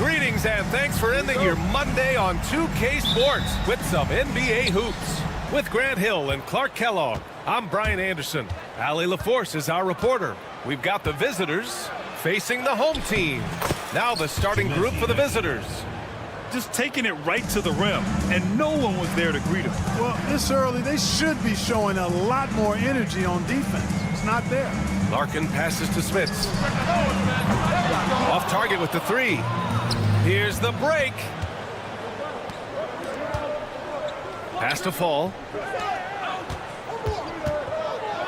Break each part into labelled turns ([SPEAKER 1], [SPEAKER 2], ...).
[SPEAKER 1] Greetings and thanks for ending your Monday on 2K Sports with some NBA hoops. With Grant Hill and Clark Kellogg, I'm Brian Anderson. Allie LaForce is our reporter. We've got the visitors facing the home team. Now the starting group for the visitors.
[SPEAKER 2] Just taking it right to the rim, and no one was there to greet him.
[SPEAKER 3] Well, this early, they should be showing a lot more energy on defense. It's not there.
[SPEAKER 1] Larkin passes to Smits. Off target with the three. Here's the break. Pass to Fall.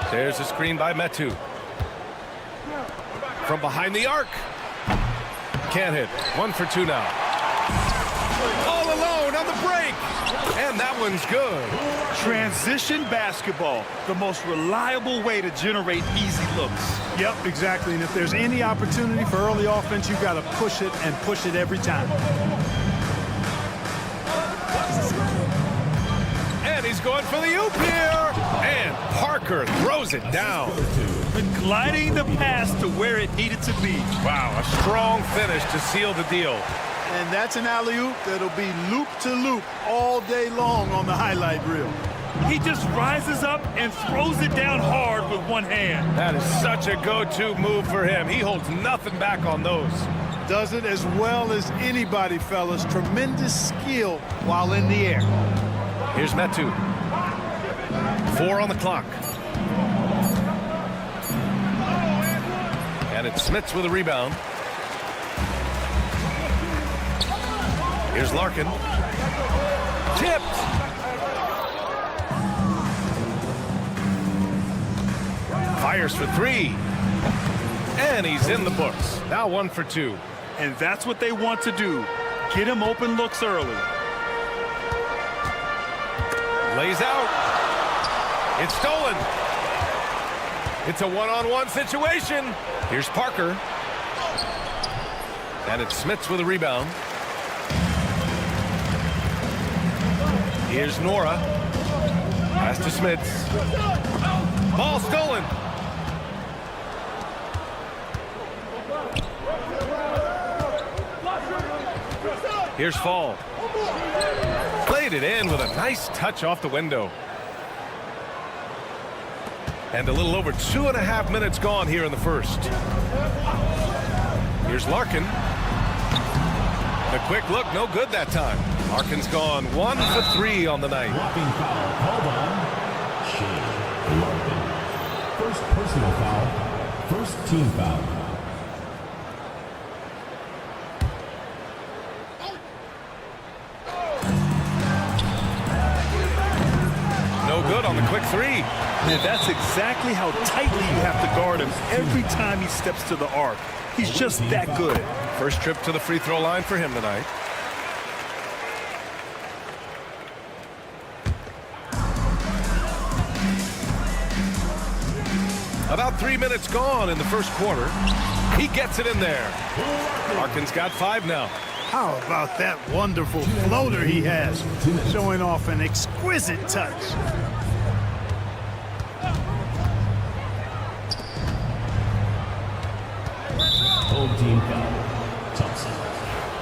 [SPEAKER 1] There's a screen by Metu. From behind the arc. Can't hit. 1 for 2 now. All alone on the break. And that one's good.
[SPEAKER 2] Transition basketball, the most reliable way to generate easy looks.
[SPEAKER 3] Yep, exactly. And if there's any opportunity for early offense, you've got to push it and push it every time.
[SPEAKER 1] And he's going for the oop here. And Parker throws it down.
[SPEAKER 2] Gliding the pass to where it needed to be.
[SPEAKER 1] Wow, a strong finish to seal the deal.
[SPEAKER 3] And that's an alley-oop that'll be loop-to-loop all day long on the highlight reel.
[SPEAKER 2] He just rises up and throws it down hard with one hand.
[SPEAKER 1] That is such a go-to move for him. He holds nothing back on those.
[SPEAKER 3] Does it as well as anybody, fellas. Tremendous skill while in the air.
[SPEAKER 1] Here's Metu. 4 on the clock. And it's Smits with a rebound. Here's Larkin. Tipped. Fires for 3. And he's in the books. Now 1 for 2.
[SPEAKER 2] And that's what they want to do. Get him open looks early.
[SPEAKER 1] Lays out. It's stolen. It's a one-on-one situation. Here's Parker. And it's Smits with a rebound. Here's Nora. Pass to Smits. Ball stolen. Here's Fall. Played it in with a nice touch off the window. And a little over 2.5 minutes gone here in the first. Here's Larkin. The quick look, no good that time. Larkin's gone 1 for 3 on the night.
[SPEAKER 4] Blocking foul called on Shane Larkin. First personal foul, first team foul.
[SPEAKER 1] No good on the quick 3.
[SPEAKER 2] And that's exactly how tightly you have to guard him every time he steps to the arc. He's just that good.
[SPEAKER 1] First trip to the free throw line for him tonight. About 3 minutes gone in the first quarter. He gets it in there. Larkin's got 5 now.
[SPEAKER 3] How about that wonderful floater he has, showing off an exquisite touch.
[SPEAKER 4] Home team foul. Thompson.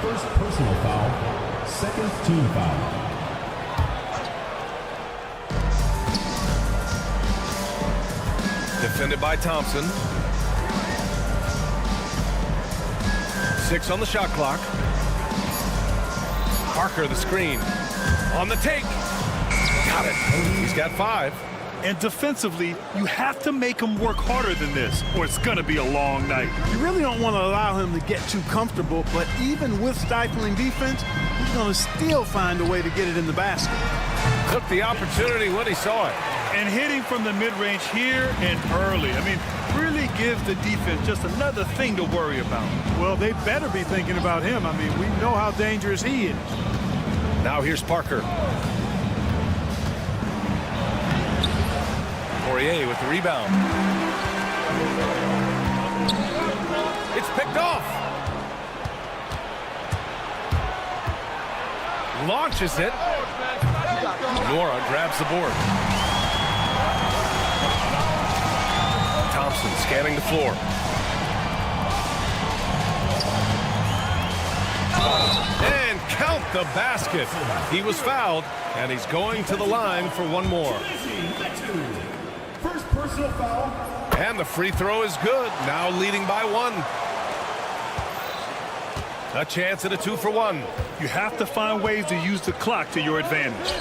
[SPEAKER 4] First personal foul, second team foul.
[SPEAKER 1] Defended by Thompson. 6 on the shot clock. Parker the screen. On the take. Got it. He's got 5.
[SPEAKER 2] And defensively, you have to make him work harder than this, or it's going to be a long night.
[SPEAKER 3] You really don't want to allow him to get too comfortable, but even with stifling defense, he's going to still find a way to get it in the basket.
[SPEAKER 1] Took the opportunity when he saw it.
[SPEAKER 2] And hitting from the mid-range here and early. I mean, really gives the defense just another thing to worry about.
[SPEAKER 3] Well, they better be thinking about him. I mean, we know how dangerous he is.
[SPEAKER 1] Now here's Parker. Poirier with the rebound. It's picked off. Launches it. Nora grabs the board. Thompson scanning the floor. And count the basket. He was fouled, and he's going to the line for one more.
[SPEAKER 4] First personal foul.
[SPEAKER 1] And the free throw is good, now leading by one. A chance at a 2-for-1.
[SPEAKER 2] You have to find ways to use the clock to your advantage.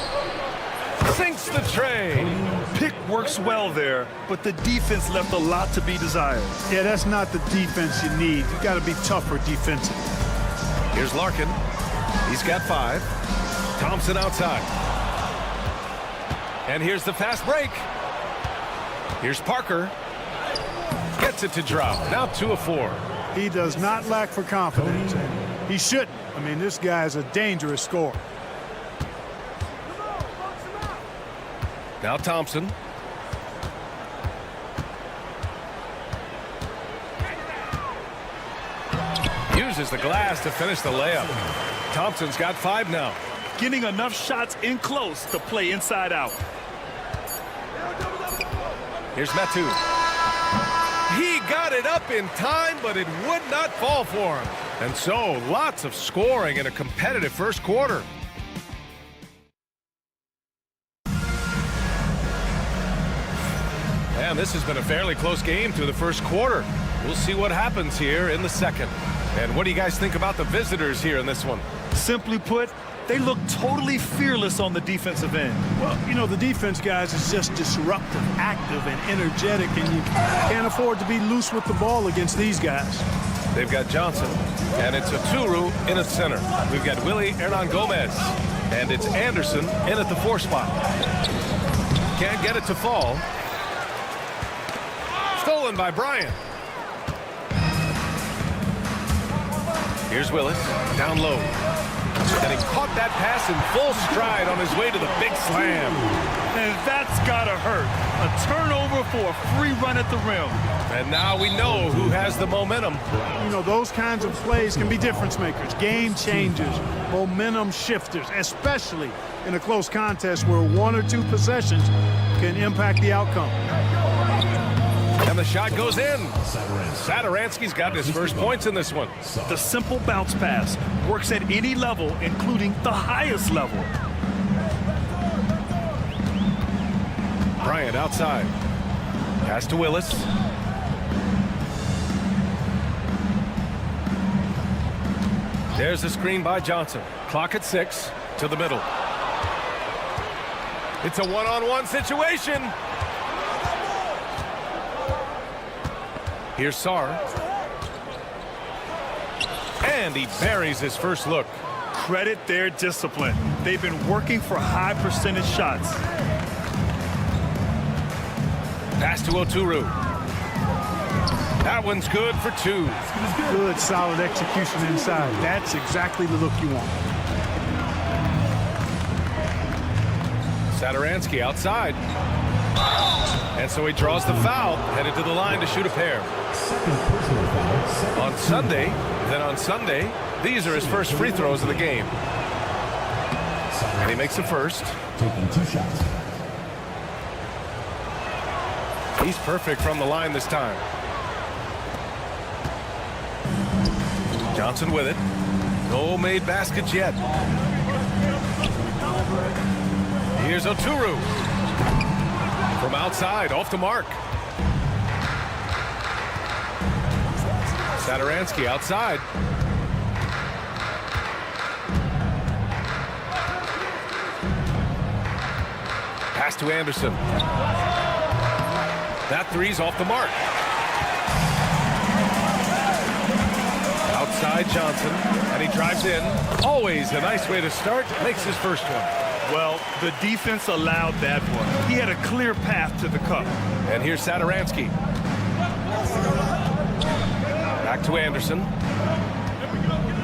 [SPEAKER 1] Sinks the tray.
[SPEAKER 2] Pick works well there, but the defense left a lot to be desired.
[SPEAKER 3] Yeah, that's not the defense you need. You got to be tougher defensively.
[SPEAKER 1] Here's Larkin. He's got 5. Thompson outside. And here's the fast break. Here's Parker. Gets it to drop. Now 2 of 4.
[SPEAKER 3] He does not lack for confidence. He shouldn't. I mean, this guy is a dangerous scorer.
[SPEAKER 1] Now Thompson. Uses the glass to finish the layup. Thompson's got 5 now.
[SPEAKER 2] Getting enough shots in close to play inside out.
[SPEAKER 1] Here's Metu. He got it up in time, but it would not fall for him. And so, lots of scoring in a competitive first quarter. And this has been a fairly close game through the first quarter. We'll see what happens here in the second. And what do you guys think about the visitors here in this one?
[SPEAKER 2] Simply put, they look totally fearless on the defensive end.
[SPEAKER 3] Well, you know, the defense, guys, is just disruptive, active, and energetic, and you can't afford to be loose with the ball against these guys.
[SPEAKER 1] They've got Johnson, and it's Yoru in at center. We've got Willie Hernan Gomez, and it's Anderson in at the 4 spot. Can't get it to fall. Stolen by Bryant. Here's Willis, down low. And he caught that pass in full stride on his way to the big slam.
[SPEAKER 2] And that's gotta hurt. A turnover for a free run at the rim.
[SPEAKER 1] And now we know who has the momentum.
[SPEAKER 3] You know, those kinds of plays can be difference makers, game changers, momentum shifters, especially in a close contest where 1 or 2 possessions can impact the outcome.
[SPEAKER 1] And the shot goes in. Satoransky's got his first points in this one.
[SPEAKER 2] The simple bounce pass works at any level, including the highest level.
[SPEAKER 1] Bryant outside. Pass to Willis. There's the screen by Johnson. Clock at 6 to the middle. It's a one-on-one situation. Here's Sar. And he buries his first look.
[SPEAKER 2] Credit their discipline. They've been working for high percentage shots.
[SPEAKER 1] Pass to Yoru. That one's good for 2.
[SPEAKER 3] Good, solid execution inside. That's exactly the look you want.
[SPEAKER 1] Satoransky outside. And so he draws the foul, headed to the line to shoot a pair. On Sunday, these are his first free throws of the game. And he makes the first.
[SPEAKER 4] Taking 2 shots.
[SPEAKER 1] He's perfect from the line this time. Johnson with it. No made baskets yet. Here's Yoru. From outside, off the mark. Satoransky outside. Pass to Anderson. That three's off the mark. Outside Johnson, and he drives in. Always a nice way to start. Makes his first one.
[SPEAKER 2] Well, the defense allowed that one. He had a clear path to the cup.
[SPEAKER 1] And here's Satoransky. Back to Anderson.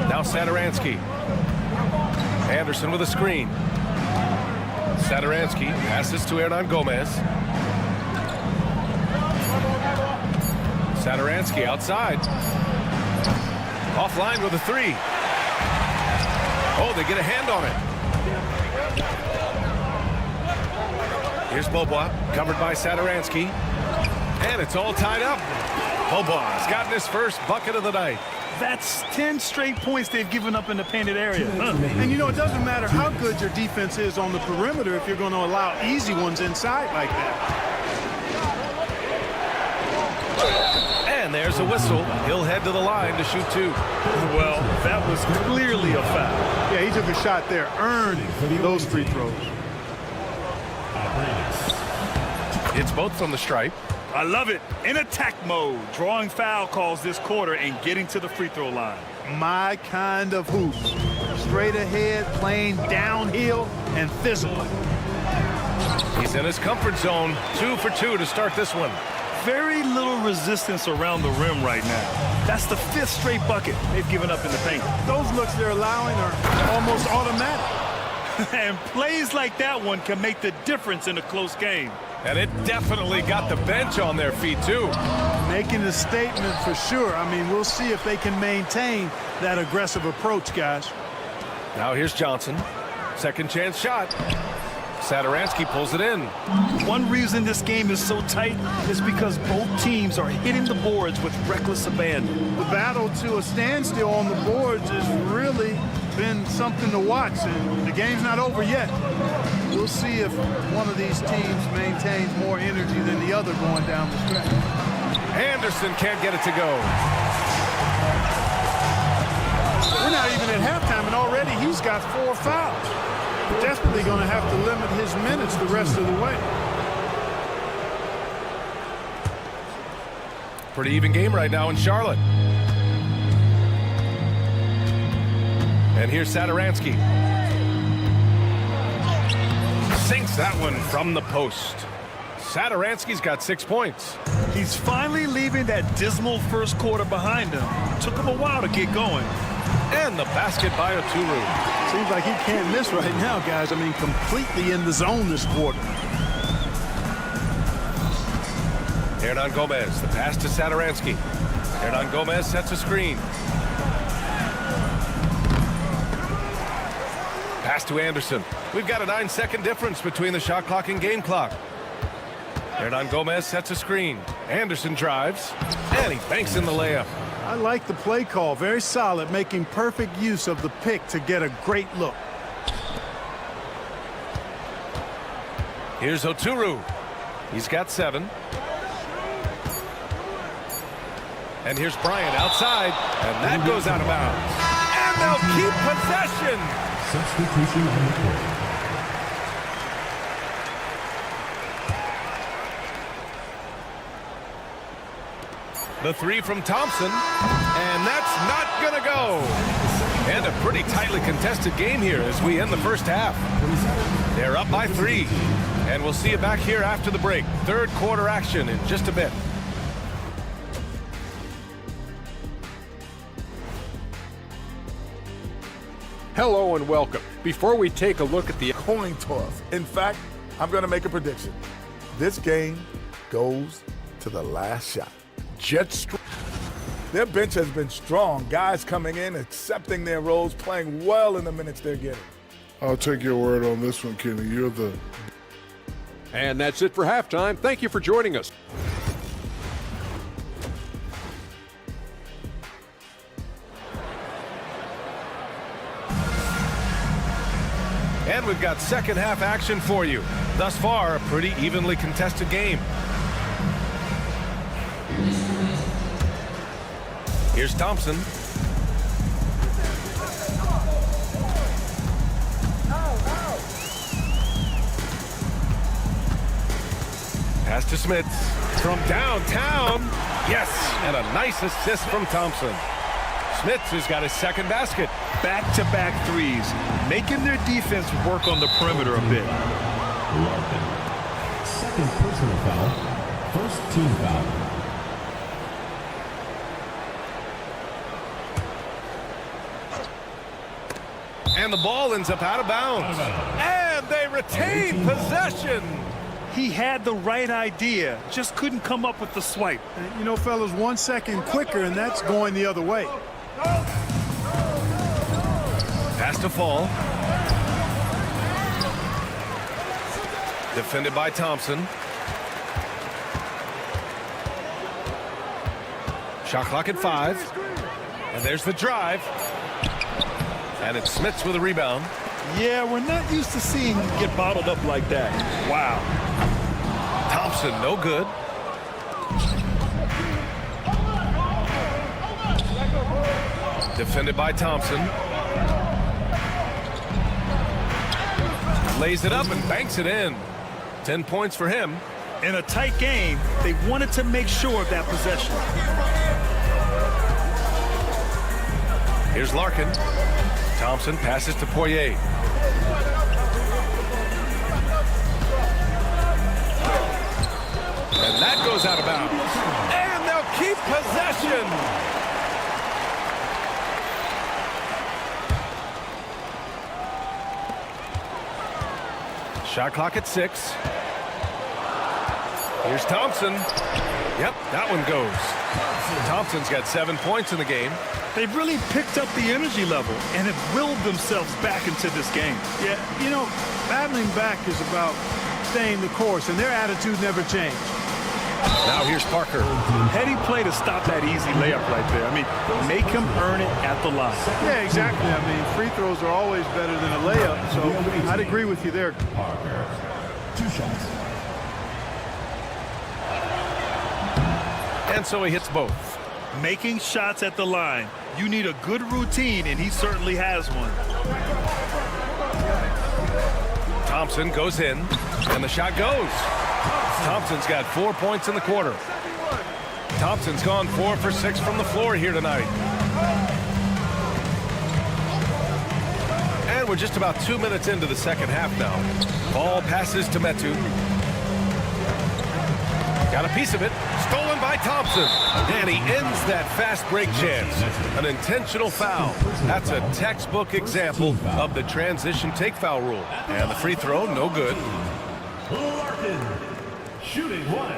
[SPEAKER 1] Now Satoransky. Anderson with a screen. Satoransky passes to Hernan Gomez. Satoransky outside. Offline with a 3. Oh, they get a hand on it. Here's Bobois, covered by Satoransky. And it's all tied up. Bobois has gotten his first bucket of the night.
[SPEAKER 2] That's 10 straight points they've given up in the painted area.
[SPEAKER 3] And you know, it doesn't matter how good your defense is on the perimeter if you're going to allow easy ones inside like that.
[SPEAKER 1] And there's a whistle. He'll head to the line to shoot 2.
[SPEAKER 2] Well, that was clearly a foul.
[SPEAKER 3] Yeah, he took a shot there, earned those free throws.
[SPEAKER 1] It's both from the stripe.
[SPEAKER 2] I love it. In attack mode, drawing foul calls this quarter and getting to the free throw line.
[SPEAKER 3] My kind of hoops. Straight ahead, playing downhill, and physical.
[SPEAKER 1] He's in his comfort zone. 2 for 2 to start this one.
[SPEAKER 2] Very little resistance around the rim right now. That's the 5th straight bucket they've given up in the paint.
[SPEAKER 3] Those looks they're allowing are almost automatic.
[SPEAKER 2] And plays like that one can make the difference in a close game.
[SPEAKER 1] And it definitely got the bench on their feet, too.
[SPEAKER 3] Making a statement for sure. I mean, we'll see if they can maintain that aggressive approach, guys.
[SPEAKER 1] Now here's Johnson. Second chance shot. Satoransky pulls it in.
[SPEAKER 2] One reason this game is so tight is because both teams are hitting the boards with reckless abandon.
[SPEAKER 3] The battle to a standstill on the boards has really been something to watch, and the game's not over yet. We'll see if one of these teams maintains more energy than the other going down the stretch.
[SPEAKER 1] Anderson can't get it to go.
[SPEAKER 3] We're not even at halftime, and already he's got 4 fouls. Definitely going to have to limit his minutes the rest of the way.
[SPEAKER 1] Pretty even game right now in Charlotte. And here's Satoransky. Sinks that one from the post. Satoransky's got 6 points.
[SPEAKER 2] He's finally leaving that dismal first quarter behind him. Took him a while to get going.
[SPEAKER 1] And the basket by Yoru.
[SPEAKER 3] Seems like he can't miss right now, guys. I mean, completely in the zone this quarter.
[SPEAKER 1] Hernan Gomez, the pass to Satoransky. Hernan Gomez sets a screen. Pass to Anderson. We've got a 9-second difference between the shot clock and game clock. Hernan Gomez sets a screen. Anderson drives, and he banks in the layup.
[SPEAKER 3] I like the play call. Very solid, making perfect use of the pick to get a great look.
[SPEAKER 1] Here's Yoru. He's got 7. And here's Bryant outside, and that goes out of bounds. And they'll keep possession.
[SPEAKER 4] Substitution on the court.
[SPEAKER 1] The 3 from Thompson, and that's not gonna go. And a pretty tightly contested game here as we end the first half. They're up by 3, and we'll see you back here after the break. Third quarter action in just a bit.
[SPEAKER 5] Hello and welcome. Before we take a look at the
[SPEAKER 6] coin toss. In fact, I'm going to make a prediction. This game goes to the last shot.
[SPEAKER 5] Jets,
[SPEAKER 6] Their bench has been strong. Guys coming in, accepting their roles, playing well in the minutes they're getting.
[SPEAKER 7] I'll take your word on this one, Kenny. You're the...
[SPEAKER 5] and that's it for halftime. Thank you for joining us.
[SPEAKER 1] And we've got second half action for you. Thus far, a pretty evenly contested game. Here's Thompson. Pass to Smith from downtown. Yes, and a nice assist from Thompson. Smith has got his second basket.
[SPEAKER 2] Back-to-back threes, making their defense work on the perimeter a bit.
[SPEAKER 4] Larkin. Second personal foul. First team foul.
[SPEAKER 1] And the ball ends up out of bounds. And they retain possession.
[SPEAKER 2] He had the right idea, just couldn't come up with the swipe.
[SPEAKER 3] And, you know, fellas, 1 second quicker, and that's going the other way.
[SPEAKER 1] Pass to Fall. Defended by Thompson. Shot clock at 5. And there's the drive. And it's Smits with a rebound.
[SPEAKER 2] Yeah, we're not used to seeing him get bottled up like that. Wow.
[SPEAKER 1] Thompson, no good. Defended by Thompson. Lays it up and banks it in. 10 points for him.
[SPEAKER 2] In a tight game, they wanted to make sure of that possession.
[SPEAKER 1] Here's Larkin. Thompson passes to Poirier. And that goes out of bounds. And they'll keep possession. Shot clock at 6. Here's Thompson. Yep, that one goes. Thompson's got 7 points in the game.
[SPEAKER 2] They've really picked up the energy level and have willed themselves back into this game.
[SPEAKER 3] Yeah, you know, battling back is about staying the course, and their attitude never changed.
[SPEAKER 1] Now here's Parker.
[SPEAKER 2] Heady play to stop that easy layup right there. I mean, make him earn it at the line.
[SPEAKER 3] Yeah, exactly. I mean, free throws are always better than a layup, so I'd agree with you there.
[SPEAKER 4] Parker. 2 shots.
[SPEAKER 1] And so he hits both.
[SPEAKER 2] Making shots at the line. You need a good routine, and he certainly has one.
[SPEAKER 1] Thompson goes in, and the shot goes. Thompson's got 4 points in the quarter. Thompson's gone 4 for 6 from the floor here tonight. And we're just about 2 minutes into the second half now. Ball passes to Metu. Got a piece of it. Stolen by Thompson. And he ends that fast break chance. An intentional foul. That's a textbook example of the transition take foul rule. And the free throw, no good.
[SPEAKER 4] Larkin. Shooting 1.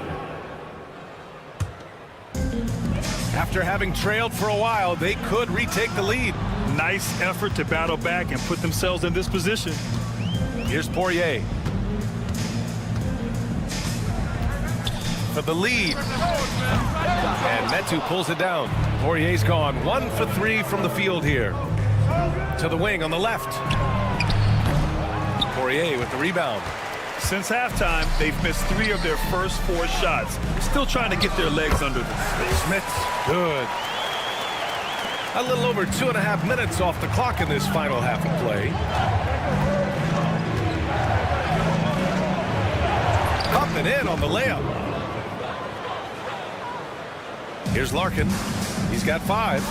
[SPEAKER 1] After having trailed for a while, they could retake the lead.
[SPEAKER 2] Nice effort to battle back and put themselves in this position.
[SPEAKER 1] Here's Poirier. For the lead. And Metu pulls it down. Poirier's gone 1 for 3 from the field here. To the wing on the left. Poirier with the rebound.
[SPEAKER 2] Since halftime, they've missed 3 of their first 4 shots. Still trying to get their legs under them.
[SPEAKER 1] Smits, good. A little over 2.5 minutes off the clock in this final half of play. Up and in on the layup. Here's Larkin. He's got 5.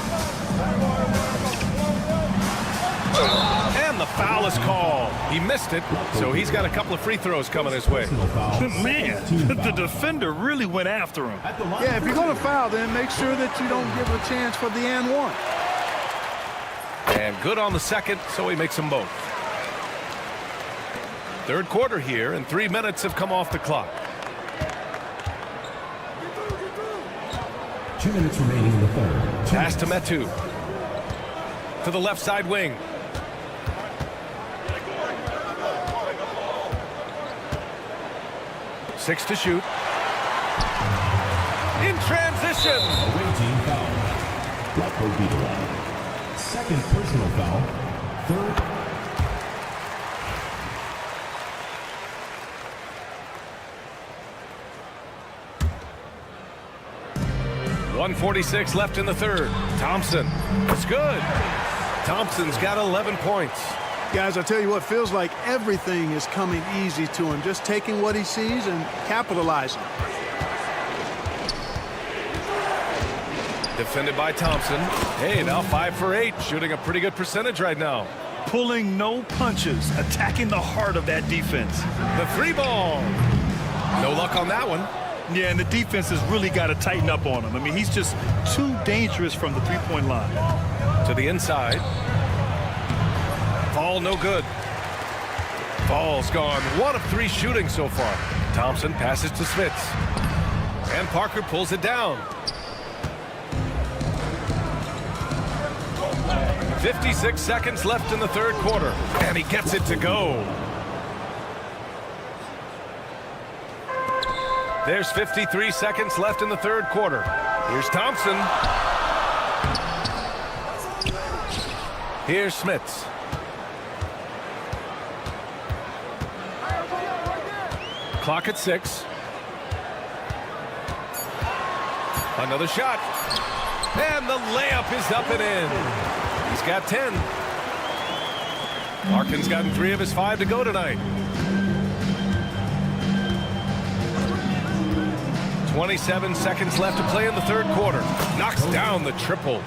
[SPEAKER 1] And the foul is called. He missed it, so he's got a couple of free throws coming his way.
[SPEAKER 2] Man, the defender really went after him.
[SPEAKER 3] Yeah, if you're going to foul, then make sure that you don't give a chance for the and one.
[SPEAKER 1] And good on the second, so he makes them both. Third quarter here, and 3 minutes have come off the clock.
[SPEAKER 4] 2 minutes remaining in the third.
[SPEAKER 1] Pass to Metu. To the left side wing. Six to shoot. In transition.
[SPEAKER 4] Away team foul. That will be the line. Second personal foul. Third.
[SPEAKER 1] 1:46 left in the third. Thompson. It's good. Thompson's got 11 points.
[SPEAKER 3] Guys, I tell you what, feels like everything is coming easy to him. Just taking what he sees and capitalizing.
[SPEAKER 1] Defended by Thompson. Hey, now 5 for 8. Shooting a pretty good percentage right now.
[SPEAKER 2] Pulling no punches, attacking the heart of that defense.
[SPEAKER 1] The 3 ball. No luck on that one.
[SPEAKER 2] Yeah, and the defense has really got to tighten up on him. I mean, he's just too dangerous from the three-point line.
[SPEAKER 1] To the inside. Ball no good. Ball's gone 1 of 3 shooting so far. Thompson passes to Smits. And Parker pulls it down. 56 seconds left in the third quarter. And he gets it to go. There's 53 seconds left in the third quarter. Here's Thompson. Here's Smits. Clock at 6. Another shot. And the layup is up and in. He's got 10. Larkin's gotten 3 of his 5 to go tonight. 27 seconds left to play in the third quarter. Knocks down the triple.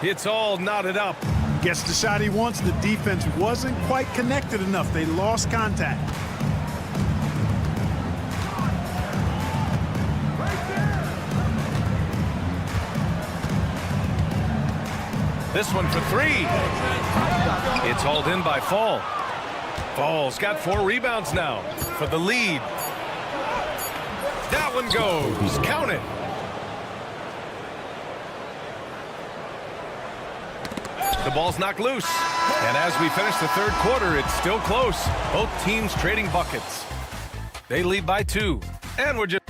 [SPEAKER 1] It's all knotted up.
[SPEAKER 3] Gets the shot he wants. The defense wasn't quite connected enough. They lost contact.
[SPEAKER 1] This one for 3. It's hauled in by Fall. Fall's got 4 rebounds now for the lead. That one goes. Count it. The ball's knocked loose. And as we finish the third quarter, it's still close. Both teams trading buckets. They lead by 2. And we're just...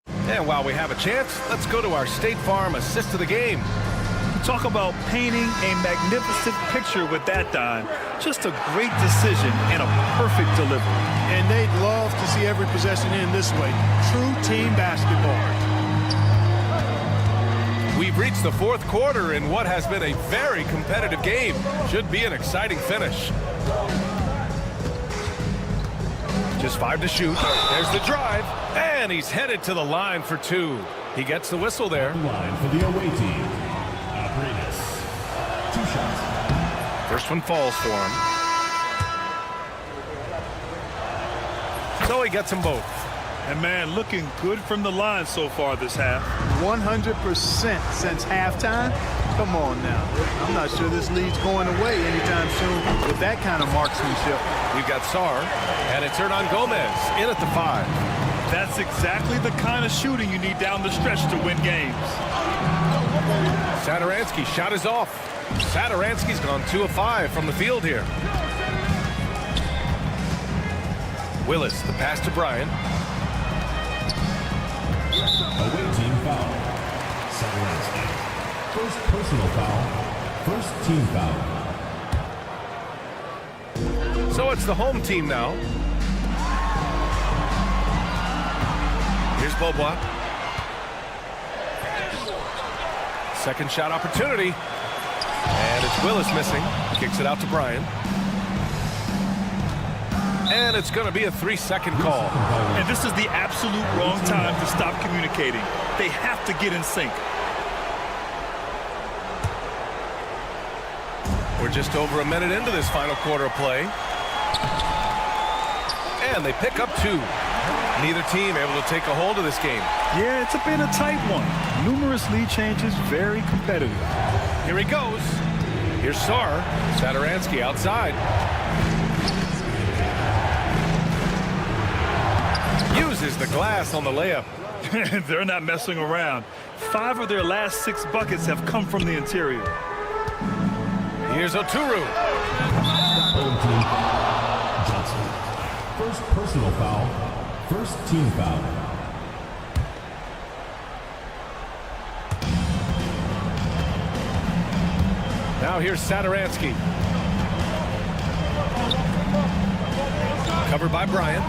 [SPEAKER 1] And while we have a chance, let's go to our State Farm assist of the game.
[SPEAKER 2] Talk about painting a magnificent picture with that dime. Just a great decision and a perfect delivery.
[SPEAKER 3] And they'd love to see every possession end this way. True team basketball.
[SPEAKER 1] We've reached the fourth quarter in what has been a very competitive game. Should be an exciting finish. Just 5 to shoot. There's the drive. And he's headed to the line for 2. He gets the whistle there.
[SPEAKER 4] Line for the away team. Arenas. 2 shots.
[SPEAKER 1] First one falls for him. So he gets them both.
[SPEAKER 2] And man, looking good from the line so far this half.
[SPEAKER 3] 100% since halftime. Come on now. I'm not sure this lead's going away anytime soon with that kind of marksmanship.
[SPEAKER 1] We've got Sar, and it's Hernan Gomez in at the 5.
[SPEAKER 2] That's exactly the kind of shooting you need down the stretch to win games.
[SPEAKER 1] Satoransky's shot is off. Satoransky's gone 2 of 5 from the field here. Willis, the pass to Bryant.
[SPEAKER 4] Away team foul. Satoransky. First personal foul. First team foul.
[SPEAKER 1] So it's the home team now. Here's Beaubois. Second shot opportunity. And it's Willis missing. Kicks it out to Bryant. And it's going to be a 3-second call.
[SPEAKER 2] And this is the absolute wrong time to stop communicating. They have to get in sync.
[SPEAKER 1] We're just over a minute into this final quarter of play. And they pick up 2. Neither team able to take a hold of this game.
[SPEAKER 2] Yeah, it's been a tight one. Numerous lead changes, very competitive.
[SPEAKER 1] Here he goes. Here's Sar. Satoransky outside. Uses the glass on the layup.
[SPEAKER 2] They're not messing around. 5 of their last 6 buckets have come from the interior.
[SPEAKER 1] Here's Oturu.
[SPEAKER 4] Home team. Johnson. First personal foul. First team foul.
[SPEAKER 1] Now here's Satoransky. Covered by Bryant.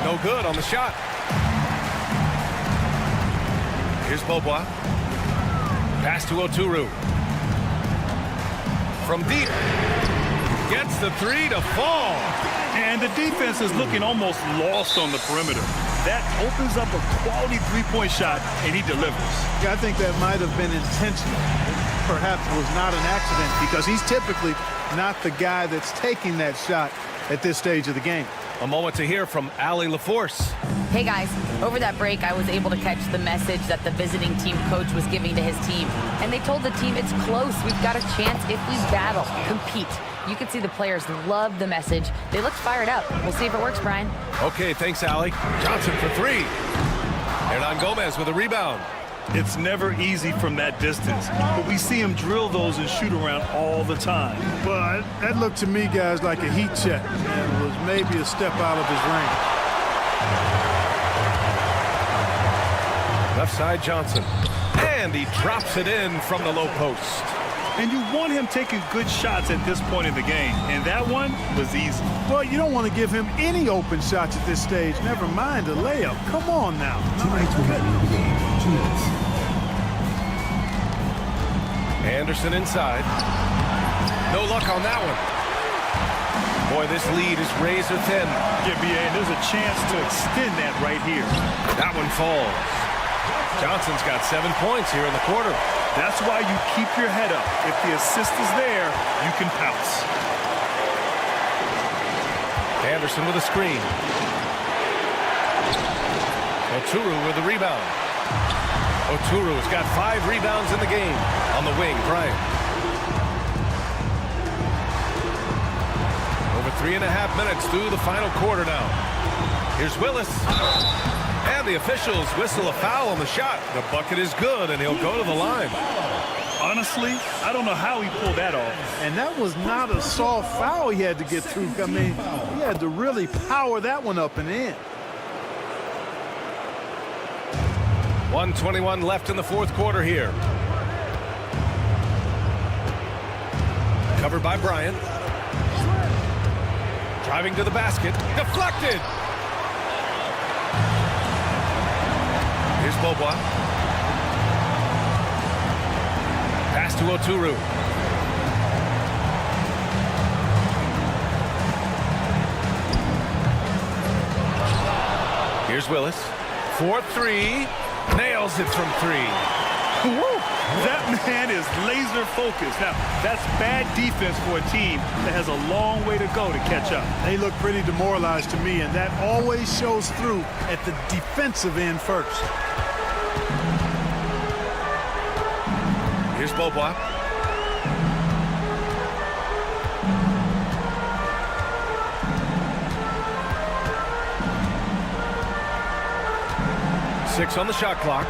[SPEAKER 1] No good on the shot. Here's Beaubois. Pass to Oturu. From deep. Gets the 3 to fall.
[SPEAKER 2] And the defense is looking almost lost on the perimeter. That opens up a quality three-point shot, and he delivers.
[SPEAKER 3] I think that might have been intentional. Perhaps was not an accident because he's typically not the guy that's taking that shot at this stage of the game.
[SPEAKER 1] A moment to hear from Allie LaForce.
[SPEAKER 8] Hey guys, over that break I was able to catch the message that the visiting team coach was giving to his team. And they told the team it's close, we've got a chance if we battle, compete. You could see the players love the message. They look fired up. We'll see if it works, Brian.
[SPEAKER 1] Okay, thanks, Allie. Johnson for 3. Hernan Gomez with a rebound.
[SPEAKER 2] It's never easy from that distance, but we see him drill those and shoot around all the time.
[SPEAKER 3] Well, that looked to me, guys, like a heat check and was maybe a step out of his range.
[SPEAKER 1] Left side Johnson. And he drops it in from the low post.
[SPEAKER 2] And you want him taking good shots at this point in the game, and that one was easy.
[SPEAKER 3] Well, you don't want to give him any open shots at this stage, never mind a layup. Come on now.
[SPEAKER 4] 2 minutes remaining in the game. 2 minutes.
[SPEAKER 1] Anderson inside. No luck on that one. Boy, this lead is razor thin.
[SPEAKER 2] Yeah, BA, and there's a chance to extend that right here.
[SPEAKER 1] That one falls. Johnson's got 7 points here in the quarter.
[SPEAKER 2] That's why you keep your head up. If the assist is there, you can pounce.
[SPEAKER 1] Anderson with a screen. Oturu with the rebound. Oturu's got 5 rebounds in the game. On the wing, Bryant. Over 3.5 minutes through the final quarter now. Here's Willis. And the officials whistle a foul on the shot. The bucket is good, and he'll go to the line.
[SPEAKER 2] Honestly, I don't know how he pulled that off.
[SPEAKER 3] And that was not a soft foul he had to get through. I mean, he had to really power that one up and in.
[SPEAKER 1] 1:21 left in the fourth quarter here. Covered by Bryant. Driving to the basket. Deflected. Here's Beaubois. Pass to Oturu. Here's Willis. 4-3. Nails it from 3.
[SPEAKER 2] Woo! That man is laser focused. Now, that's bad defense for a team that has a long way to go to catch up.
[SPEAKER 3] They look pretty demoralized to me, and that always shows through at the defensive end first.
[SPEAKER 1] Here's Beaubois. Six on the shot clock.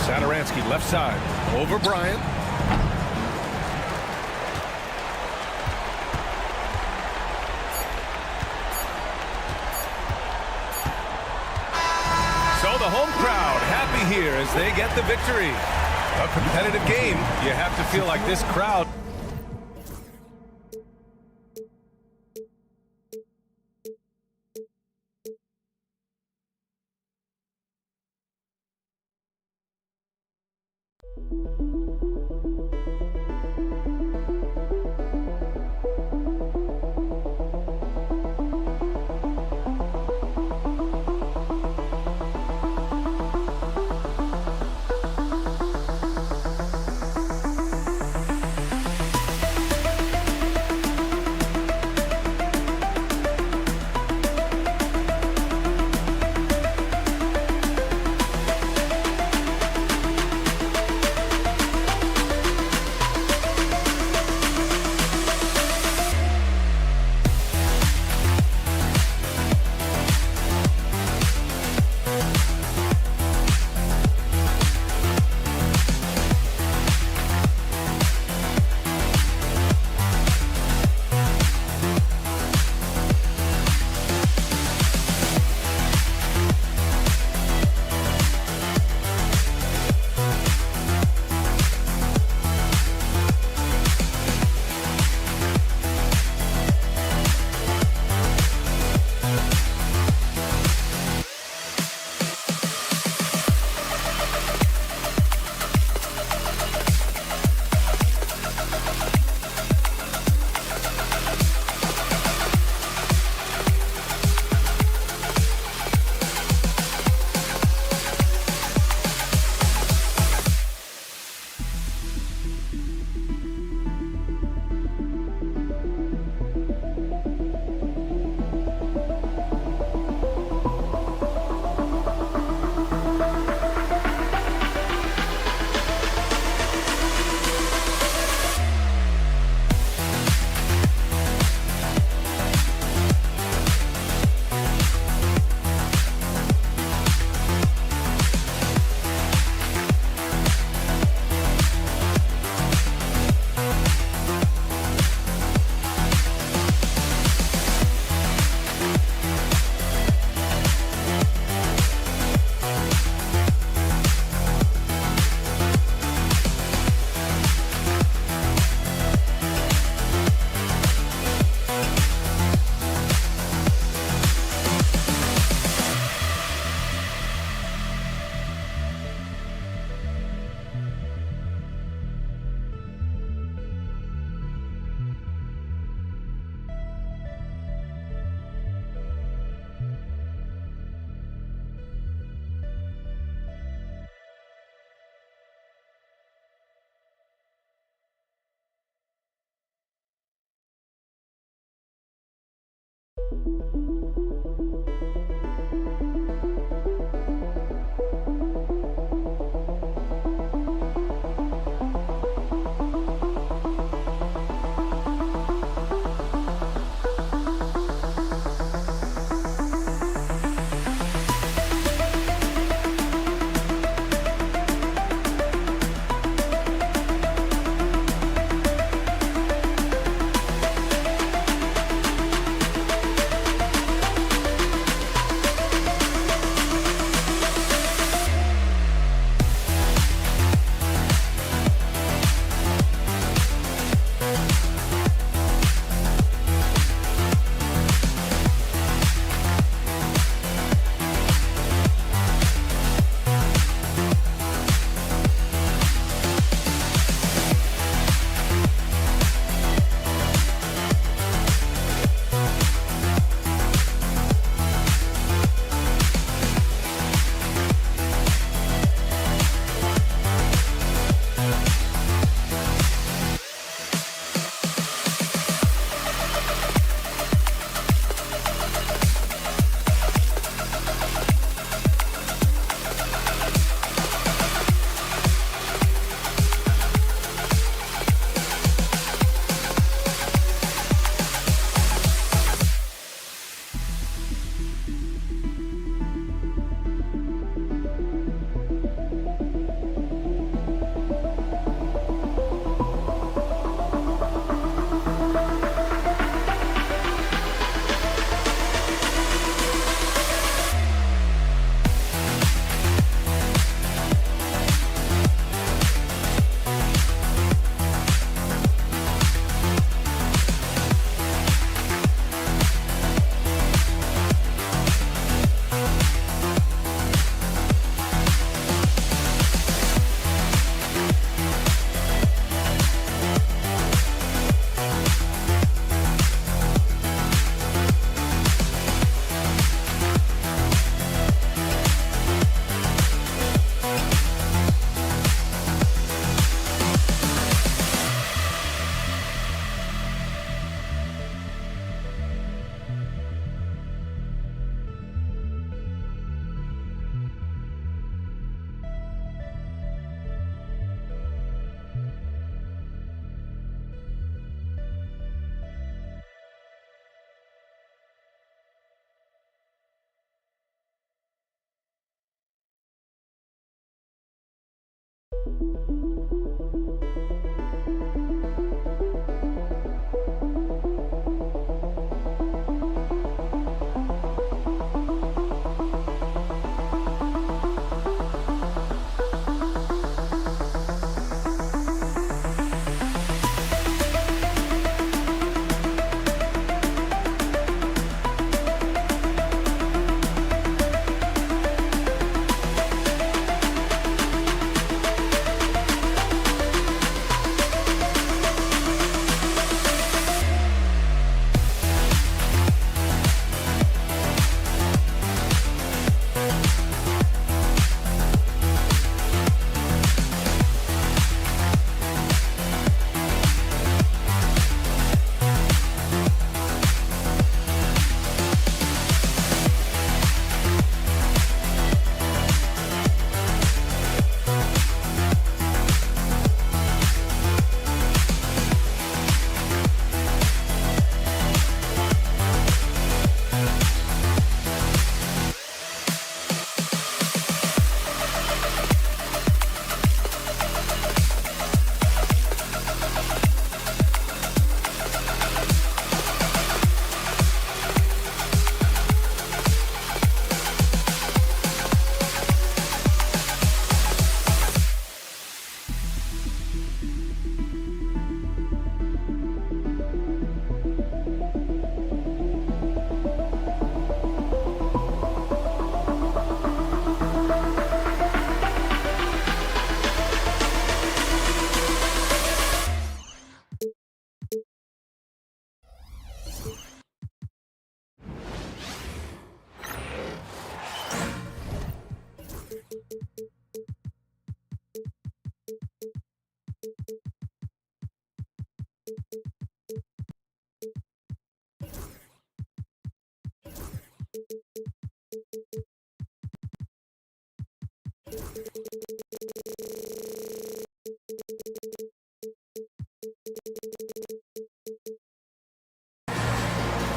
[SPEAKER 1] Satoransky left side. Over Bryant. So the home crowd happy here as they get the victory. A competitive game. You have to feel like this crowd.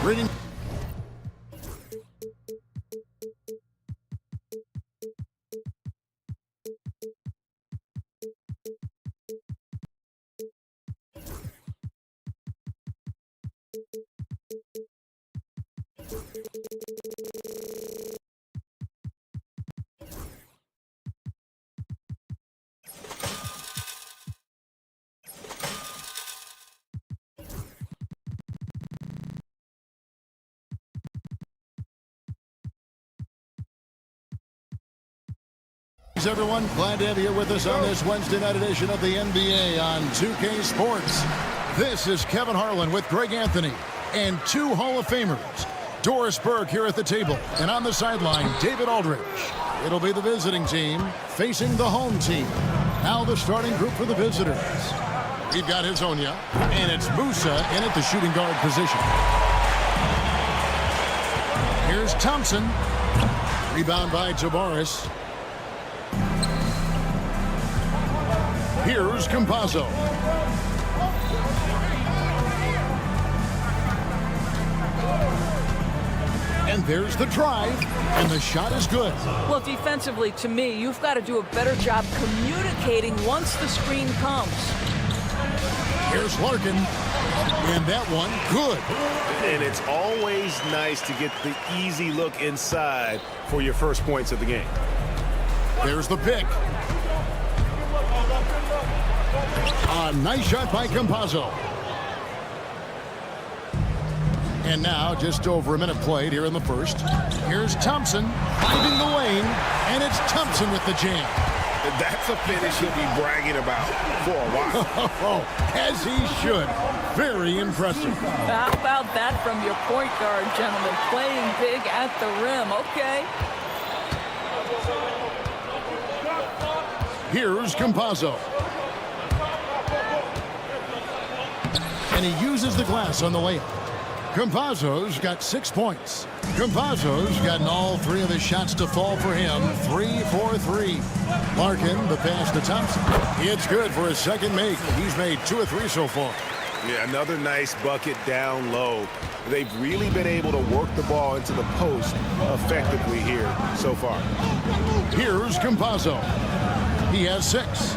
[SPEAKER 9] Reading. Everyone, glad to have you here with us on this Wednesday night edition of the NBA on 2K Sports. This is Kevin Harlan with Greg Anthony and two Hall of Famers. Doris Burke here at the table, and on the sideline, David Aldridge. It'll be the visiting team facing the home team. Now the starting group for the visitors. We've got Hezonja, and it's Musa in at the shooting guard position. Here's Thompson. Rebound by Tavares. Here's Campazzo. And there's the drive, and the shot is good.
[SPEAKER 10] Well, defensively, to me, you've got to do a better job communicating once the screen comes.
[SPEAKER 9] Here's Larkin, and that one good.
[SPEAKER 1] And it's always nice to get the easy look inside for your first points of the game.
[SPEAKER 9] There's the pick. A nice shot by Campazzo. And now, just over a minute played here in the first. Here's Thompson finding the lane, and it's Thompson with the jam.
[SPEAKER 1] That's a finish he'll be bragging about for a while.
[SPEAKER 9] As he should. Very impressive.
[SPEAKER 10] How about that from your point guard, gentlemen? Playing big at the rim. Okay.
[SPEAKER 9] Here's Campazzo. And he uses the glass on the layup. Campazzo's got 6 points. Campazzo's gotten all 3 of his shots to fall for him. 3 for 3. Larkin, the pass to Thompson. It's good for his second make. He's made 2 or 3 so far.
[SPEAKER 1] Yeah, another nice bucket down low. They've really been able to work the ball into the post effectively here so far.
[SPEAKER 9] Here's Campazzo. He has 6.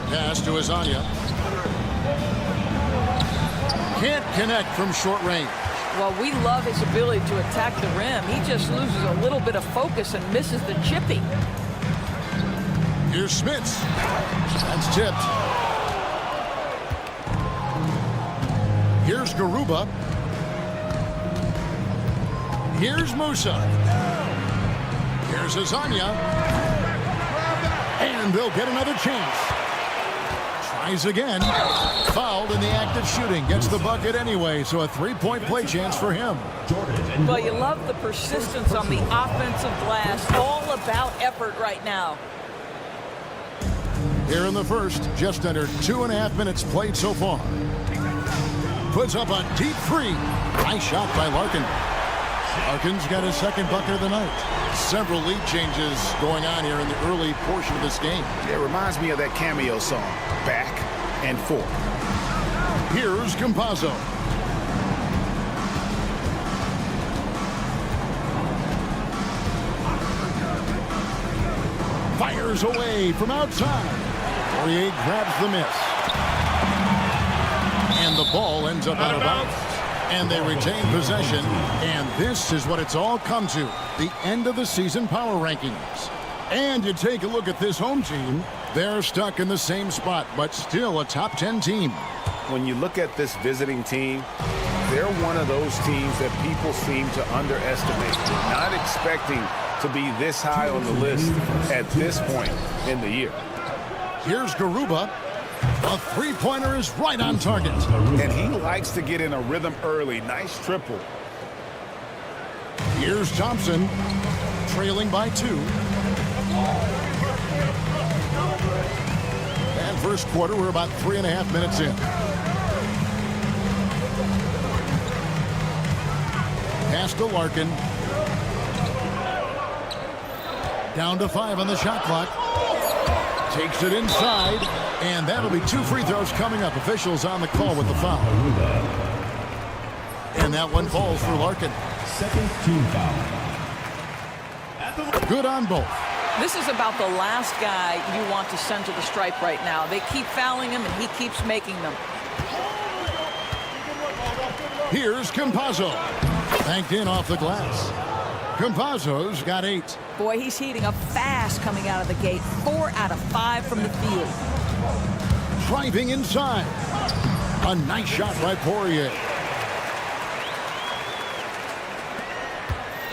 [SPEAKER 9] Pass to Hezonja. Can't connect from short range.
[SPEAKER 10] Well, we love his ability to attack the rim. He just loses a little bit of focus and misses the chippy.
[SPEAKER 9] Here's Smits. That's tipped. Here's Garuba. Here's Musa. Here's Hezonja. And they'll get another chance. Tries again. Fouled in the act of shooting. Gets the bucket anyway, so a 3-point play chance for him.
[SPEAKER 10] Well, you love the persistence on the offensive glass. All about effort right now.
[SPEAKER 9] Here in the first, just under 2.5 minutes played so far. Puts up a deep 3. Nice shot by Larkin. Larkin's got his second bucket of the night. Several lead changes going on here in the early portion of this game.
[SPEAKER 1] It reminds me of that cameo song, Back and Forth.
[SPEAKER 9] Here's Campazzo. Fires away from outside. Poirier grabs the miss. And the ball ends up out of bounds. And they retain possession. And this is what it's all come to. The end of the season power rankings. And you take a look at this home team. They're stuck in the same spot, but still a top 10 team.
[SPEAKER 1] When you look at this visiting team, they're one of those teams that people seem to underestimate. Not expecting to be this high on the list at this point in the year.
[SPEAKER 9] Here's Garuba. A 3-pointer is right on target.
[SPEAKER 1] And he likes to get in a rhythm early. Nice triple.
[SPEAKER 9] Here's Thompson, trailing by 2. And first quarter, we're about 3.5 minutes in. Pass to Larkin. Down to 5 on the shot clock. Takes it inside, And that'll be 2 free throws coming up. Officials on the call with the foul. And that one falls for Larkin.
[SPEAKER 4] Second team foul.
[SPEAKER 9] Good on both.
[SPEAKER 10] This is about the last guy you want to send to the stripe right now. They keep fouling him, and he keeps making them.
[SPEAKER 9] Here's Campazzo. Banked in off the glass. Campazzo's got 8.
[SPEAKER 10] Boy, he's heating up fast coming out of the gate. 4 out of 5 from the field.
[SPEAKER 9] Driving inside. A nice shot by Poirier.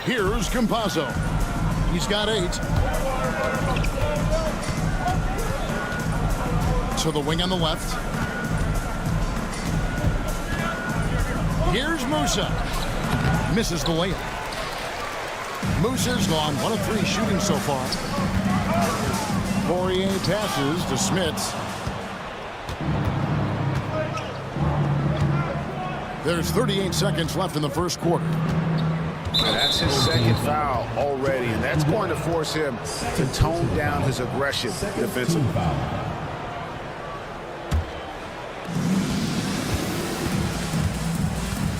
[SPEAKER 9] Here's Campazzo. He's got 8. To the wing on the left. Here's Musa. Misses the layup. Musa's gone 1 of 3 shooting so far. Poirier passes to Smits. There's 38 seconds left in the first quarter.
[SPEAKER 11] And that's his second foul already, and that's going to force him to tone down his aggression defensively.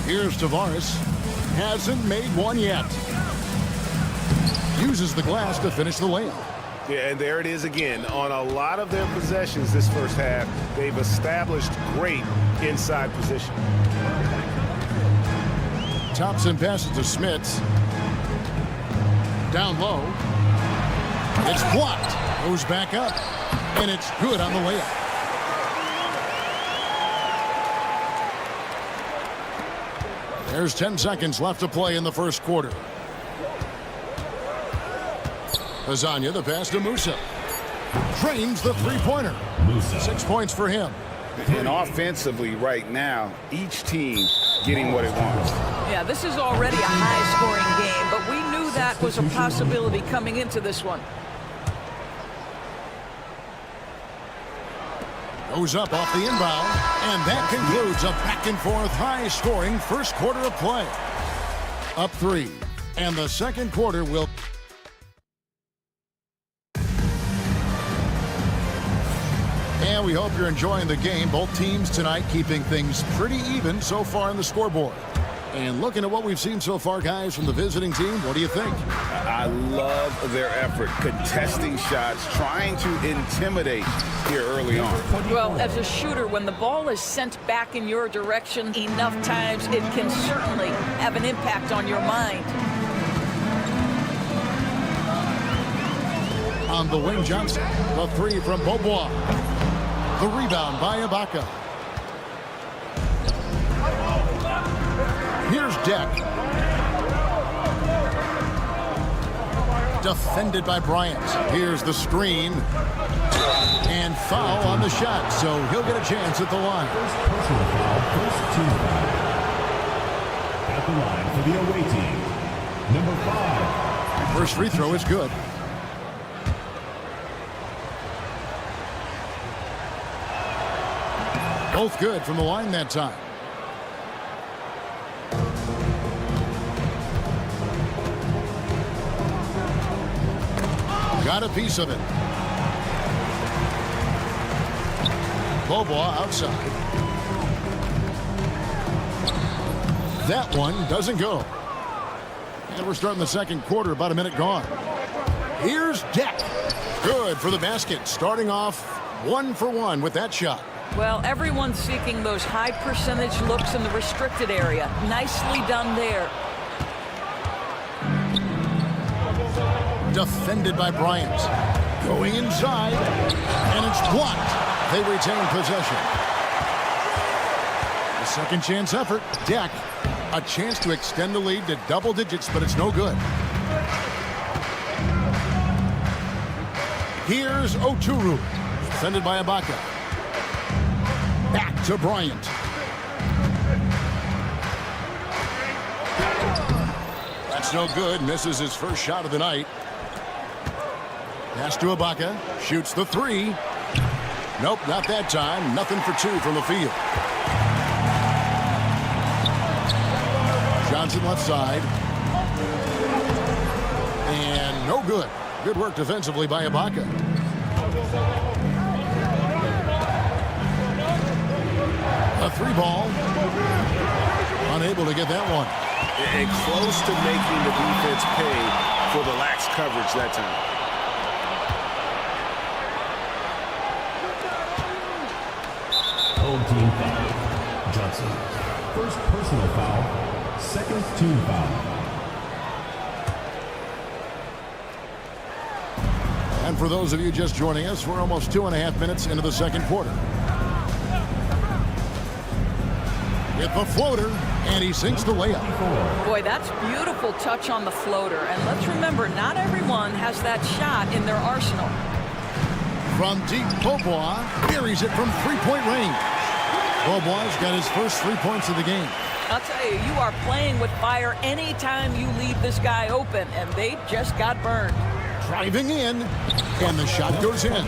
[SPEAKER 9] Here's Tavares. Hasn't made one yet. Uses the glass to finish the layup.
[SPEAKER 11] Yeah, and there it is again. On a lot of their possessions this first half, they've established great inside position.
[SPEAKER 9] Thompson passes to Smits. Down low. It's blocked. Goes back up. And it's good on the layup. There's 10 seconds left to play in the first quarter. Lasagna, the pass to Musa. Trains the three-pointer. 6 points for him.
[SPEAKER 11] And offensively right now, each team getting what it wants.
[SPEAKER 10] Yeah, this is already a high-scoring game, but we knew that was a possibility coming into this one.
[SPEAKER 9] Goes up off the inbound, and that concludes a back-and-forth high-scoring first quarter of play. Up 3, and the second quarter will... And we hope you're enjoying the game. Both teams tonight keeping things pretty even so far on the scoreboard. And looking at what we've seen so far, guys, from the visiting team, what do you think?
[SPEAKER 11] I love their effort, contesting shots, trying to intimidate here early on.
[SPEAKER 10] Well, as a shooter, when the ball is sent back in your direction enough times, it can certainly have an impact on your mind.
[SPEAKER 9] On the wing, Johnson. The 3 from Beaubois. The rebound by Ibaka. Here's Deck. Defended by Bryant. Here's the screen. And foul on the shot, so he'll get a chance at the line.
[SPEAKER 4] First personal foul, first team foul. At the line for the away team, number 5.
[SPEAKER 9] First free throw is good. Both good from the line that time. Got a piece of it. Beaubois outside. That one doesn't go. And we're starting the second quarter, about a minute gone. Here's Deck. Good for the basket. Starting off 1 for 1 with that shot.
[SPEAKER 10] Well, everyone's seeking those high percentage looks in the restricted area. Nicely done there.
[SPEAKER 9] Defended by Bryant. Going inside, and it's blocked. They retain possession. A second chance effort. Deck. A chance to extend the lead to double digits, but it's no good. Here's Oturu. Defended by Ibaka. Back to Bryant. That's no good. Misses his first shot of the night. Pass to Ibaka. Shoots the 3. Nope, not that time. Nothing for 2 from the field. Johnson left side. And no good. Good work defensively by Ibaka. A three ball. Unable to get that one.
[SPEAKER 11] And close to making the defense pay for the lax coverage that time.
[SPEAKER 4] Home team foul. Johnson. First personal foul. Second team foul.
[SPEAKER 9] And for those of you just joining us, we're almost 2.5 minutes into the second quarter. With the floater, and he sinks the layup.
[SPEAKER 10] Boy, that's beautiful touch on the floater. And let's remember, not everyone has that shot in their arsenal.
[SPEAKER 9] From deep, Beaubois buries it from three-point range. Beaubois got his first 3 points of the game.
[SPEAKER 10] I'll tell you, you are playing with fire anytime you leave this guy open, and they just got burned.
[SPEAKER 9] Driving in, and the shot goes in.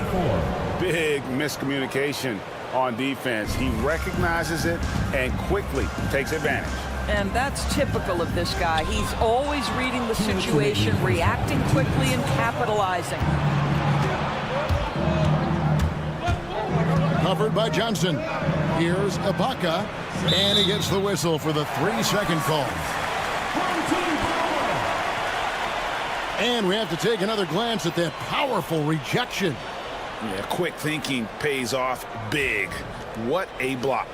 [SPEAKER 11] Big miscommunication on defense. He recognizes it and quickly takes advantage.
[SPEAKER 10] And that's typical of this guy. He's always reading the situation, reacting quickly, and capitalizing.
[SPEAKER 9] Covered by Johnson. Here's Ibaka, and he gets the whistle for the 3-second call. And we have to take another glance at that powerful rejection.
[SPEAKER 11] Yeah, quick thinking pays off big. What a block.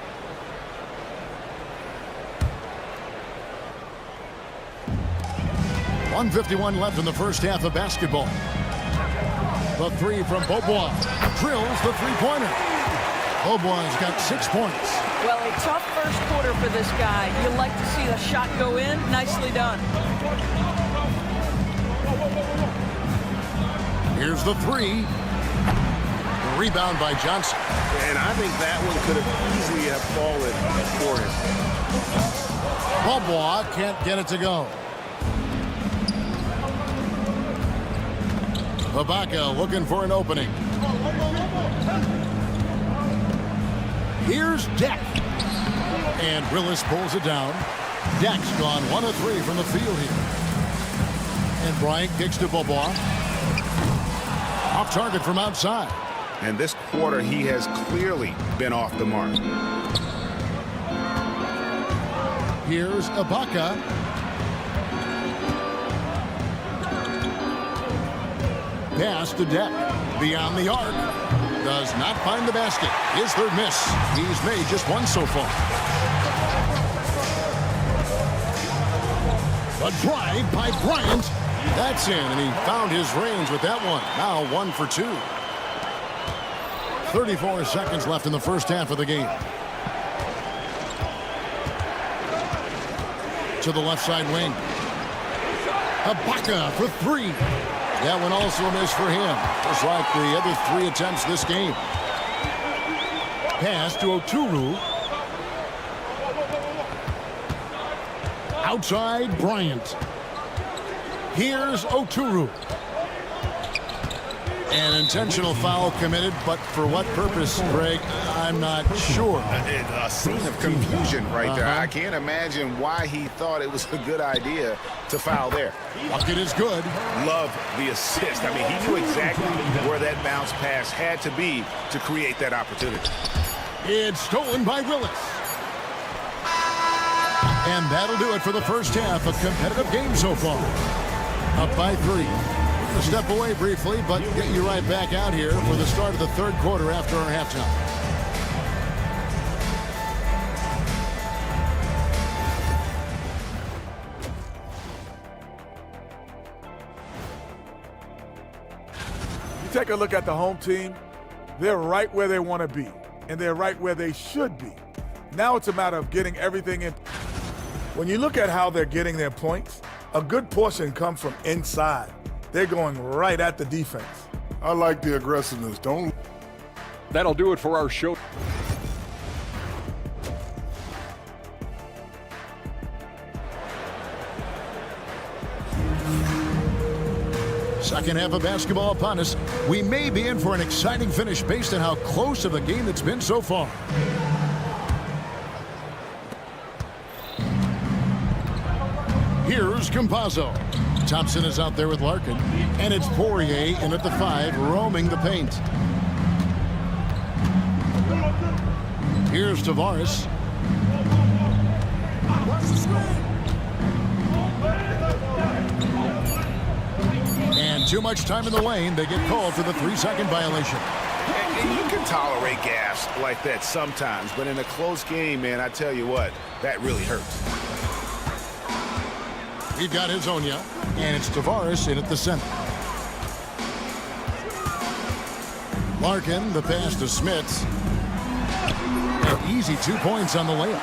[SPEAKER 9] .151 left in the first half of basketball. The three from Beaubois. Drills the three-pointer. Beaubois got 6 points.
[SPEAKER 10] Well, a tough first quarter for this guy. You like to see the shot go in. Nicely done.
[SPEAKER 9] Here's the three. Rebound by Johnson.
[SPEAKER 11] And I think that one could have easily have fallen for him.
[SPEAKER 9] Beaubois can't get it to go. Ibaka looking for an opening. Here's Deck. And Willis pulls it down. Deck's gone 1 of 3 from the field here. And Bryant kicks to Beaubois. Off target from outside.
[SPEAKER 11] And this quarter, he has clearly been off the mark.
[SPEAKER 9] Here's Ibaka. Pass to Deck. Beyond the arc. Does not find the basket. His third miss. He's made just one so far. A drive by Bryant. That's in, and he found his range with that one. Now 1 for 2. 34 seconds left in the first half of the game. To the left side wing. Ibaka for 3. That one also a miss for him, just like the other 3 attempts this game. Pass to Oturu. Outside Bryant. Here's Oturu. An intentional foul committed, but for what purpose, Greg, I'm not sure.
[SPEAKER 11] A scene of confusion right there. I can't imagine why he thought it was a good idea to foul there.
[SPEAKER 9] Bucket is good.
[SPEAKER 11] Love the assist. I mean, he knew exactly where that bounce pass had to be to create that opportunity.
[SPEAKER 9] It's stolen by Willis. And that'll do it for the first half. A competitive game so far. Up by 3. We'll step away briefly, but get you right back out here for the start of the third quarter after our halftime.
[SPEAKER 6] You take a look at the home team, they're right where they want to be, and they're right where they should be. Now it's a matter of getting everything in. When you look at how they're getting their points, a good portion comes from inside. They're going right at the defense.
[SPEAKER 7] I like the aggressiveness. Don't.
[SPEAKER 5] That'll do it for our show.
[SPEAKER 9] Second half of basketball upon us. We may be in for an exciting finish based on how close of a game it's been so far. Here's Campazzo. Thompson is out there with Larkin. And it's Poirier in at the 5, roaming the paint. Here's Tavares. And too much time in the lane. They get called for the 3-second violation.
[SPEAKER 11] And you can tolerate gaffes like that sometimes, but in a close game, man, I tell you what, that really hurts.
[SPEAKER 9] We've got Hezonja, and it's Tavares in at the center. Larkin, the pass to Smits. An easy 2 points on the layup.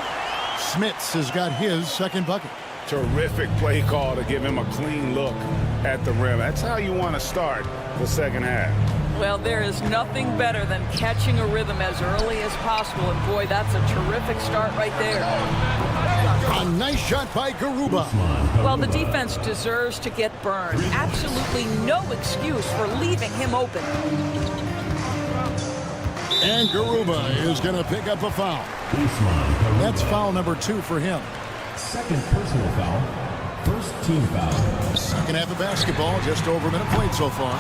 [SPEAKER 9] Smits has got his second bucket.
[SPEAKER 11] Terrific play call to give him a clean look at the rim. That's how you want to start the second half.
[SPEAKER 10] Well, there is nothing better than catching a rhythm as early as possible, and boy, that's a terrific start right there.
[SPEAKER 9] A nice shot by Garuba.
[SPEAKER 10] Well, the defense deserves to get burned. Absolutely no excuse for leaving him open.
[SPEAKER 9] And Garuba is going to pick up a foul. That's foul number 2 for him.
[SPEAKER 4] Second personal foul. First team foul.
[SPEAKER 9] Second half of basketball, just over a minute played so far.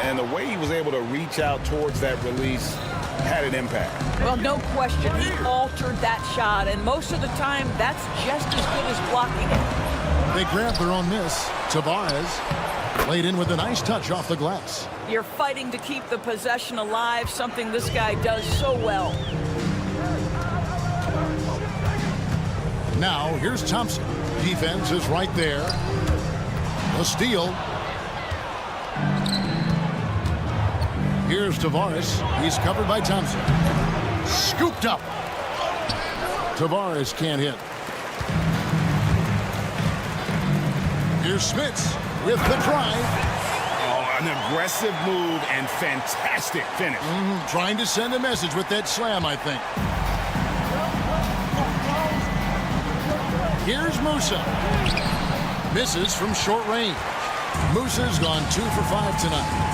[SPEAKER 11] And the way he was able to reach out towards that release had an impact.
[SPEAKER 10] Well, no question, he altered that shot, and most of the time, that's just as good as blocking it.
[SPEAKER 9] They grab their own miss. Tavares laid in with a nice touch off the glass.
[SPEAKER 10] You're fighting to keep the possession alive, something this guy does so well.
[SPEAKER 9] Now, here's Thompson. Defense is right there. The steal. Here's Tavares. He's covered by Thompson. Scooped up. Tavares can't hit. Here's Smits with the drive.
[SPEAKER 11] Oh, an aggressive move and fantastic finish.
[SPEAKER 9] Trying to send a message with that slam, I think. Here's Musa. Misses from short range. Musa's gone 2 for 5 tonight.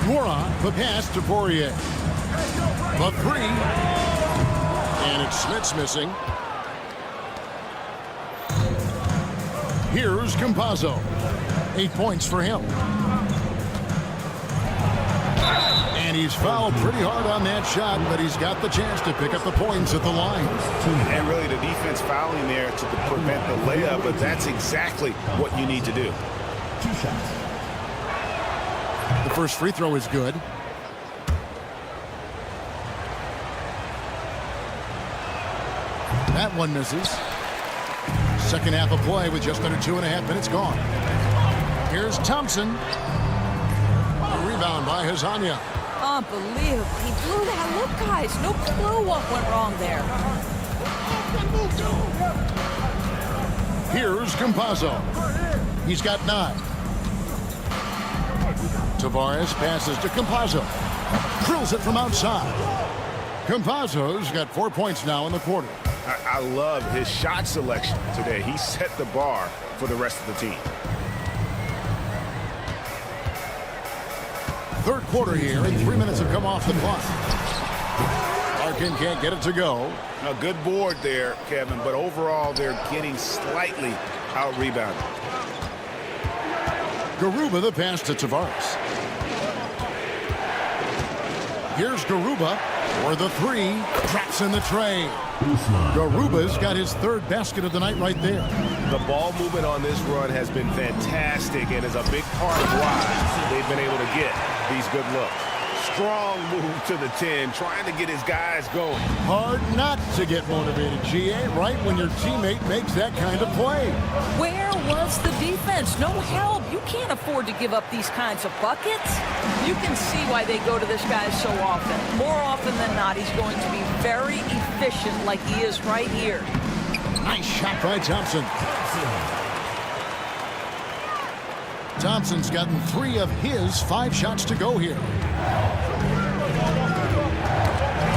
[SPEAKER 9] Moran, the pass to Poirier. The 3. And it's Smits missing. Here's Campazzo. 8 points for him. And he's fouled pretty hard on that shot, but he's got the chance to pick up the points at the line.
[SPEAKER 11] And really the defense fouling there to prevent the layup, but that's exactly what you need to do.
[SPEAKER 4] 2 shots.
[SPEAKER 9] The first free throw is good. That one misses. Second half of play with just under 2.5 minutes gone. Here's Thompson. A rebound by Hezonja.
[SPEAKER 10] Unbelievable. He blew that look, guys. No clue what went wrong there.
[SPEAKER 9] Here's Campazzo. He's got 9. Tavares passes to Campazzo. Drills it from outside. Campazzo's got 4 points now in the quarter.
[SPEAKER 11] I love his shot selection today. He set the bar for the rest of the team.
[SPEAKER 9] Third quarter here, and 3 minutes have come off the clock. Larkin can't get it to go.
[SPEAKER 11] A good board there, Kevin, but overall they're getting slightly out-rebounded.
[SPEAKER 9] Garuba the pass to Tavares. Here's Garuba for the 3. Traps in the tray. Garuba's got his 3rd basket of the night right there.
[SPEAKER 11] The ball movement on this run has been fantastic and is a big part of why they've been able to get these good looks. Strong move to the 10, trying to get his guys going.
[SPEAKER 9] Hard not to get motivated, GA, right when your teammate makes that kind of play.
[SPEAKER 10] Where was the defense? No help. You can't afford to give up these kinds of buckets. You can see why they go to this guy so often. More often than not, he's going to be very efficient like he is right here.
[SPEAKER 9] Nice shot by Thompson. Thompson's gotten 3 of his 5 shots to go here.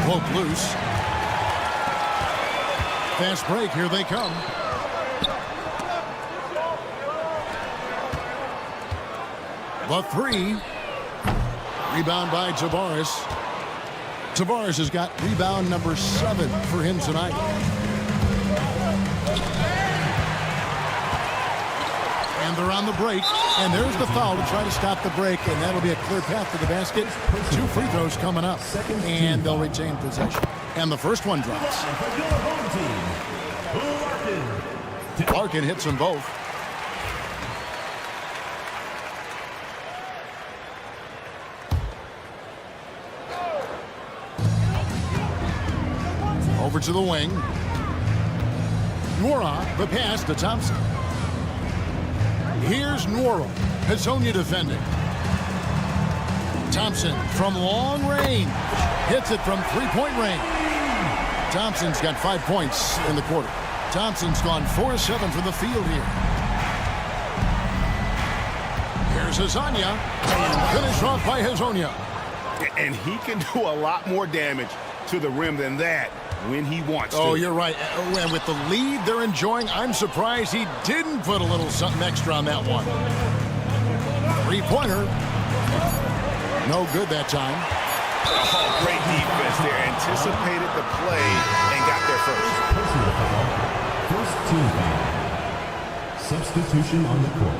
[SPEAKER 9] Poke loose. Fast break, here they come. The 3. Rebound by Tavares. Tavares has got rebound number 7 for him tonight. And they're on the break. And there's the foul to try to stop the break. And that'll be a clear path to the basket. 2 free throws coming up. And they'll retain possession. And the first one drops. Larkin hits them both. Over to the wing. Nwora, the pass to Thompson. Here's Nwora. Hazonia defending. Thompson from long range. Hits it from three-point range. Thompson's got 5 points in the quarter. Thompson's gone 4-7 from the field here. Here's Hazonia. And finished off by Hazonia.
[SPEAKER 11] And he can do a lot more damage to the rim than that when he wants to.
[SPEAKER 9] Oh, you're right. And with the lead they're enjoying, I'm surprised he didn't put a little something extra on that one. Three-pointer. No good that time.
[SPEAKER 11] Oh, great defense there. Anticipated the play and got there first.
[SPEAKER 4] First team foul. Substitution on the court.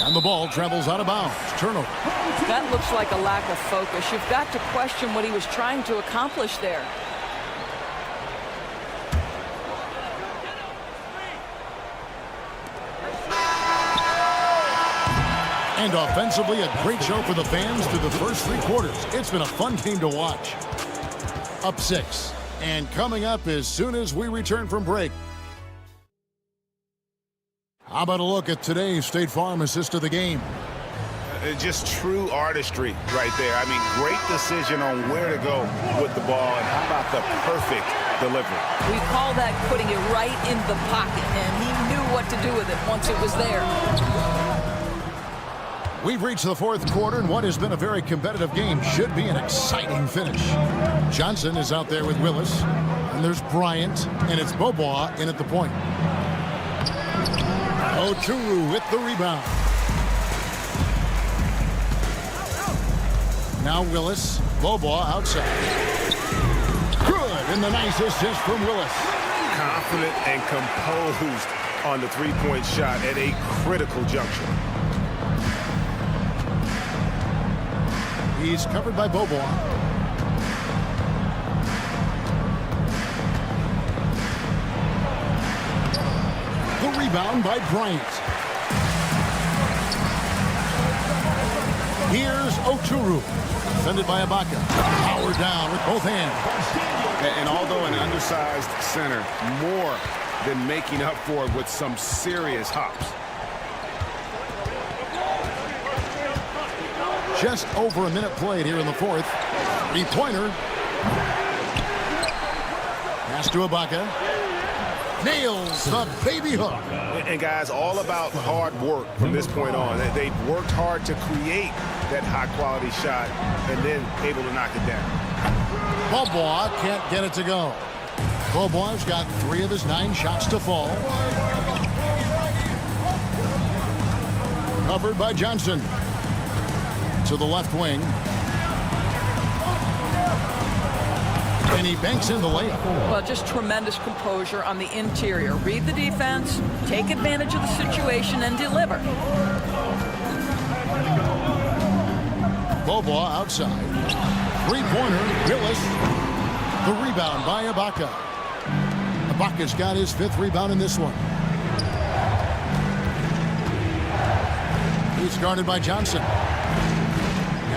[SPEAKER 9] And the ball travels out of bounds. Turnover.
[SPEAKER 10] That looks like a lack of focus. You've got to question what he was trying to accomplish there.
[SPEAKER 9] And offensively, a great show for the fans through the first 3 quarters. It's been a fun game to watch. Up 6. And coming up as soon as we return from break. How about a look at today's State Farm assist of the game?
[SPEAKER 11] Just true artistry right there. I mean, great decision on where to go with the ball. And how about the perfect delivery?
[SPEAKER 10] We call that putting it right in the pocket. And he knew what to do with it once it was there.
[SPEAKER 9] We've reached the 4th quarter, and what has been a very competitive game should be an exciting finish. Johnson is out there with Willis, and there's Bryant, and it's Bobois in at the point. Oturu with the rebound. Now Willis, Bobois outside. Good, and the nice assist from Willis.
[SPEAKER 11] Confident and composed on the three-point shot at a critical juncture.
[SPEAKER 9] He's covered by Bobois. The rebound by Bryant. Here's Oturu. Defended by Ibaka. Power down with both hands.
[SPEAKER 11] And although an undersized center, more than making up for it with some serious hops.
[SPEAKER 9] Just over a minute played here in the 4th. 3-pointer. Pass to Ibaka. Nails the baby hook.
[SPEAKER 11] And guys, all about hard work from this point on. They've worked hard to create that high-quality shot and then able to knock it down.
[SPEAKER 9] Bobois can't get it to go. Bobois got 3 of his 9 shots to fall. Covered by Johnson. To the left wing. And he banks in the layup.
[SPEAKER 10] Well, just tremendous composure on the interior. Read the defense, take advantage of the situation, and deliver.
[SPEAKER 9] Bobois outside. 3-pointer, Willis. The rebound by Ibaka. Ibaka's got his 5th rebound in this one. He's guarded by Johnson.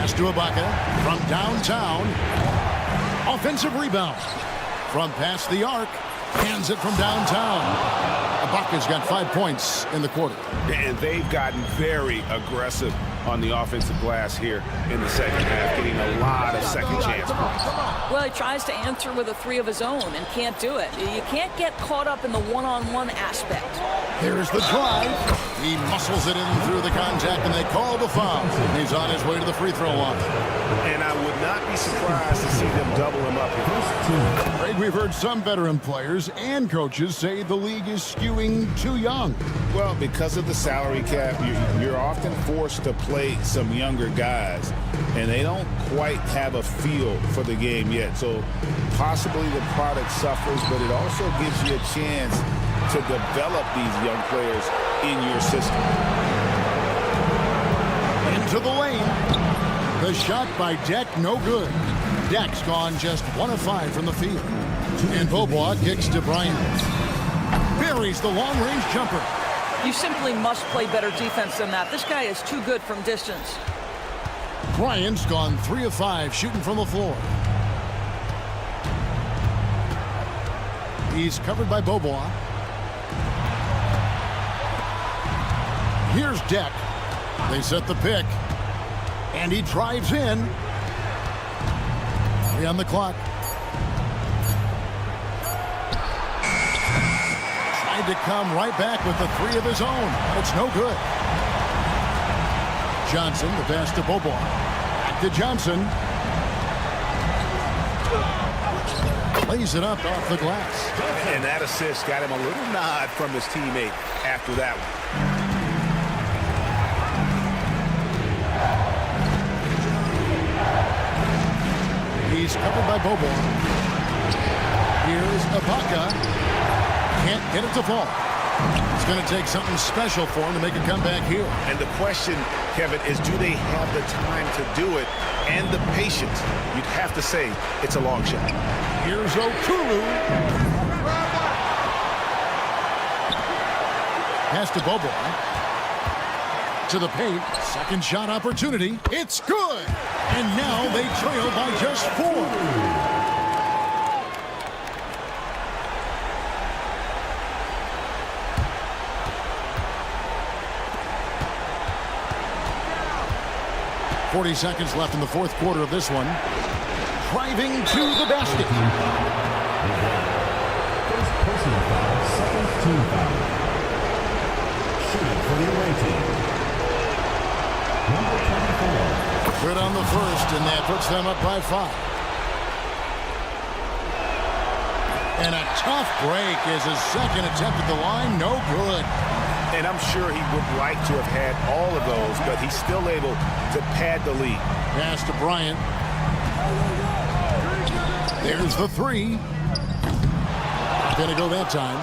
[SPEAKER 9] Pass to Ibaka from downtown. Offensive rebound from past the arc. Hands it from downtown. Ibaka's got 5 points in the quarter.
[SPEAKER 11] And they've gotten very aggressive on the offensive glass here in the second half, getting a lot of second chance points.
[SPEAKER 10] Well, he tries to answer with a 3 of his own and can't do it. You can't get caught up in the one-on-one aspect.
[SPEAKER 9] There's the drive. He must muscles it in through the contact, and they call the foul. He's on his way to the free throw line.
[SPEAKER 11] And I would not be surprised to see them double him up here.
[SPEAKER 9] Greg, we've heard some veteran players and coaches say the league is skewing too young.
[SPEAKER 12] Well, because of the salary cap, you're often forced to play some younger guys, and they don't quite have a feel for the game yet. So possibly the product suffers, but it also gives you a chance to develop these young players in your system.
[SPEAKER 9] Into the lane. The shot by Deck, no good. Deck's gone just 1 of 5 from the field. And Beaubois kicks to Bryant. Buries the long-range jumper.
[SPEAKER 10] You simply must play better defense than that. This guy is too good from distance.
[SPEAKER 9] Bryant's gone 3 of 5 shooting from the floor. He's covered by Beaubois. Here's Deck. They set the pick. And he drives in. 3 on the clock. Tried to come right back with the 3 of his own. It's no good. Johnson, the pass to Beaubois. Back to Johnson. Lays it up off the glass.
[SPEAKER 11] And that assist got him a little nod from his teammate after that one.
[SPEAKER 9] He's covered by Beaubois. Here's Ibaka. Can't get it to fall. It's going to take something special for him to make a comeback here.
[SPEAKER 11] And the question, Kevin, is do they have the time to do it and the patience? You'd have to say it's a long shot.
[SPEAKER 9] Here's SuperLu. Pass to Beaubois. To the paint. Second shot opportunity. It's good. And now they trail by just 4. .40 seconds left in the fourth quarter of this one. Driving to the basket.
[SPEAKER 4] First personal foul, second team foul. Shooting for the away team. Number 24.
[SPEAKER 9] Good on the first, and that puts them up by 5. And a tough break is his second attempt at the line. No good.
[SPEAKER 11] And I'm sure he would like to have had all of those, but he's still able to pad the lead.
[SPEAKER 9] Pass to Bryant. There's the 3. Gonna go that time.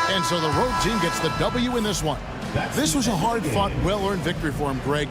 [SPEAKER 9] And so the road team gets the W in this one. This was a hard-fought, well-earned victory for him, Greg.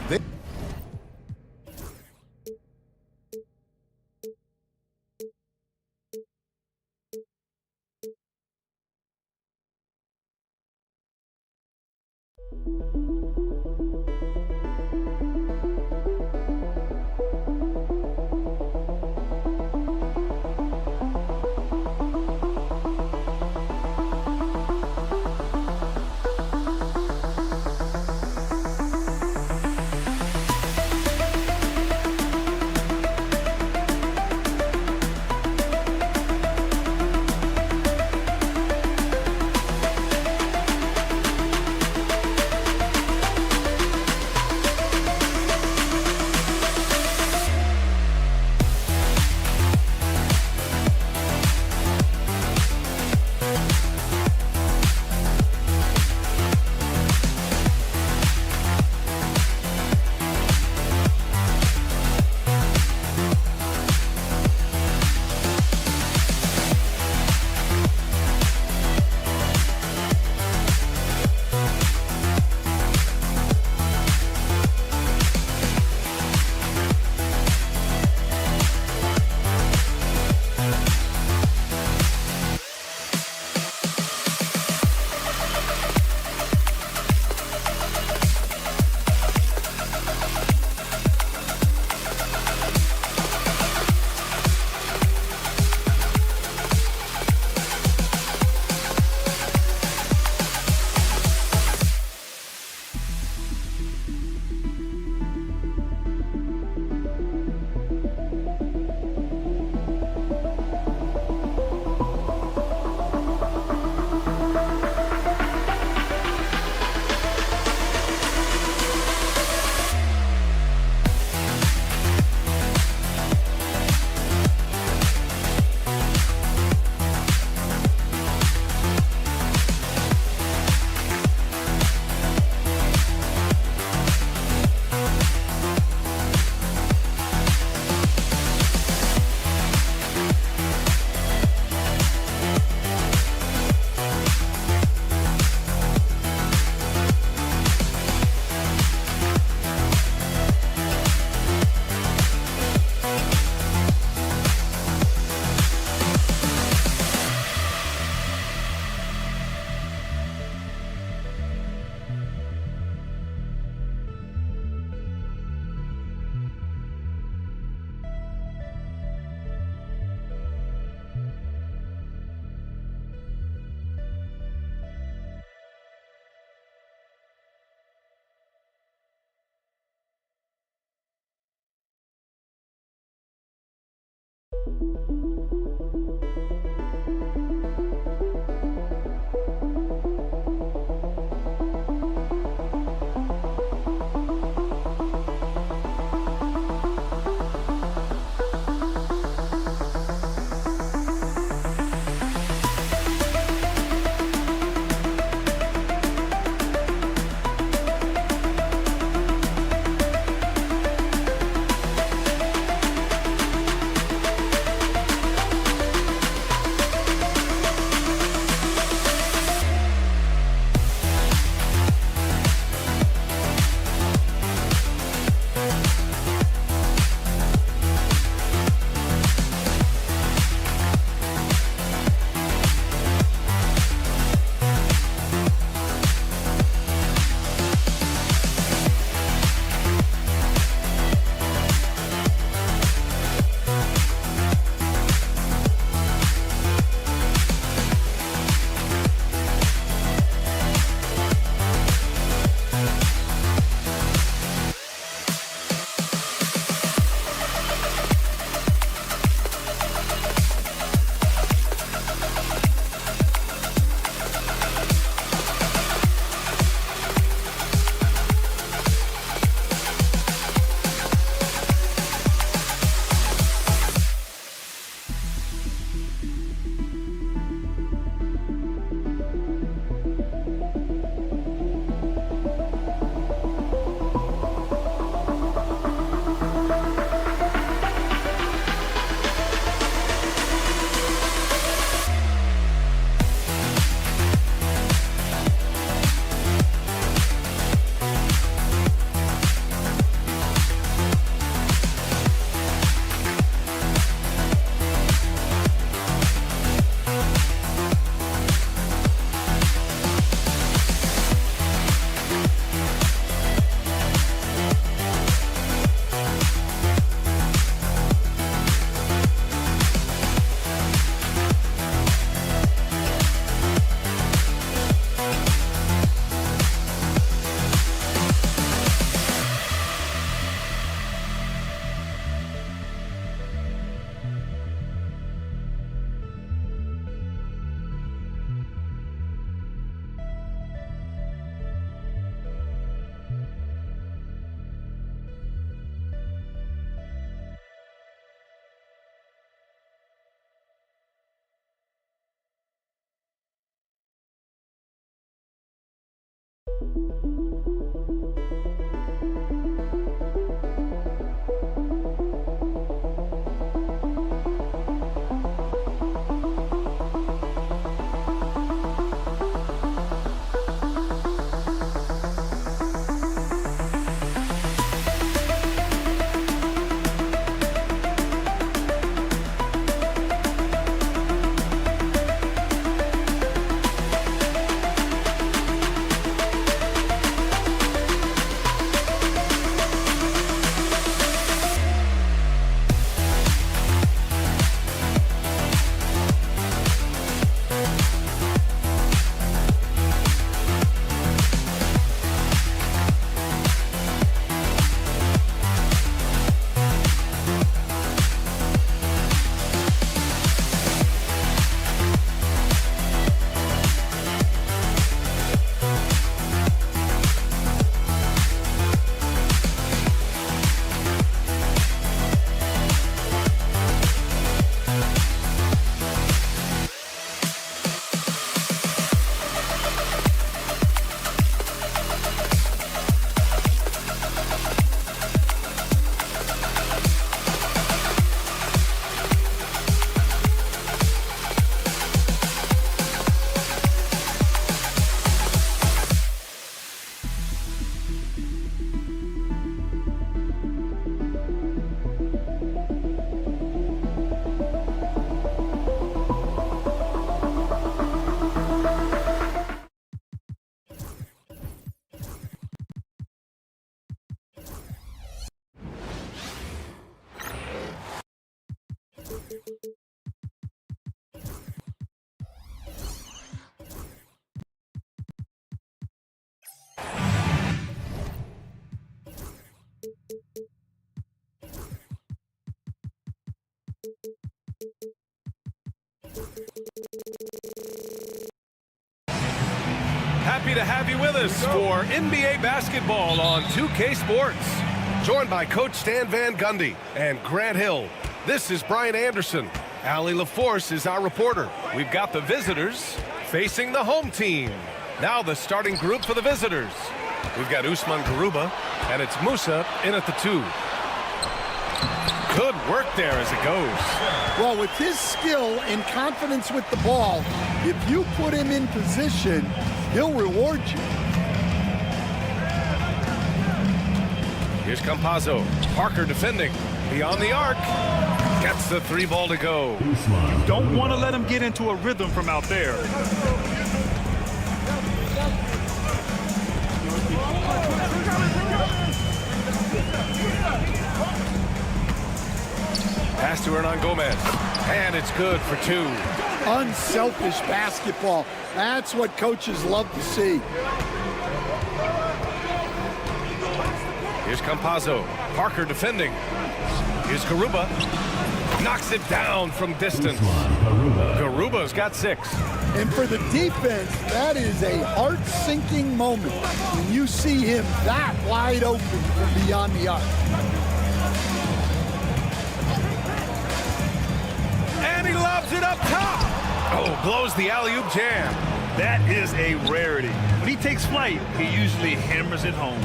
[SPEAKER 1] Happy to have you with us for NBA basketball on 2K Sports. Joined by Coach Stan Van Gundy and Grant Hill. This is Brian Anderson. Allie LaForce is our reporter. We've got the visitors facing the home team. Now the starting group for the visitors. We've got Usman Garuba, and it's Musa in at the 2. Good work there as it goes.
[SPEAKER 13] Well, with his skill and confidence with the ball, if you put him in position, he'll reward you.
[SPEAKER 1] Here's Campazzo. Parker defending. Beyond the arc. Gets the 3 ball to go.
[SPEAKER 2] You don't want to let him get into a rhythm from out there.
[SPEAKER 1] Pass to Hernan Gomez. And it's good for 2.
[SPEAKER 13] Unselfish basketball. That's what coaches love to see.
[SPEAKER 1] Here's Campazzo. Parker defending. Here's Garuba. Knocks it down from distance. Garuba's got 6.
[SPEAKER 13] And for the defense, that is a heart-sinking moment when you see him that wide open from beyond the arc.
[SPEAKER 1] And he lobs it up top. Oh, blows the alley-oop jam.
[SPEAKER 2] That is a rarity. When he takes flight, he usually hammers it home.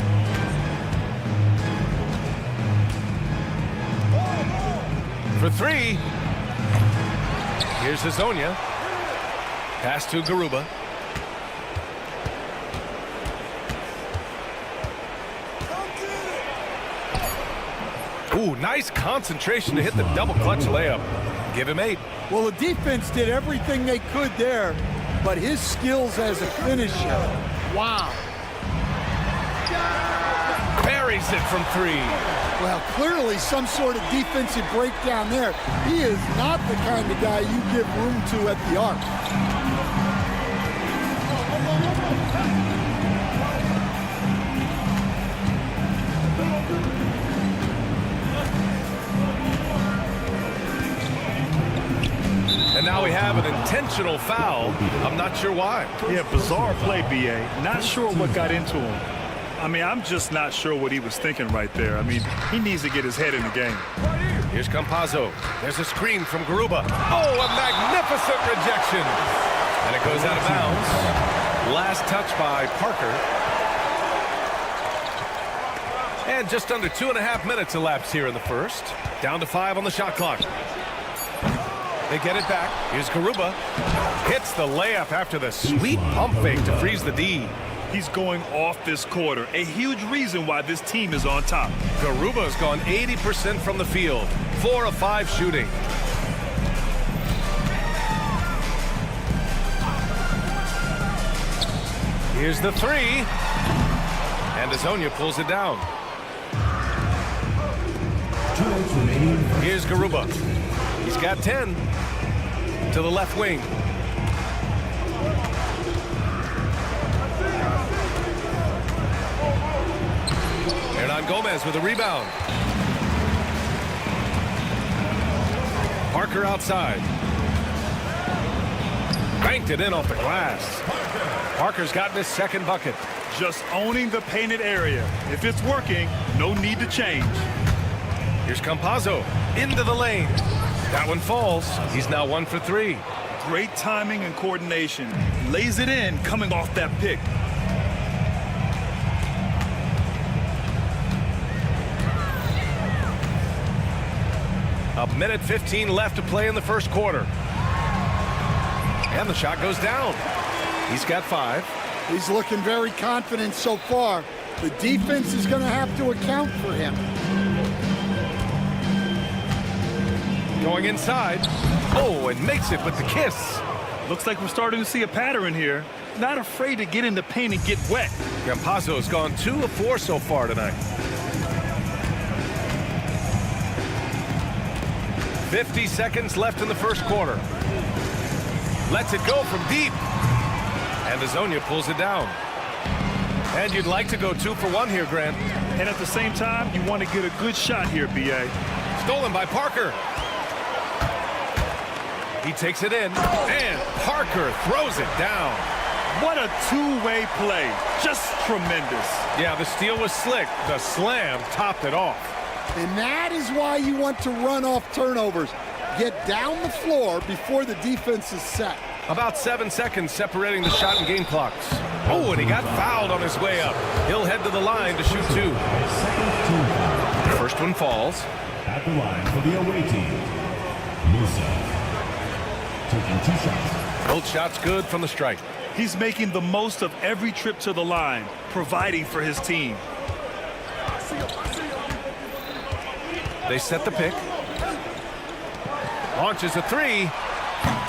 [SPEAKER 1] For 3. Here's Hazonia. Pass to Garuba. Ooh, nice concentration to hit the double clutch layup. Give him 8.
[SPEAKER 13] Well, the defense did everything they could there, but his skills as a finisher, wow.
[SPEAKER 1] Buries it from 3.
[SPEAKER 13] Well, clearly some sort of defensive breakdown there. He is not the kind of guy you give room to at the arc.
[SPEAKER 1] And now we have an intentional foul. I'm not sure why.
[SPEAKER 2] Yeah, bizarre play, B.A. Not sure what got into him. I mean, I'm just not sure what he was thinking right there. I mean, he needs to get his head in the game.
[SPEAKER 1] Here's Campazzo. There's a screen from Garuba. Oh, a magnificent rejection. And it goes out of bounds. Last touch by Parker. And just under 2.5 minutes elapsed here in the first. Down to 5 on the shot clock. They get it back. Here's Garuba. Hits the layup after the sweet pump fake to freeze the D.
[SPEAKER 2] He's going off this quarter. A huge reason why this team is on top.
[SPEAKER 1] Garuba's gone 80% from the field. 4 of 5 shooting. Here's the 3. And Hazonia pulls it down. Here's Garuba. He's got 10. To the left wing. Hernan Gomez with a rebound. Parker outside. Banked it in off the glass. Parker's gotten his 2nd bucket.
[SPEAKER 2] Just owning the painted area. If it's working, no need to change.
[SPEAKER 1] Here's Campazzo into the lane. That one falls. He's now 1 for 3.
[SPEAKER 2] Great timing and coordination. Lays it in coming off that pick.
[SPEAKER 1] A minute 15 left to play in the first quarter. And the shot goes down. He's got 5.
[SPEAKER 13] He's looking very confident so far. The defense is going to have to account for him.
[SPEAKER 1] Going inside. Oh, and makes it with the kiss.
[SPEAKER 2] Looks like we're starting to see a pattern here. Not afraid to get in the paint and get wet.
[SPEAKER 1] Campazzo's gone 2 of 4 so far tonight. 50 seconds left in the first quarter. Lets it go from deep. And Hazonia pulls it down. And you'd like to go 2 for 1 here, Grant.
[SPEAKER 2] And at the same time, you want to get a good shot here, B.A.
[SPEAKER 1] Stolen by Parker. He takes it in, and Parker throws it down.
[SPEAKER 2] What a two-way play. Just tremendous.
[SPEAKER 1] Yeah, the steal was slick. The slam topped it off.
[SPEAKER 13] And that is why you want to run off turnovers. Get down the floor before the defense is set.
[SPEAKER 1] About 7 seconds separating the shot and game clocks. Oh, and he got fouled on his way up. He'll head to the line to shoot 2. The first one falls.
[SPEAKER 4] At the line for the away team, Musa. Taking 2 shots.
[SPEAKER 1] Both shots good from the strike.
[SPEAKER 2] He's making the most of every trip to the line, providing for his team.
[SPEAKER 1] They set the pick. Launches a 3.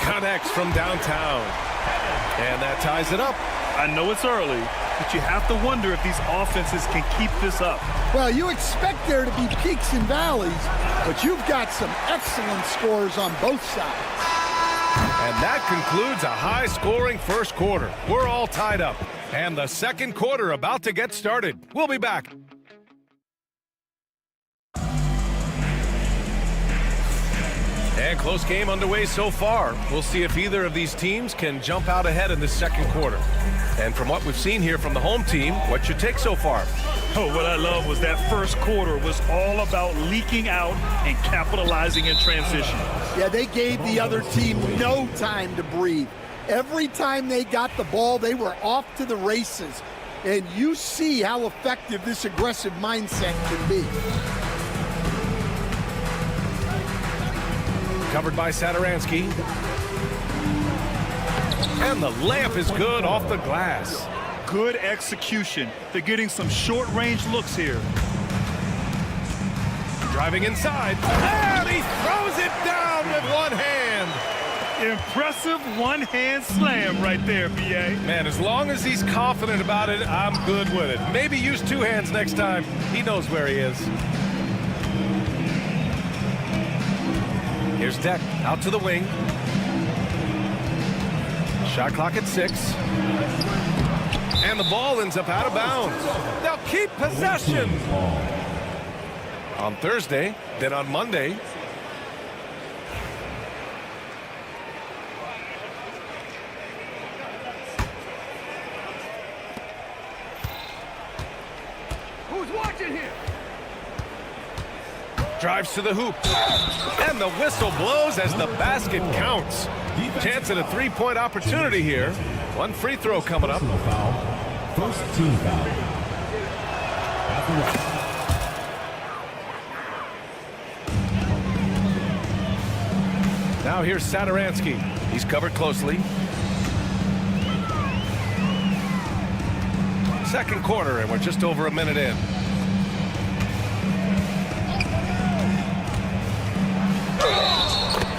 [SPEAKER 1] Connects from downtown. And that ties it up.
[SPEAKER 2] I know it's early, but you have to wonder if these offenses can keep this up.
[SPEAKER 13] Well, you expect there to be peaks and valleys, but you've got some excellent scores on both sides.
[SPEAKER 1] And that concludes a high-scoring first quarter. We're all tied up. And the second quarter about to get started. We'll be back. And close game underway so far. We'll see if either of these teams can jump out ahead in the second quarter. And from what we've seen here from the home team, what's your take so far?
[SPEAKER 2] Oh, what I love was that first quarter was all about leaking out and capitalizing in transition.
[SPEAKER 13] Yeah, they gave the other team no time to breathe. Every time they got the ball, they were off to the races. And you see how effective this aggressive mindset can be.
[SPEAKER 1] Covered by Saturansky. And the layup is good off the glass.
[SPEAKER 2] Good execution. They're getting some short-range looks here.
[SPEAKER 1] Driving inside. And he throws it down with one hand.
[SPEAKER 2] Impressive one-hand slam right there, B.A.
[SPEAKER 1] Man, as long as he's confident about it, I'm good with it. Maybe use 2 hands next time. He knows where he is. Here's Deck out to the wing. Shot clock at 6. And the ball ends up out of bounds. They'll keep possession. On Thursday, then on Monday.
[SPEAKER 11] Who's watching here?
[SPEAKER 1] Drives to the hoop. And the whistle blows as the basket counts. Chance at a 3-point opportunity here. 1 free throw coming up.
[SPEAKER 4] First team foul. At the line.
[SPEAKER 1] Now here's Saturansky. He's covered closely. Second quarter, and we're just over a minute in.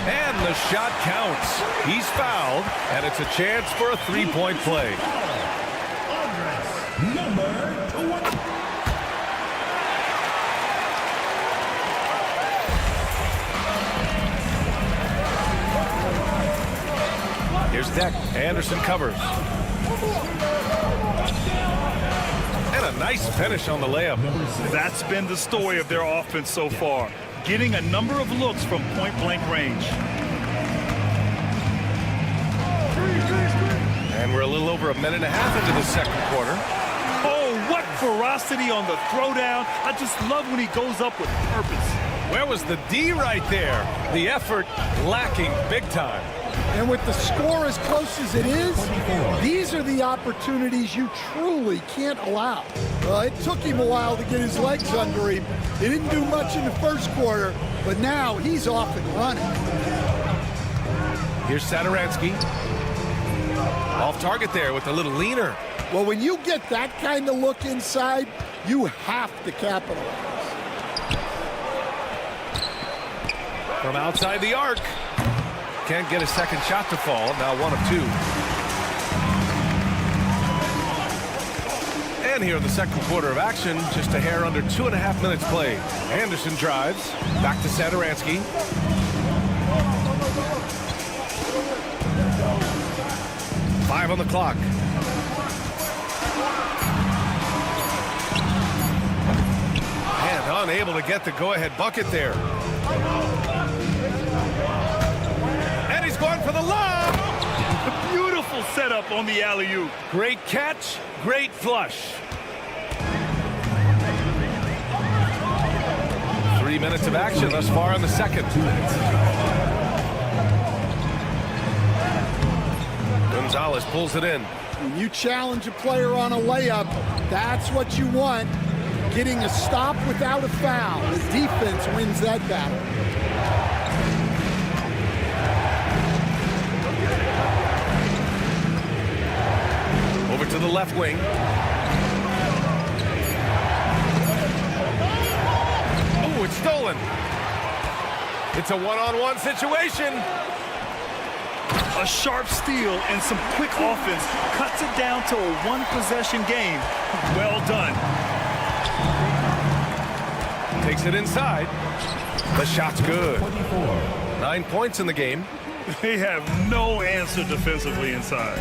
[SPEAKER 1] And the shot counts. He's fouled, and it's a chance for a 3-point play.
[SPEAKER 4] Number 20.
[SPEAKER 1] Here's Deck. Anderson covers. And a nice finish on the layup.
[SPEAKER 2] That's been the story of their offense so far. Getting a number of looks from point-blank range.
[SPEAKER 1] And we're a little over a minute and a half into the second quarter.
[SPEAKER 2] Oh, what ferocity on the throwdown. I just love when he goes up with purpose.
[SPEAKER 1] Where was the D right there? The effort lacking big time.
[SPEAKER 13] And with the score as close as it is, these are the opportunities you truly can't allow. It took him a while to get his legs under him. He didn't do much in the first quarter, but now he's off and running.
[SPEAKER 1] Here's Saturansky. Off target there with a little leaner.
[SPEAKER 13] Well, when you get that kind of look inside, you have to capitalize.
[SPEAKER 1] From outside the arc. Can't get a second shot to fall. Now 1 of 2. And here in the second quarter of action, just a hair under 2.5 minutes played. Anderson drives. Back to Saturansky. Five on the clock. And unable to get the go-ahead bucket there. And he's going for the lob.
[SPEAKER 2] Beautiful setup on the alley-oop.
[SPEAKER 1] Great catch, great flush. 3 minutes of action thus far in the second. Gonzalez pulls it in.
[SPEAKER 13] When you challenge a player on a layup, that's what you want. Getting a stop without a foul. The defense wins that battle.
[SPEAKER 1] Over to the left wing. Oh, it's stolen. It's a one-on-one situation.
[SPEAKER 2] A sharp steal and some quick offense cuts it down to a one-possession game. Well done.
[SPEAKER 1] Takes it inside. The shot's good. 9 points in the game.
[SPEAKER 2] They have no answer defensively inside.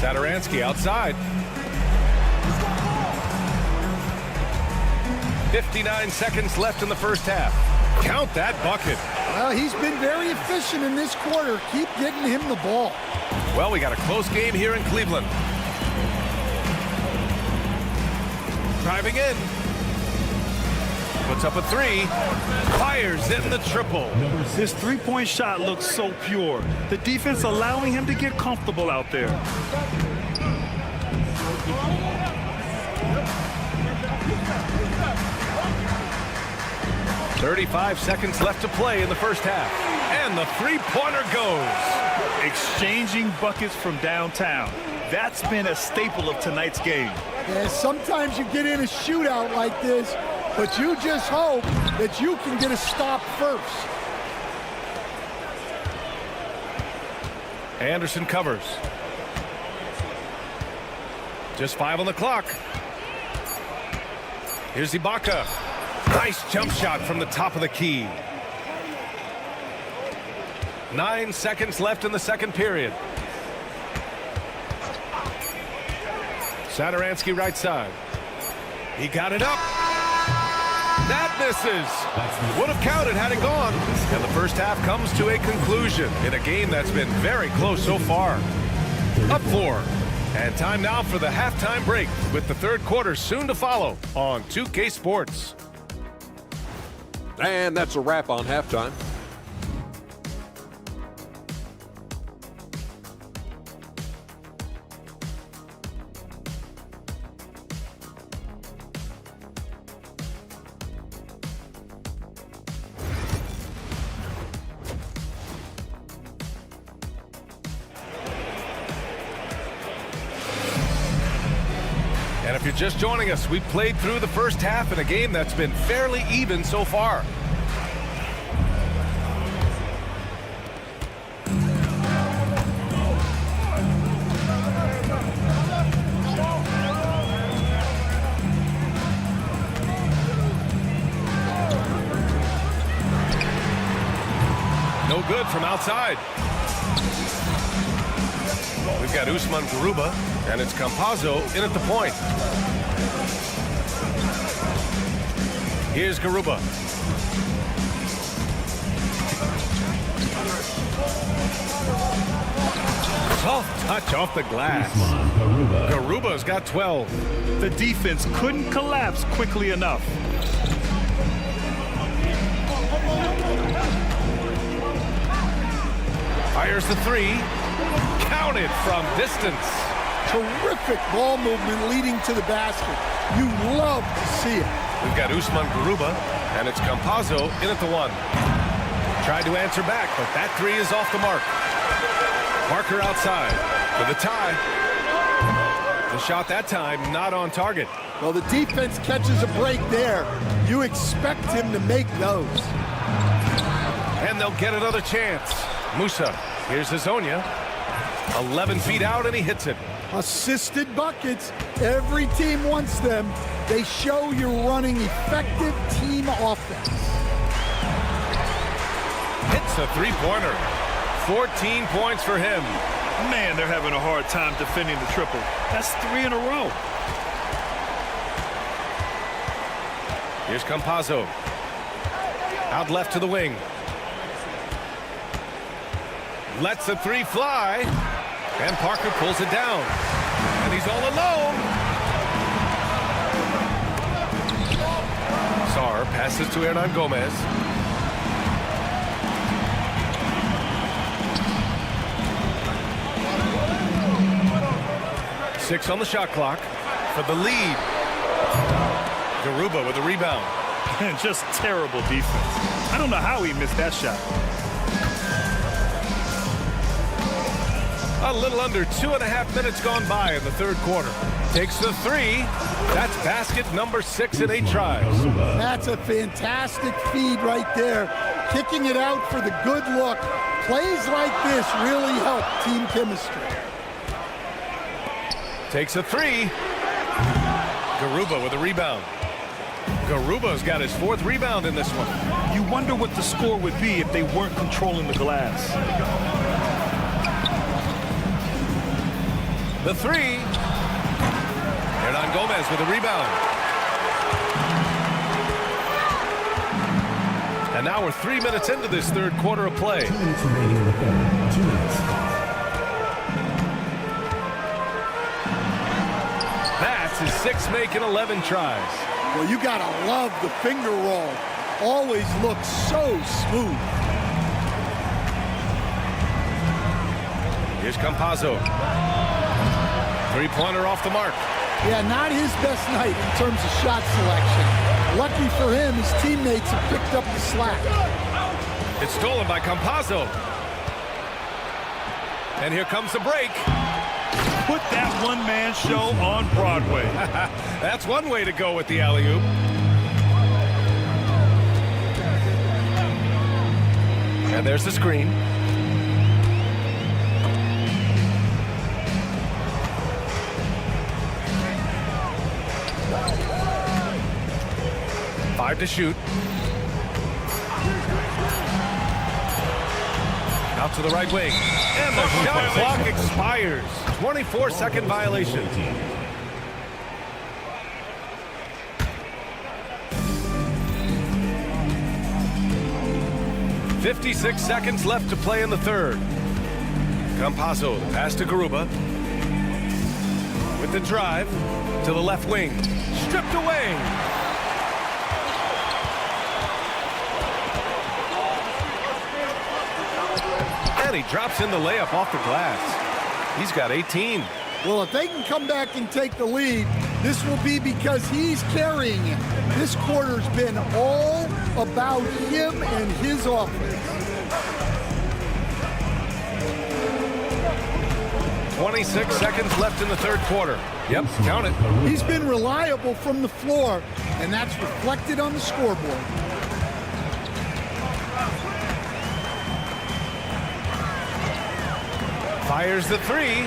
[SPEAKER 1] Satoransky outside. 59 seconds left in the first half. Count that bucket.
[SPEAKER 13] Well, he's been very efficient in this quarter. Keep getting him the ball.
[SPEAKER 1] Well, we got a close game here in Cleveland. Driving in. Puts up a three. Fires in the triple.
[SPEAKER 2] His three-point shot looks so pure. The defense allowing him to get comfortable out there.
[SPEAKER 1] .35 seconds left to play in the first half. And the three-pointer goes.
[SPEAKER 2] Exchanging buckets from downtown. That's been a staple of tonight's game.
[SPEAKER 13] Yeah, sometimes you get in a shootout like this, but you just hope that you can get a stop first.
[SPEAKER 1] Anderson covers. Just 5 on the clock. Here's Ibaka. Nice jump shot from the top of the key. 9 seconds left in the second period. Satoransky right side. He got it up. That misses. Would have counted had it gone. And the first half comes to a conclusion in a game that's been very close so far. Up 4. And time now for the halftime break with the third quarter soon to follow on 2K Sports.
[SPEAKER 5] And that's a wrap on halftime.
[SPEAKER 1] And if you're just joining us, we've played through the first half in a game that's been fairly even so far. No good from outside. We've got Usman Garuba, and it's Campazzo in at the point. Here's Garuba. Soft touch off the glass. Garuba's got 12.
[SPEAKER 2] The defense couldn't collapse quickly enough.
[SPEAKER 1] Fires the three. Counted from distance.
[SPEAKER 13] Terrific ball movement leading to the basket. You love to see it.
[SPEAKER 1] We've got Usman Garuba, and it's Campazzo in at the one. Tried to answer back, but that three is off the mark. Parker outside for the tie. The shot that time not on target.
[SPEAKER 13] Well, the defense catches a break there. You expect him to make those.
[SPEAKER 1] And they'll get another chance. Musa, here's Hazonia. 11 feet out, and he hits it.
[SPEAKER 13] Assisted buckets. Every team wants them. They show you're running effective team offense.
[SPEAKER 1] Hits a three-pointer. 14 points for him.
[SPEAKER 2] Man, they're having a hard time defending the triple. That's 3 in a row.
[SPEAKER 1] Here's Campazzo. Out left to the wing. Lets the three fly. And Parker pulls it down. And he's all alone. Sar passes to Hernan Gomez. Six on the shot clock for the lead. Garuba with a rebound.
[SPEAKER 2] Just terrible defense. I don't know how he missed that shot.
[SPEAKER 1] A little under 2.5 minutes gone by in the third quarter. Takes the three. That's basket number 6 in 8 tries.
[SPEAKER 13] That's a fantastic feed right there. Kicking it out for the good look. Plays like this really help team chemistry.
[SPEAKER 1] Takes a three. Garuba with a rebound. Garuba's got his 4th rebound in this one.
[SPEAKER 2] You wonder what the score would be if they weren't controlling the glass.
[SPEAKER 1] The three. Hernan Gomez with a rebound. And now we're 3 minutes into this third quarter of play.
[SPEAKER 4] 2 minutes remaining in the third. 2 minutes.
[SPEAKER 1] That's his 6th make in 11 tries.
[SPEAKER 13] Well, you gotta love the finger roll. Always looks so smooth.
[SPEAKER 1] Here's Campazzo. Three-pointer off the mark.
[SPEAKER 13] Yeah, not his best night in terms of shot selection. Lucky for him, his teammates have picked up the slack.
[SPEAKER 1] It's stolen by Campazzo. And here comes the break.
[SPEAKER 2] Put that one-man show on Broadway.
[SPEAKER 1] That's one way to go with the alley-oop. And there's the screen. Five to shoot. Out to the right wing. And the shot clock expires. 24-second violation. .56 seconds left to play in the third. Campazzo, the pass to Garuba. With the drive to the left wing. Stripped away. And he drops in the layup off the glass. He's got 18.
[SPEAKER 13] Well, if they can come back and take the lead, this will be because he's carrying it. This quarter's been all about him and his offense.
[SPEAKER 1] 26 seconds left in the third quarter. Yep, count it.
[SPEAKER 13] He's been reliable from the floor, and that's reflected on the scoreboard.
[SPEAKER 1] Fires the three.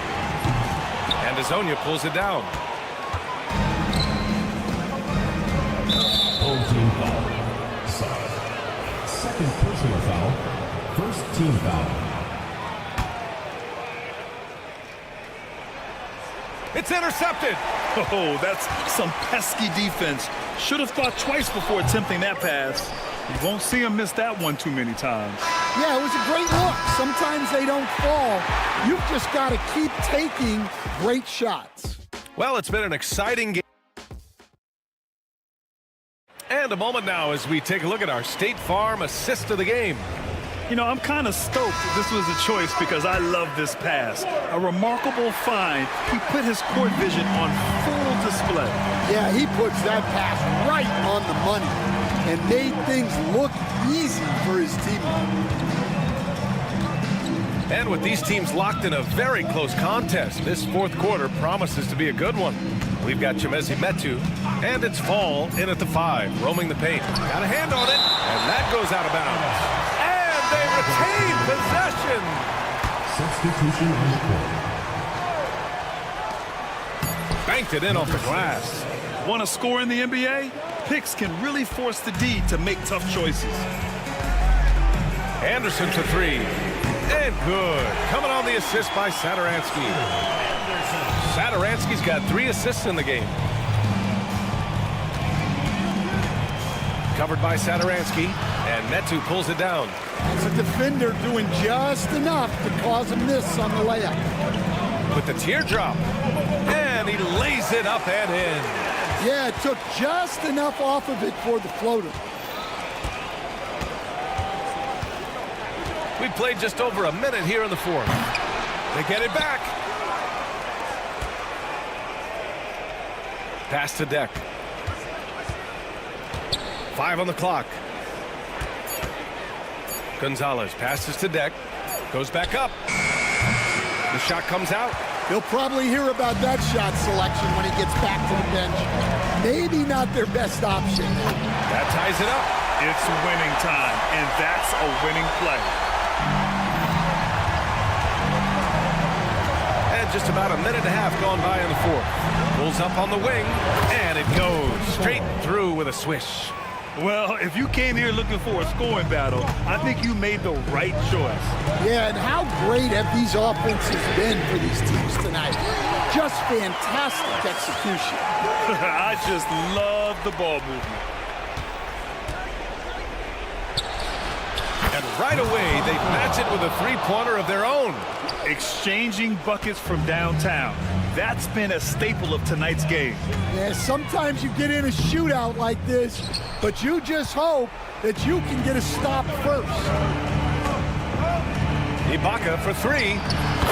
[SPEAKER 1] And Azonia pulls it down.
[SPEAKER 4] Home team foul. Second personal foul. First team foul.
[SPEAKER 1] It's intercepted.
[SPEAKER 2] Oh, that's some pesky defense. Should have thought twice before attempting that pass. You won't see him miss that one too many times.
[SPEAKER 13] Yeah, it was a great look. Sometimes they don't fall. You've just got to keep taking great shots.
[SPEAKER 1] Well, it's been an exciting game. And a moment now as we take a look at our State Farm assist of the game.
[SPEAKER 2] You know, I'm kind of stoked this was a choice because I love this pass. A remarkable find. He put his court vision on full display.
[SPEAKER 13] Yeah, he puts that pass right on the money and made things look easy for his teammate.
[SPEAKER 1] And with these teams locked in a very close contest, this fourth quarter promises to be a good one. We've got Chemezi Metu, and it's Fall in at the 5, roaming the paint. Got a hand on it, and that goes out of bounds. And they retain possession.
[SPEAKER 4] Substitution on the court.
[SPEAKER 1] Banked it in off the glass.
[SPEAKER 2] Want to score in the NBA? Picks can really force the D to make tough choices.
[SPEAKER 1] Anderson to 3. And good. Coming on the assist by Saturansky. Saturansky's got 3 assists in the game. Covered by Sadaransky, and Metu pulls it down.
[SPEAKER 13] It's a defender doing just enough to cause a miss on the layup.
[SPEAKER 1] With the teardrop, and he lays it up and in.
[SPEAKER 13] Yeah, it took just enough off of it for the floater.
[SPEAKER 1] We played just over a minute here in the fourth. They get it back. Pass to Deck. 5 on the clock. Gonzalez passes to Deck. Goes back up. The shot comes out.
[SPEAKER 13] He'll probably hear about that shot selection when he gets back to the bench. Maybe not their best option.
[SPEAKER 1] That ties it up.
[SPEAKER 2] It's winning time, and that's a winning play.
[SPEAKER 1] And just about a minute and a half gone by in the fourth. Pulls up on the wing, and it goes straight through with a swish.
[SPEAKER 2] Well, if you came here looking for a scoring battle, I think you made the right choice.
[SPEAKER 13] Yeah, and how great have these offenses been for these teams tonight? Just fantastic execution.
[SPEAKER 2] I just love the ball movement.
[SPEAKER 1] And right away, they match it with a three-pointer of their own.
[SPEAKER 2] Exchanging buckets from downtown. That's been a staple of tonight's game.
[SPEAKER 13] Yeah, sometimes you get in a shootout like this, but you just hope that you can get a stop first.
[SPEAKER 1] Ibaka for 3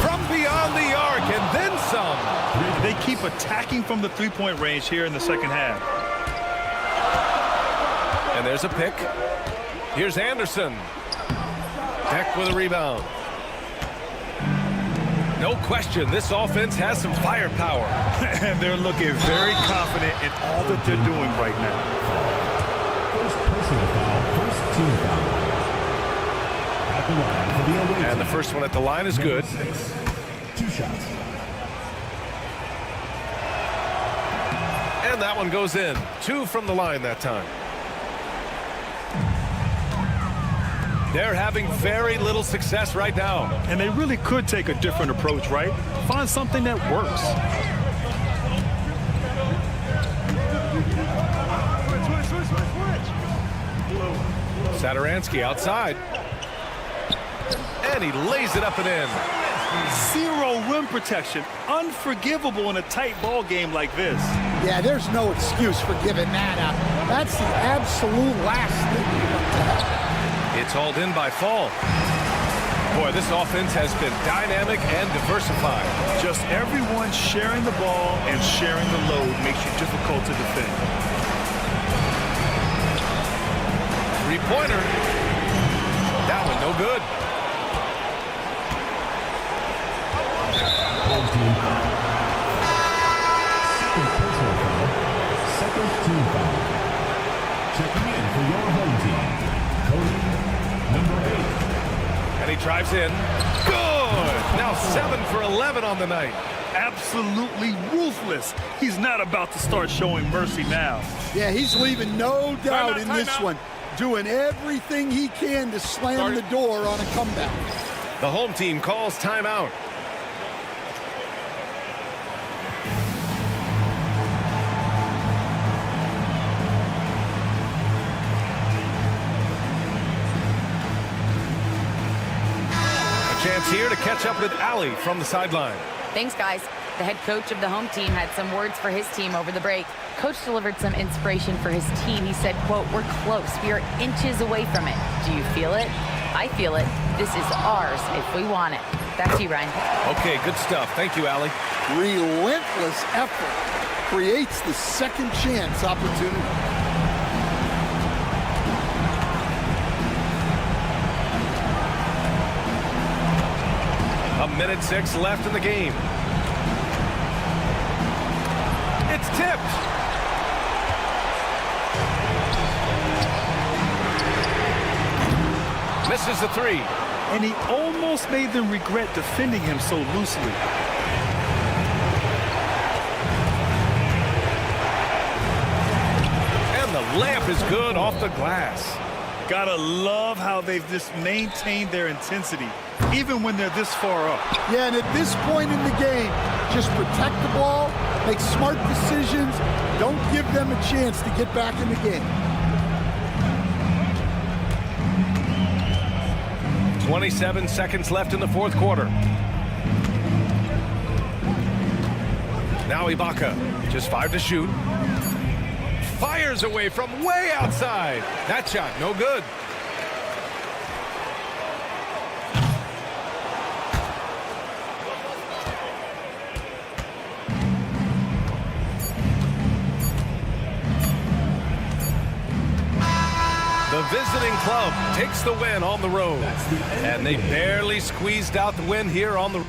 [SPEAKER 1] from beyond the arc, and then some.
[SPEAKER 2] They keep attacking from the three-point range here in the second half.
[SPEAKER 1] And there's a pick. Here's Anderson. Deck with a rebound. No question, this offense has some firepower.
[SPEAKER 2] And they're looking very confident in all that they're doing right now.
[SPEAKER 4] First personal foul, first team foul. At the line for the away
[SPEAKER 1] And the
[SPEAKER 4] team.
[SPEAKER 1] first one at the line is good.
[SPEAKER 4] 6. 2 shots.
[SPEAKER 1] And that one goes in. 2 from the line that time. They're having very little success right now.
[SPEAKER 2] And they really could take a different approach, right? Find something that works.
[SPEAKER 1] Sadaransky outside. And he lays it up and in.
[SPEAKER 2] Zero rim protection. Unforgivable in a tight ball game like this.
[SPEAKER 13] Yeah, there's no excuse for giving that up. That's the absolute last thing you want to happen.
[SPEAKER 1] It's hauled in by Fall. Boy, this offense has been dynamic and diversified.
[SPEAKER 2] Just everyone sharing the ball and sharing the load makes you difficult to defend.
[SPEAKER 1] Three-pointer. That one no good.
[SPEAKER 4] Home team foul. Second personal foul. Second team foul. Checking in for your home team. Cody, number 8.
[SPEAKER 1] And he drives in. Good! Now 7 for 11 on the night.
[SPEAKER 2] Absolutely ruthless. He's not about to start showing mercy now.
[SPEAKER 13] Yeah, he's leaving no doubt in this one. Doing everything he can to slam the door on a comeback.
[SPEAKER 1] The home team calls timeout. Chance here to catch up with Allie from the sideline.
[SPEAKER 8] Thanks, guys. The head coach of the home team had some words for his team over the break. Coach delivered some inspiration for his team. He said, quote, "We're close. We are inches away from it. Do you feel it? I feel it. This is ours if we want it." Back to you, Ryan.
[SPEAKER 1] Okay, good stuff. Thank you, Allie.
[SPEAKER 13] Relentless effort creates the second chance opportunity.
[SPEAKER 1] A minute 6 left in the game. It's tipped. Misses the 3.
[SPEAKER 2] And he almost made them regret defending him so loosely.
[SPEAKER 1] And the layup is good off the glass.
[SPEAKER 2] Gotta love how they've just maintained their intensity, even when they're this far up.
[SPEAKER 13] Yeah, and at this point in the game, just protect the ball, make smart decisions, don't give them a chance to get back in the game.
[SPEAKER 1] 27 seconds left in the fourth quarter. Now Ibaka, just 5 to shoot. Fires away from way outside. That shot, no good. The visiting club takes the win on the road. And they barely squeezed out the win here on the...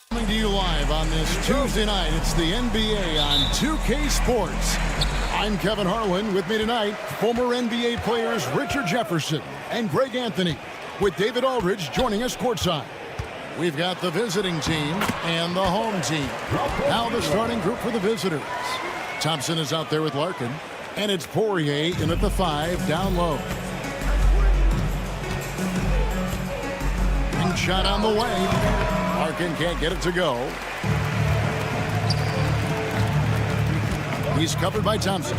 [SPEAKER 9] Coming to you live on this Tuesday night, it's the NBA on 2K Sports. I'm Kevin Harlan. With me tonight, former NBA players Richard Jefferson and Greg Anthony, with David Aldridge joining us courtside. We've got the visiting team and the home team. Now the starting group for the visitors. Thompson is out there with Larkin, and it's Poirier in at the 5 down low. And shot on the way. Larkin can't get it to go. He's covered by Thompson.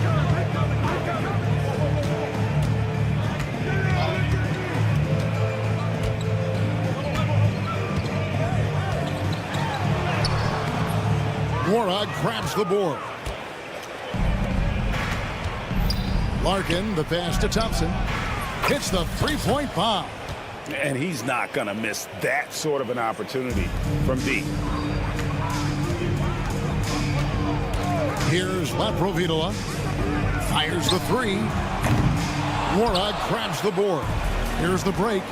[SPEAKER 9] Warhog grabs the board. Larkin, the pass to Thompson. Hits the three-point bomb.
[SPEAKER 12] And he's not going to miss that sort of an opportunity from deep.
[SPEAKER 9] Here's Laprovitola. Fires the three. Warhog grabs the board. Here's the break.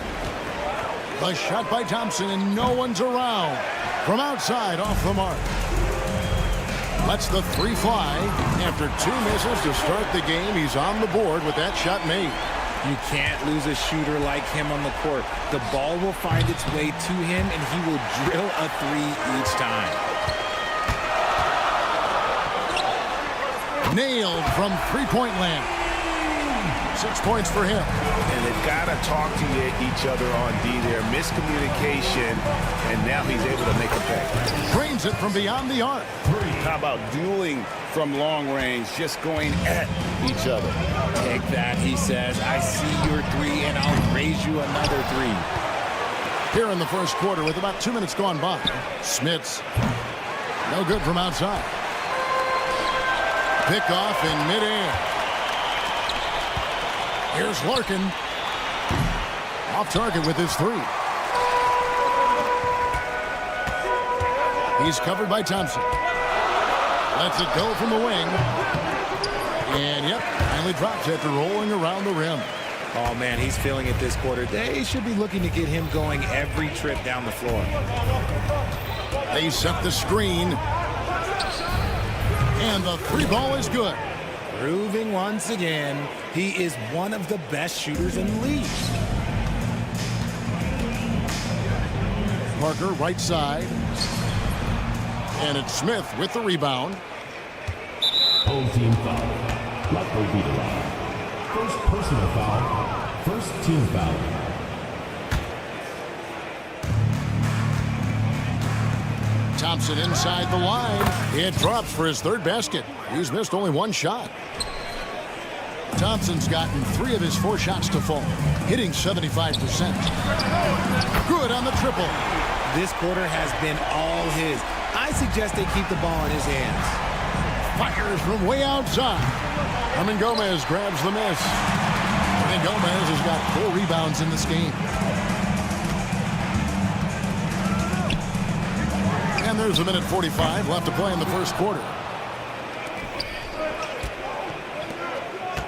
[SPEAKER 9] The shot by Thompson, and no one's around. From outside, off the mark. Lets the three fly. After 2 misses to start the game, he's on the board with that shot made.
[SPEAKER 14] You can't lose a shooter like him on the court. The ball will find its way to him, and he will drill a three each time.
[SPEAKER 9] Nailed from three-point land. 6 points for him.
[SPEAKER 12] And they've got to talk to each other on D there. Miscommunication, and now he's able to make a pay.
[SPEAKER 9] Drains it from beyond the arc.
[SPEAKER 12] How about dueling from long range, just going at each other?
[SPEAKER 14] Take that, he says. I see your three, and I'll raise you another three.
[SPEAKER 9] Here in the first quarter with about 2 minutes gone by. Smits. No good from outside. Pick off in midair. Here's Larkin. Off target with his three. He's covered by Thompson. Lets it go from the wing. And, yep, finally drops after rolling around the rim.
[SPEAKER 14] Oh, man, he's feeling it this quarter. They should be looking to get him going every trip down the floor.
[SPEAKER 9] They set the screen. And the three ball is good.
[SPEAKER 14] Proving once again, he is one of the best shooters in the league.
[SPEAKER 9] Parker right side. And it's Smith with the rebound.
[SPEAKER 4] Home team foul. Laprovitola. First personal foul. First team foul.
[SPEAKER 9] Thompson inside the line. It drops for his third basket. He's missed only one shot. Thompson's gotten 3 of his 4 shots to fall, hitting 75%. Good on the triple.
[SPEAKER 14] This quarter has been all his. I suggest they keep the ball in his hands.
[SPEAKER 9] Fires from way outside. Gomez grabs the miss. Gomez has got 4 rebounds in this game. And there's a minute 45 left to play in the first quarter.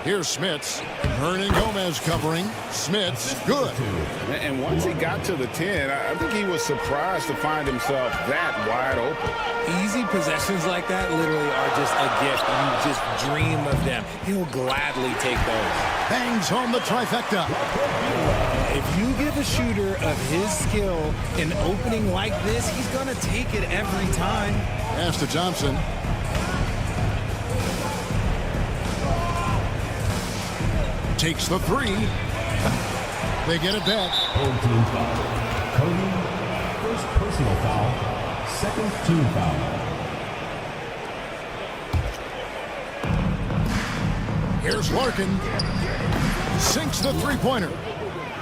[SPEAKER 9] Here's Smits. Gomez covering. Smits, good.
[SPEAKER 12] And once he got to the 10, I think he was surprised to find himself that wide open.
[SPEAKER 14] Easy possessions like that literally are just a gift. You just dream of them. He'll gladly take those.
[SPEAKER 9] Bangs home the trifecta.
[SPEAKER 14] If you give a shooter of his skill an opening like this, he's going to take it every time.
[SPEAKER 9] Pass to Thompson. Takes the three. They get it back.
[SPEAKER 4] Home team foul. Cody, first personal foul. Second team foul.
[SPEAKER 9] Here's Larkin. Sinks the three-pointer.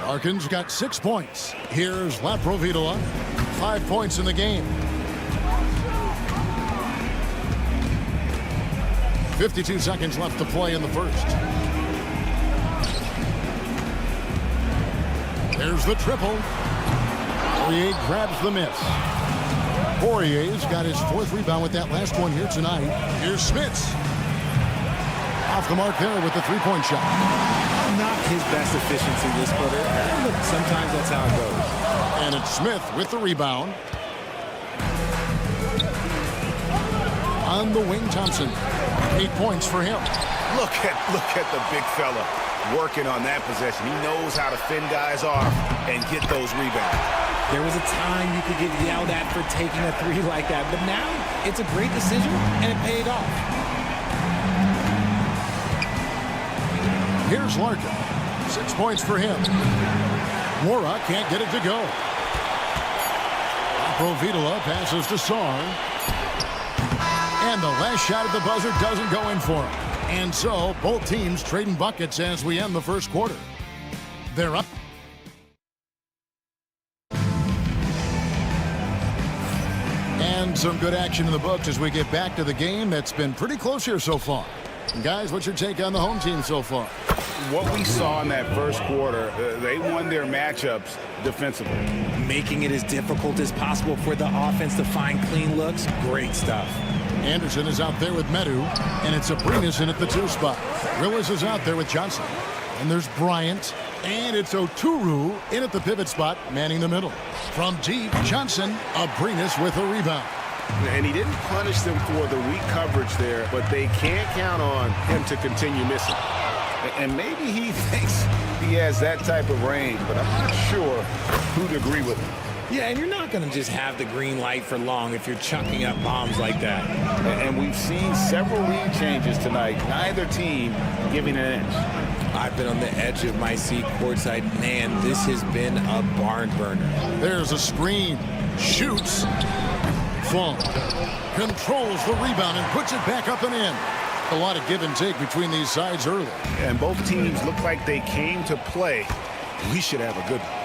[SPEAKER 9] Larkin's got 6 points. Here's Laprovitola. 5 points in the game. 52 seconds left to play in the first. There's the triple. Poirier grabs the miss. Poirier's got his 4th rebound with that last one here tonight. Here's Smits. Off the mark there with the three-point shot.
[SPEAKER 14] Not his best efficiency this quarter. Look, sometimes that's how it goes.
[SPEAKER 9] And it's Smith with the rebound. On the wing, Thompson. 8 points for him.
[SPEAKER 11] Look at the big fella working on that possession. He knows how to fend guys off and get those rebounds.
[SPEAKER 14] There was a time you could get yelled at for taking a three like that, but now it's a great decision and it paid off.
[SPEAKER 9] Here's Larkin. 6 points for him. Mora can't get it to go. Laprovitola passes to Skarn. And the last shot at the buzzer doesn't go in for him. And so, both teams trading buckets as we end the first quarter. They're up. And some good action in the books as we get back to the game that's been pretty close here so far. And guys, what's your take on the home team so far?
[SPEAKER 12] What we saw in that first quarter, they won their matchups defensively.
[SPEAKER 14] Making it as difficult as possible for the offense to find clean looks. Great stuff.
[SPEAKER 9] Anderson is out there with Medu, and it's Abrinas in at the 2 spot. Willis is out there with Johnson. And there's Bryant, and it's Oturu in at the pivot spot, manning the middle. From deep, Johnson, Abrinas with a rebound.
[SPEAKER 11] And he didn't punish them for the weak coverage there, but they can't count on him to continue missing. And maybe he thinks he has that type of range, but I'm not sure who'd agree with him.
[SPEAKER 14] Yeah, and you're not going to just have the green light for long if you're chucking up bombs like that.
[SPEAKER 12] And we've seen several lead changes tonight, neither team giving an inch.
[SPEAKER 14] I've been on the edge of my seat courtside. Man, this has been a barn burner.
[SPEAKER 9] There's a screen. Shoots. Fall. Controls the rebound and puts it back up and in. A lot of give and take between these sides early.
[SPEAKER 12] And both teams look like they came to play. We should have a good one.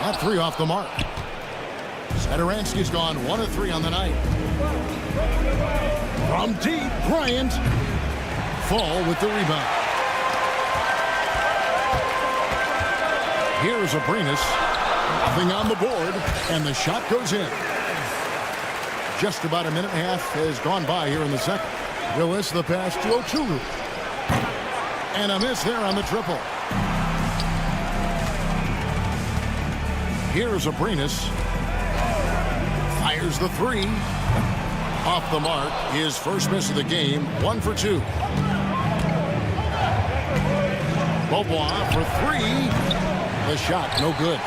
[SPEAKER 9] That 3 off the mark. Satoransky's gone 1 of 3 on the night. From deep, Bryant. Fall with the rebound. Here's Abrinas. Nothing on the board, and the shot goes in. Just about a minute and a half has gone by here in the second. Willis the pass to Oturu. And a miss there on the triple. Here's Abrinas. Fires the 3. Off the mark. His first miss of the game. 1 for 2. Beaubois for 3. The shot, no good.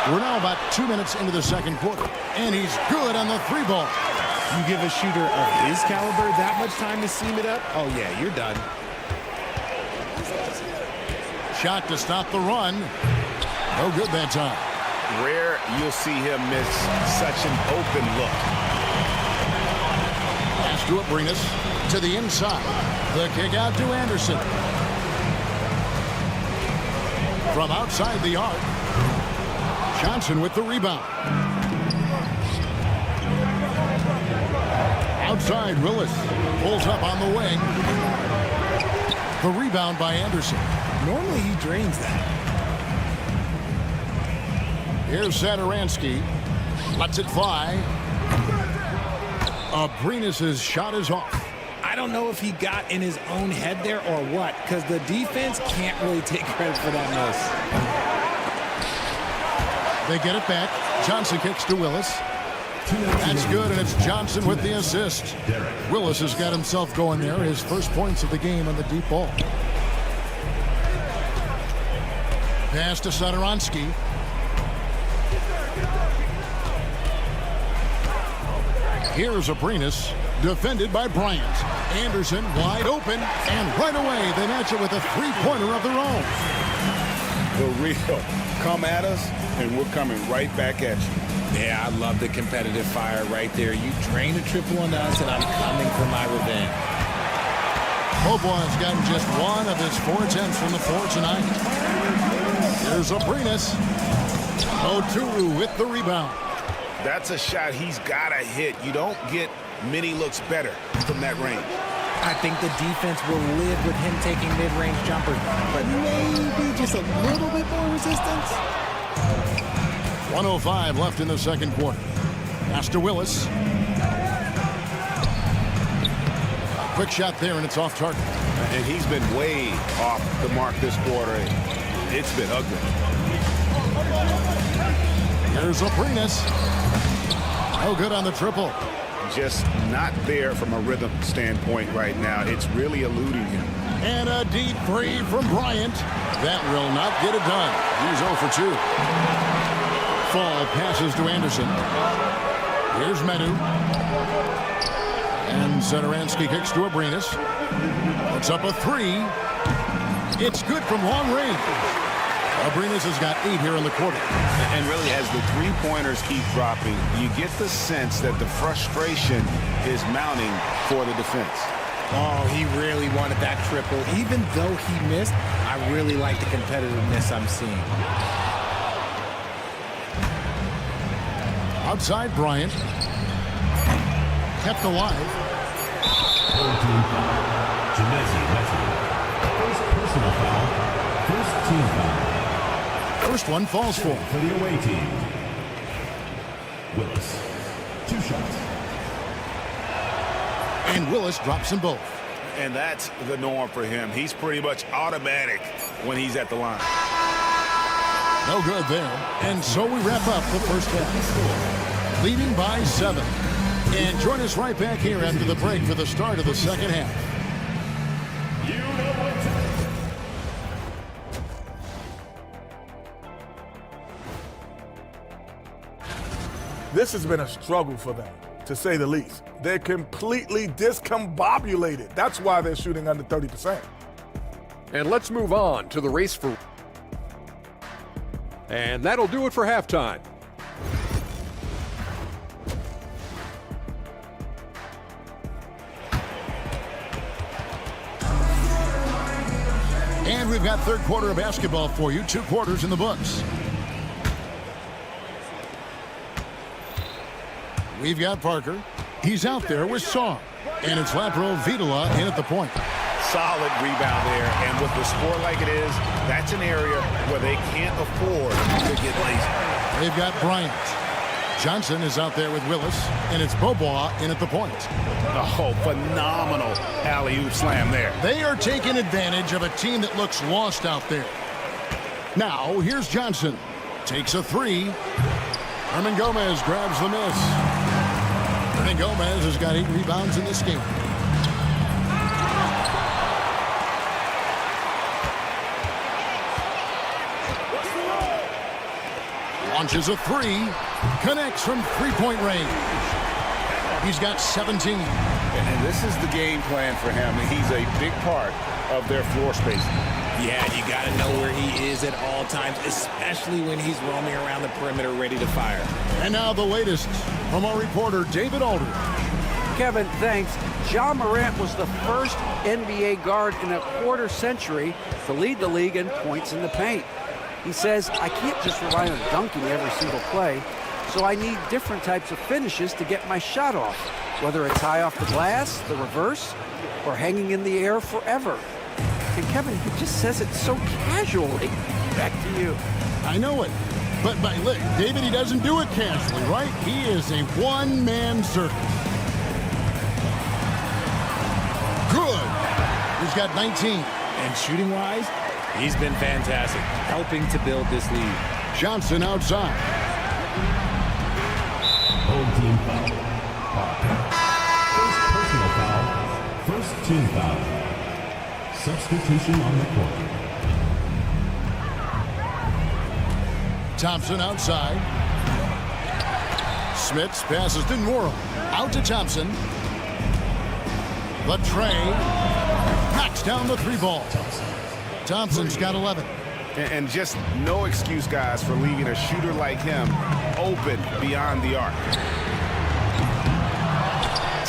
[SPEAKER 9] We're now about 2 minutes into the second quarter. And he's good on the 3 ball.
[SPEAKER 14] You give a shooter of his caliber that much time to seam it up? Oh, yeah, you're done.
[SPEAKER 9] Shot to stop the run. No good that time.
[SPEAKER 11] Rare you'll see him miss such an open look.
[SPEAKER 9] Pass to Abrinas. To the inside. The kick out to Anderson. From outside the arc. Johnson with the rebound. Outside, Willis pulls up on the wing. The rebound by Anderson.
[SPEAKER 14] Normally he drains that.
[SPEAKER 9] Here's Satoransky. Lets it fly. Abrinas' shot is off.
[SPEAKER 14] I don't know if he got in his own head there or what, because the defense can't really take credit for that miss.
[SPEAKER 9] They get it back. Johnson kicks to Willis. That's good, and it's Johnson with the assist. Willis has got himself going there. His first points of the game on the deep ball. Pass to Satoransky. Here's Abrinas, defended by Bryant. Anderson wide open, and right away they match it with a 3-pointer of their own.
[SPEAKER 12] The real. Come at us, and we're coming right back at you.
[SPEAKER 14] Yeah, I love the competitive fire right there. You drain a triple on us, and I'm coming for my revenge.
[SPEAKER 9] Beaubois has gotten just 1 of his 4 attempts from the floor tonight. Here's Abrinas. Oturu with the rebound.
[SPEAKER 11] That's a shot he's got to hit. You don't get many looks better from that range.
[SPEAKER 14] I think the defense will live with him taking mid-range jumpers, but maybe just a little bit more resistance.
[SPEAKER 9] 1:05 left in the second quarter. Pass to Willis. Quick shot there, and it's off target.
[SPEAKER 11] And he's been way off the mark this quarter. It's been ugly.
[SPEAKER 9] Here's Abrinas. No good on the triple.
[SPEAKER 11] Just not there from a rhythm standpoint right now. It's really eluding him.
[SPEAKER 9] And a deep 3 from Bryant. That will not get it done. He's 0 for 2. Fall passes to Anderson. Here's Medu. And Satoransky kicks to Abrinas. It's up a 3. It's good from long range. Abrinas has got 8 here in the quarter.
[SPEAKER 11] And really, as the three-pointers keep dropping, you get the sense that the frustration is mounting for the defense.
[SPEAKER 14] Oh, he really wanted that triple. Even though he missed, I really like the competitiveness I'm seeing.
[SPEAKER 9] Outside, Bryant. Kept alive.
[SPEAKER 4] First personal foul. First team foul.
[SPEAKER 9] First one falls for
[SPEAKER 4] the away team. Willis. 2 shots.
[SPEAKER 9] And Willis drops them both.
[SPEAKER 11] And that's the norm for him. He's pretty much automatic when he's at the line.
[SPEAKER 9] No good there. And so we wrap up the first half. Leading by 7. And join us right back here after the break for the start of the second half.
[SPEAKER 6] This has been a struggle for them, to say the least. They're completely discombobulated. That's why they're shooting under 30%.
[SPEAKER 5] And let's move on to the race for... And that'll do it for halftime.
[SPEAKER 9] And we've got third quarter of basketball for you. 2 quarters in the books. We've got Parker. He's out there with Song. And it's Lapro Vitola in at the point.
[SPEAKER 11] Solid rebound there. And with the score like it is, that's an area where they can't afford to get lazy.
[SPEAKER 9] They've got Bryant. Johnson is out there with Willis. And it's Bobois in at the point.
[SPEAKER 11] Oh, phenomenal alley-oop slam there.
[SPEAKER 9] They are taking advantage of a team that looks lost out there. Now, here's Johnson. Takes a 3. Herman Gomez grabs the miss. Herman Gomez has got 8 rebounds in this game. Launches a 3. Connects from 3-point range. He's got 17.
[SPEAKER 11] And this is the game plan for him. He's a big part of their floor spacing.
[SPEAKER 14] Yeah, you got to know where he is at all times, especially when he's roaming around the perimeter ready to fire.
[SPEAKER 9] And now the latest from our reporter, David Aldridge.
[SPEAKER 15] Kevin, thanks. Ja Morant was the first NBA guard in a quarter century to lead the league in points in the paint. He says, I can't just rely on dunking every single play, so I need different types of finishes to get my shot off, whether it's high off the glass, the reverse, or hanging in the air forever. And Kevin, he just says it so casually. Back to you.
[SPEAKER 9] I know it. But look, David, he doesn't do it casually, right? He is a one-man circus. Good. He's got 19.
[SPEAKER 14] And shooting-wise, he's been fantastic, helping to build this lead.
[SPEAKER 9] Johnson outside.
[SPEAKER 4] Home team foul. First personal foul. First team foul. Substitution on the court.
[SPEAKER 9] Thompson outside. Smits passes to Norrell. Out to Thompson. Latrey knocks down the 3 ball. Thompson's got 11.
[SPEAKER 11] And just no excuse, guys, for leaving a shooter like him open beyond the arc.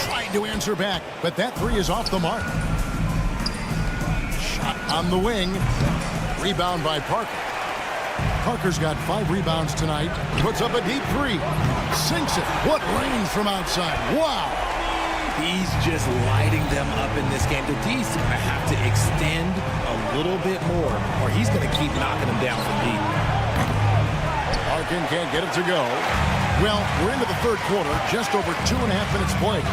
[SPEAKER 9] Trying to answer back, but that 3 is off the mark. Shot on the wing. Rebound by Parker. Parker's got 5 rebounds tonight. Puts up a deep 3. Sinks it. What range from outside. Wow.
[SPEAKER 14] He's just lighting them up in this game. The D's going to have to extend a little bit more, or he's going to keep knocking them down from deep.
[SPEAKER 9] Larkin can't get it to go. Well, we're into the third quarter. Just over 2.5 minutes played.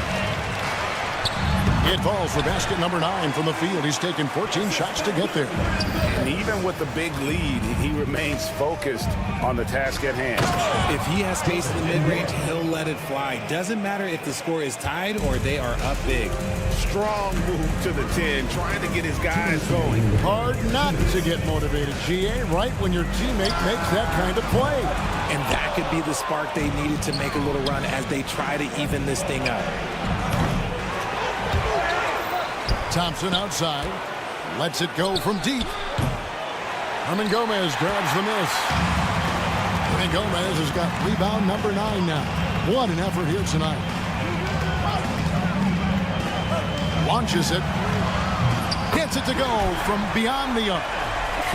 [SPEAKER 9] It falls for basket number 9 from the field. He's taken 14 shots to get there.
[SPEAKER 11] And even with the big lead, he remains focused on the task at hand.
[SPEAKER 14] If he has space in the mid-range, he'll let it fly. Doesn't matter if the score is tied or they are up big.
[SPEAKER 11] Strong move to the 10, trying to get his guys going.
[SPEAKER 9] Hard not to get motivated, GA, right when your teammate makes that kind of play.
[SPEAKER 14] And that could be the spark they needed to make a little run as they try to even this thing up.
[SPEAKER 9] Thompson outside. Lets it go from deep. Herman Gomez grabs the miss. And Gomez has got rebound number 9 now. What an effort here tonight. Launches it. Gets it to go from beyond the arc.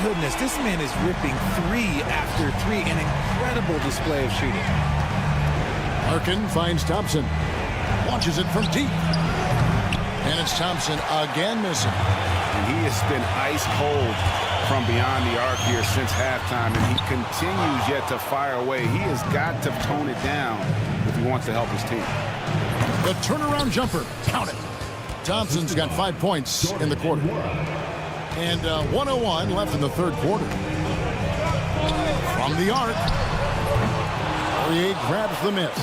[SPEAKER 14] Goodness, this man is ripping 3 after 3. An incredible display of shooting.
[SPEAKER 9] Larkin finds Thompson. Launches it from deep. And it's Thompson again missing.
[SPEAKER 11] And he has been ice cold from beyond the arc here since halftime, and he continues yet to fire away. He has got to tone it down if he wants to help his team.
[SPEAKER 9] The turnaround jumper. Count it. Thompson's got 5 points in the quarter. And 1:01 left in the third quarter. From the arc. Poirier grabs the miss.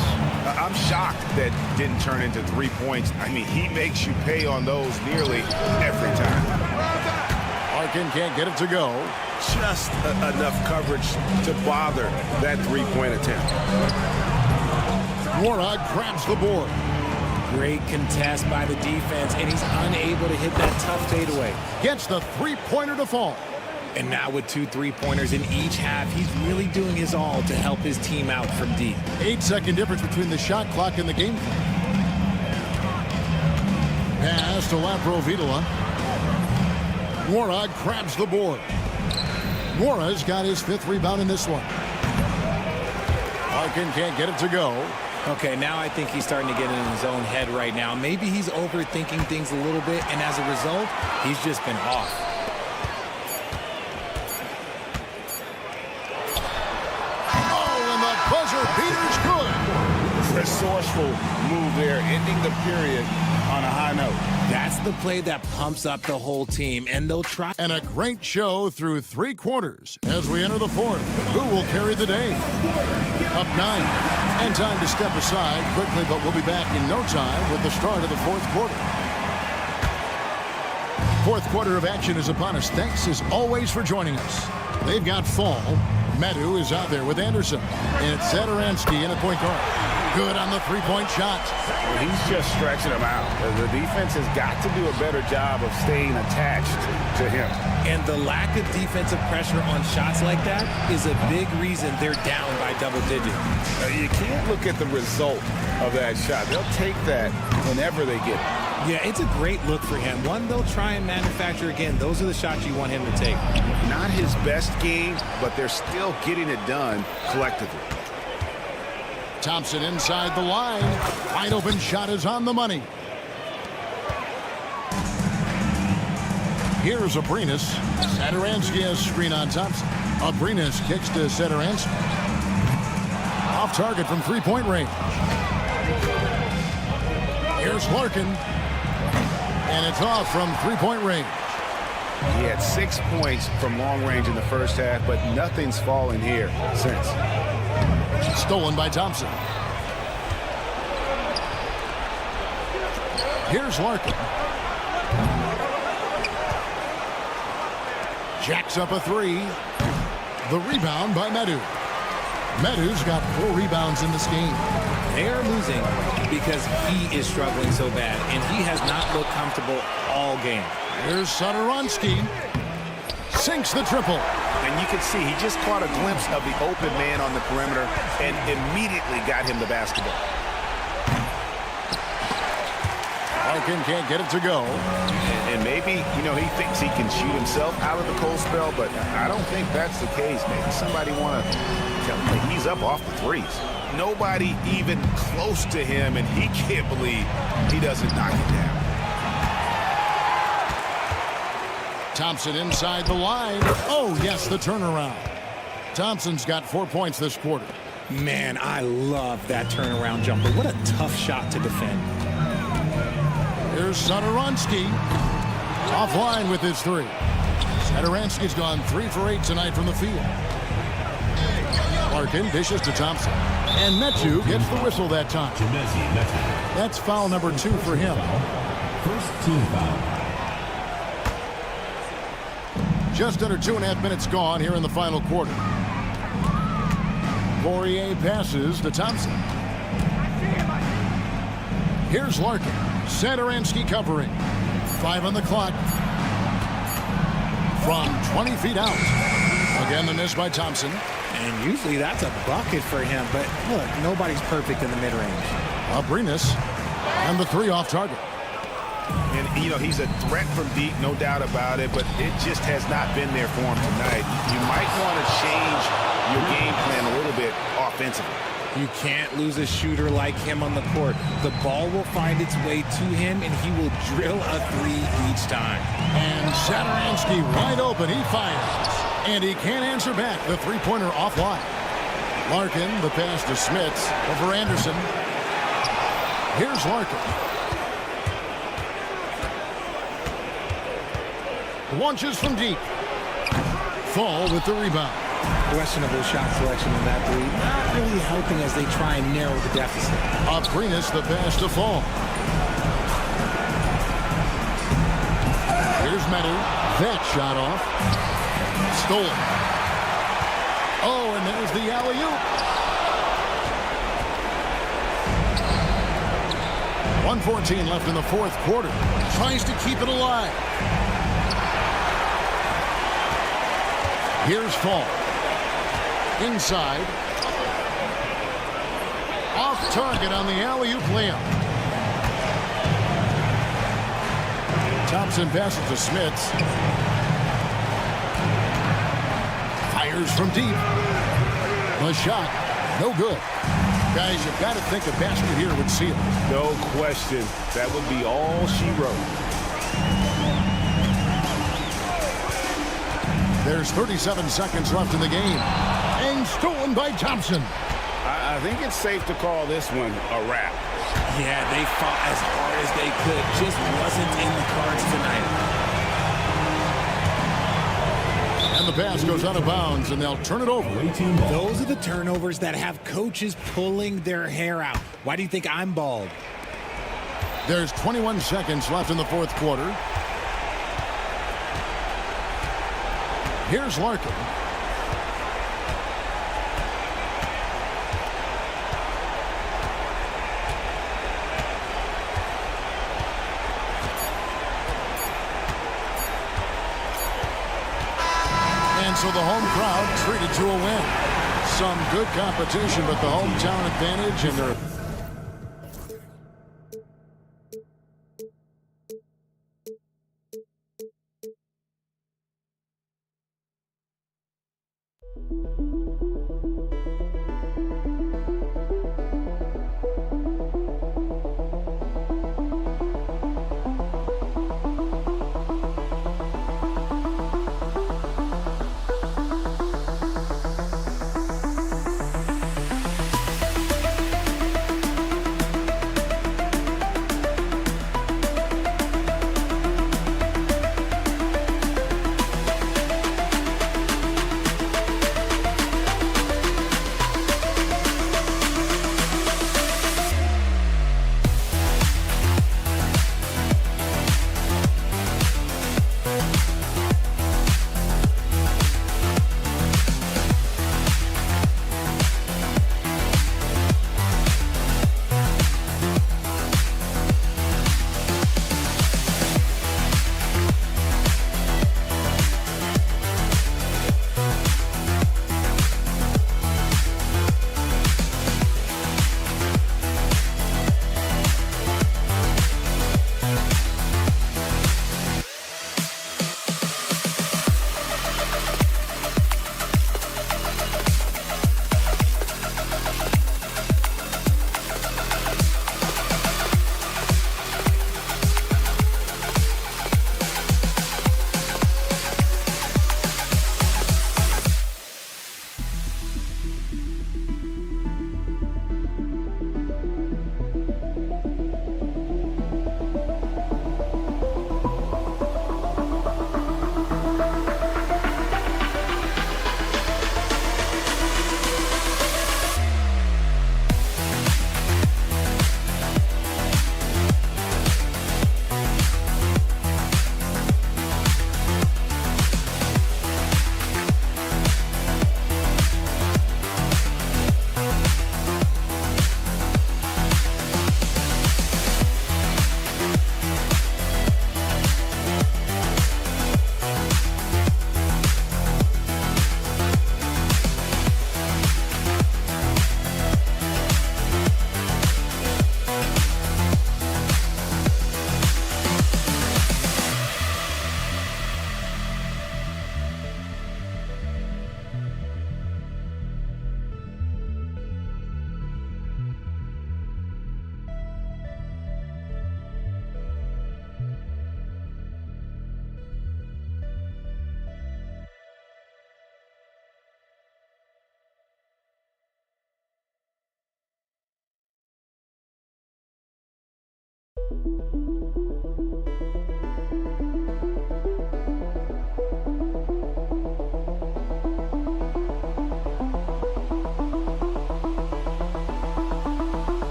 [SPEAKER 11] I'm shocked that didn't turn into 3 points. I mean, he makes you pay on those nearly every time.
[SPEAKER 9] Larkin can't get it to go.
[SPEAKER 11] Just enough coverage to bother that three-point attempt.
[SPEAKER 9] Warnock grabs the board.
[SPEAKER 14] Great contest by the defense, and he's unable to hit that tough fadeaway.
[SPEAKER 9] Gets the three-pointer to fall.
[SPEAKER 14] And now with 2 3-pointers in each half, he's really doing his all to help his team out from deep.
[SPEAKER 9] 8-second difference between the shot clock and the game clock. Pass to Laprovitola. Warnock grabs the board. Mora's got his 5th rebound in this one. Larkin can't get it to go.
[SPEAKER 14] Okay, now I think he's starting to get in his own head right now. Maybe he's overthinking things a little bit, and as a result, he's just been off.
[SPEAKER 9] Oh, and the buzzer beater's good.
[SPEAKER 11] Resourceful move there, ending the period on a high note.
[SPEAKER 14] That's the play that pumps up the whole team, and they'll try.
[SPEAKER 9] And a great show through 3 quarters as we enter the 4th. Who will carry the day? Up 9. And time to step aside quickly, but we'll be back in no time with the start of the 4th quarter. 4th quarter of action is upon us. Thanks as always for joining us. They've got Fall. Medu is out there with Anderson. And it's Zadaransky in at point guard. Good on the three-point shot.
[SPEAKER 11] Well, he's just stretching him out. The defense has got to do a better job of staying attached to him.
[SPEAKER 14] And the lack of defensive pressure on shots like that is a big reason they're down by double digits.
[SPEAKER 11] You can't look at the result of that shot. They'll take that whenever they get it.
[SPEAKER 14] Yeah, it's a great look for him. One they'll try and manufacture again. Those are the shots you want him to take.
[SPEAKER 11] Not his best game, but they're still getting it done collectively.
[SPEAKER 9] Thompson inside the line. Wide open shot is on the money. Here's Abrinas. Zadaransky has screen on Thompson. Abrinas kicks to Zadaransky. Off target from three-point range. Here's Larkin. And it's off from three-point range.
[SPEAKER 11] He had 6 points from long range in the first half, but nothing's fallen here since.
[SPEAKER 9] Stolen by Thompson. Here's Larkin. Jacks up a 3. The rebound by Medu. Medu's got 4 rebounds in this game.
[SPEAKER 14] They are losing because he is struggling so bad, and he has not looked comfortable all game.
[SPEAKER 9] Here's Zadaransky. Sinks the triple.
[SPEAKER 11] And you can see he just caught a glimpse of the open man on the perimeter and immediately got him the basketball.
[SPEAKER 9] Larkin can't get it to go.
[SPEAKER 11] And maybe, he thinks he can shoot himself out of the cold spell, but I don't think that's the case. Maybe somebody want to tell him that he's up off the threes. Nobody even close to him, and he can't believe he doesn't knock it down.
[SPEAKER 9] Thompson inside the line. Oh, yes, the turnaround. Thompson's got 4 points this quarter.
[SPEAKER 14] Man, I love that turnaround jumper. What a tough shot to defend.
[SPEAKER 9] Here's Zadaransky. Offline with his 3. Zadaransky's gone 3 for 8 tonight from the field. Larkin dishes to Thompson. And Metu gets the whistle that time. That's foul number 2 for him.
[SPEAKER 4] First team foul.
[SPEAKER 9] Just under 2.5 minutes gone here in the final quarter. Poirier passes to Thompson. Here's Larkin. Zadaransky covering. 5 on the clock. From 20 feet out. Again, the miss by Thompson.
[SPEAKER 14] And usually that's a bucket for him, but look, nobody's perfect in the mid-range.
[SPEAKER 9] Abrinas, and the 3 off target.
[SPEAKER 11] And, you know, he's a threat from deep, no doubt about it, but it just has not been there for him tonight. You might want to change your game plan a little bit offensively.
[SPEAKER 14] You can't lose a shooter like him on the court. The ball will find its way to him, and he will drill a 3 each time.
[SPEAKER 9] And Satoransky wide open. He fires. And he can't answer back. The three-pointer offline. Larkin, the pass to Smits over Anderson. Here's Larkin. Launches from deep. Fall with the rebound.
[SPEAKER 14] Questionable shot selection in that 3. Not really helping as they try and narrow the deficit.
[SPEAKER 9] Abrinas, the pass to Fall. Here's Meadow. That shot off. Stolen. Oh, and there's the alley-oop. 1:14 left in the 4th quarter. Tries to keep it alive. Here's Fall. Inside. Off target on the alley-oop layup. Thompson passes to Smits. Fires from deep. The shot, no good. Guys, you've got to think a basket here would seal it.
[SPEAKER 11] No question. That would be all she wrote.
[SPEAKER 9] There's 37 seconds left in the game. And stolen by Thompson.
[SPEAKER 11] I think it's safe to call this one a wrap.
[SPEAKER 14] Yeah, they fought as hard as they could. Just wasn't in the cards tonight.
[SPEAKER 9] And the pass goes out of bounds, and they'll turn it over.
[SPEAKER 14] Those are the turnovers that have coaches pulling their hair out. Why do you think I'm bald?
[SPEAKER 9] There's 21 seconds left in the 4th quarter. Here's Larkin. And so the home crowd treated to a win. Some good competition, but the hometown advantage, and they're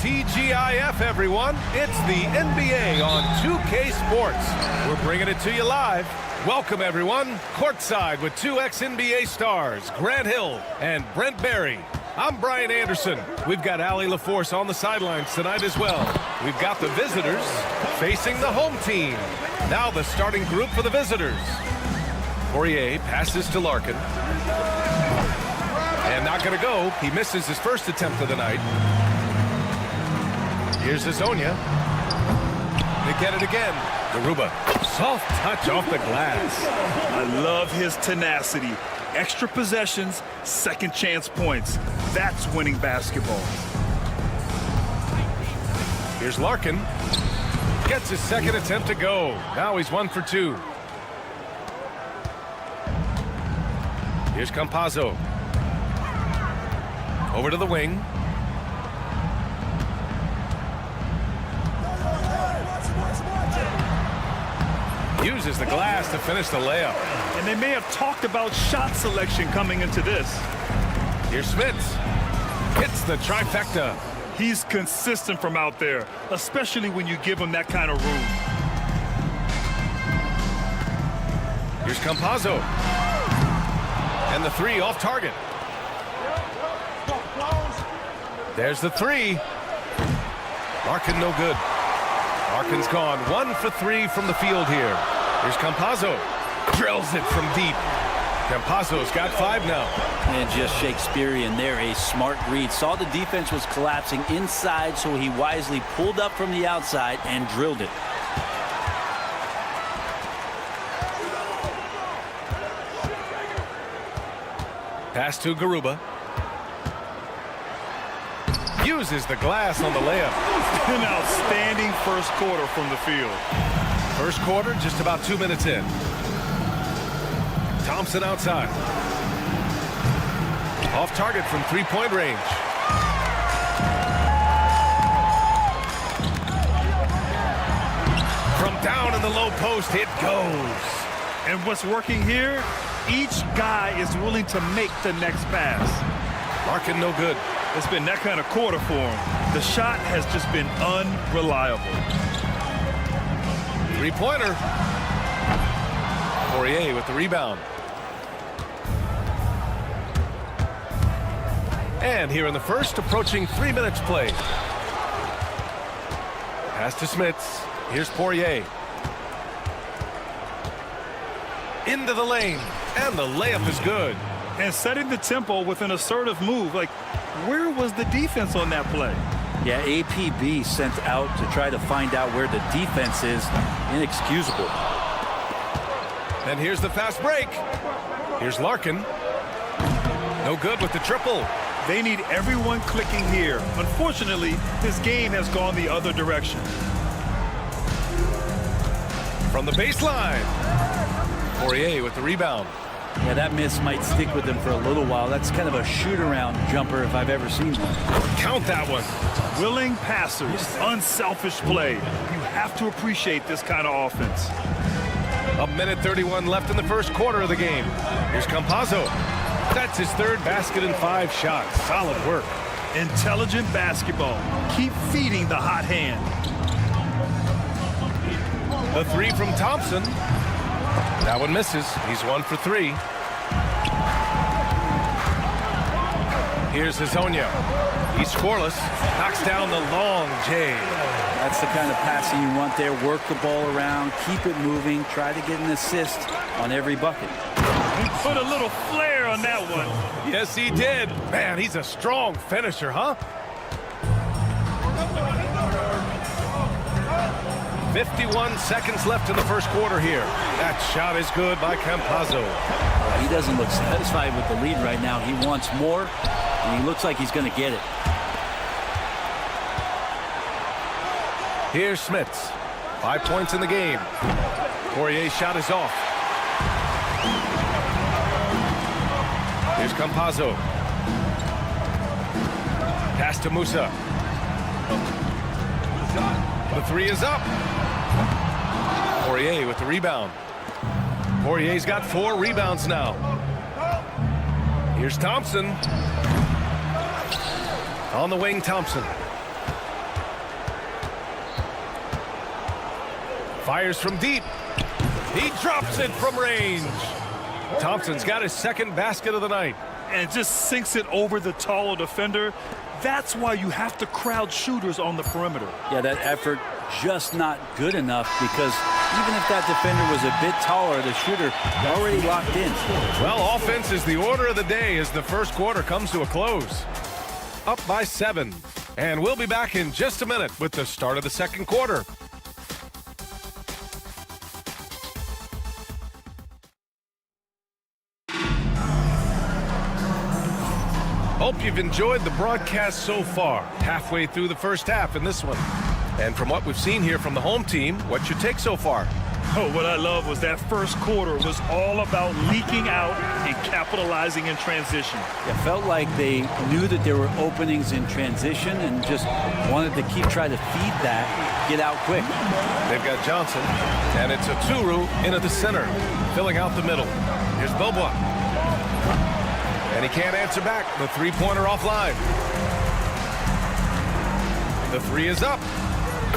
[SPEAKER 1] TGIF, everyone. It's the NBA on 2K Sports. We're bringing it to you live. Welcome, everyone. Courtside with two ex-NBA stars, Grant Hill and Brent Barry. I'm Brian Anderson. We've got Allie LaForce on the sidelines tonight as well. We've got the visitors facing the home team. Now the starting group for the visitors. Poirier passes to Larkin. And not going to go. He misses his first attempt of the night. Here's Hazonia. They get it again. Garuba. Soft touch off the glass.
[SPEAKER 2] I love his tenacity. Extra possessions, second chance points. That's winning basketball.
[SPEAKER 1] Here's Larkin. Gets his second attempt to go. Now he's 1 for 2. Here's Campazzo. Over to the wing. Uses the glass to finish the layup.
[SPEAKER 2] And they may have talked about shot selection coming into this.
[SPEAKER 1] Here's Smits. Hits the trifecta.
[SPEAKER 2] He's consistent from out there, especially when you give him that kind of room.
[SPEAKER 1] Here's Campazzo. And the three off target. There's the three. Larkin no good. Larkin's gone 1 for 3 from the field here. Here's Campazzo. Drills it from deep. Campazzo's got 5 now.
[SPEAKER 16] And just Shakespearean there, a smart read. Saw the defense was collapsing inside, so he wisely pulled up from the outside and drilled it.
[SPEAKER 1] Pass to Garuba. Uses the glass on the layup.
[SPEAKER 2] An outstanding first quarter from the field.
[SPEAKER 1] First quarter, just about 2 minutes in. Thompson outside. Off target from three-point range. From down in the low post, it goes.
[SPEAKER 2] And what's working here? Each guy is willing to make the next pass.
[SPEAKER 1] Larkin no good.
[SPEAKER 2] It's been that kind of quarter for him. The shot has just been unreliable.
[SPEAKER 1] Three-pointer. Poirier with the rebound. And here in the first, approaching 3 minutes played. Pass to Smits. Here's Poirier. Into the lane. And the layup is good.
[SPEAKER 2] And setting the tempo with an assertive move. Like, where was the defense on that play?
[SPEAKER 16] Yeah, APB sent out to try to find out where the defense is. Inexcusable.
[SPEAKER 1] And here's the fast break. Here's Larkin. No good with the triple.
[SPEAKER 2] They need everyone clicking here. Unfortunately, this game has gone the other direction.
[SPEAKER 1] From the baseline. Poirier with the rebound.
[SPEAKER 16] Yeah, that miss might stick with him for a little while. That's kind of a shoot-around jumper if I've ever seen one.
[SPEAKER 1] Count that one.
[SPEAKER 2] Willing passers, unselfish play. You have to appreciate this kind of offense.
[SPEAKER 1] 1:31 left in the first quarter of the game. Here's Campazzo. That's his third basket in 5 shots. Solid work.
[SPEAKER 2] Intelligent basketball. Keep feeding the hot hand.
[SPEAKER 1] The three from Thompson. That one misses. He's 1 for 3. Here's Hezonja. He's scoreless. Knocks down the long J.
[SPEAKER 16] That's the kind of passing you want there. Work the ball around, keep it moving, try to get an assist on every bucket.
[SPEAKER 2] He put a little flair on that one.
[SPEAKER 1] Yes, he did. Man, he's a strong finisher, huh? 51 seconds left in the first quarter here. That shot is good by Campazzo.
[SPEAKER 16] He doesn't look satisfied with the lead right now. He wants more, and he looks like he's going to get it.
[SPEAKER 1] Here's Smits. 5 points in the game. Poirier's shot is off. Here's Campazzo. Pass to Musa. The three is up. Poirier with the rebound. Poirier's got 4 rebounds now. Here's Thompson. On the wing, Thompson. Fires from deep. He drops it from range. Thompson's got his second basket of the night.
[SPEAKER 2] And just sinks it over the taller defender. That's why you have to crowd shooters on the perimeter.
[SPEAKER 16] Yeah, that effort just not good enough, because even if that defender was a bit taller, the shooter already locked in.
[SPEAKER 1] Well, offense is the order of the day as the first quarter comes to a close. Up by 7. And we'll be back in just a minute with the start of the second quarter. Hope you've enjoyed the broadcast so far. Halfway through the first half in this one. And from what we've seen here from the home team, what's your take so far?
[SPEAKER 2] Oh, what I love was that first quarter was all about leaking out and capitalizing in transition.
[SPEAKER 16] It felt like they knew that there were openings in transition and just wanted to keep trying to feed that, get out quick.
[SPEAKER 1] They've got Johnson, and it's a Yoru into the center, filling out the middle. Here's Bobois. And And he can't answer back. The three-pointer offline. The three is up.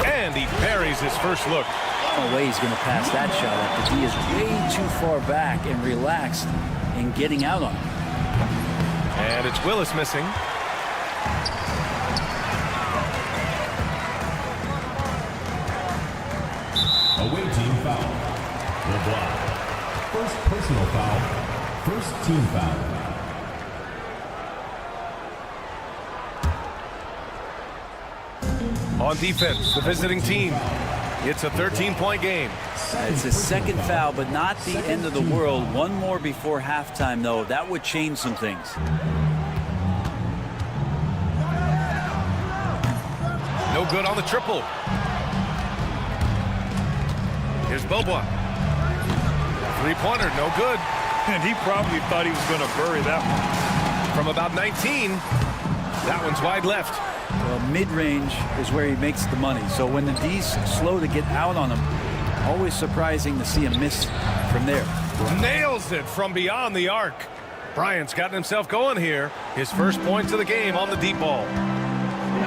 [SPEAKER 1] And he buries his first look.
[SPEAKER 16] No way he's going to pass that shot up. The D is way too far back and relaxed in getting out on him.
[SPEAKER 1] And it's Willis missing.
[SPEAKER 4] Away team foul. The block. First personal foul. First team foul.
[SPEAKER 1] On defense, the visiting team. It's a 13-point game.
[SPEAKER 16] It's his second foul, but not the end of the world. One more before halftime, though. That would change some things.
[SPEAKER 1] No good on the triple. Here's Bobois. Three-pointer, no good.
[SPEAKER 2] And he probably thought he was going to bury that one.
[SPEAKER 1] From about 19, that one's wide left.
[SPEAKER 16] Well, mid-range is where he makes the money. So when the D's slow to get out on him, always surprising to see him miss from there.
[SPEAKER 1] Nails it from beyond the arc. Bryant's gotten himself going here. His first points of the game on the deep ball.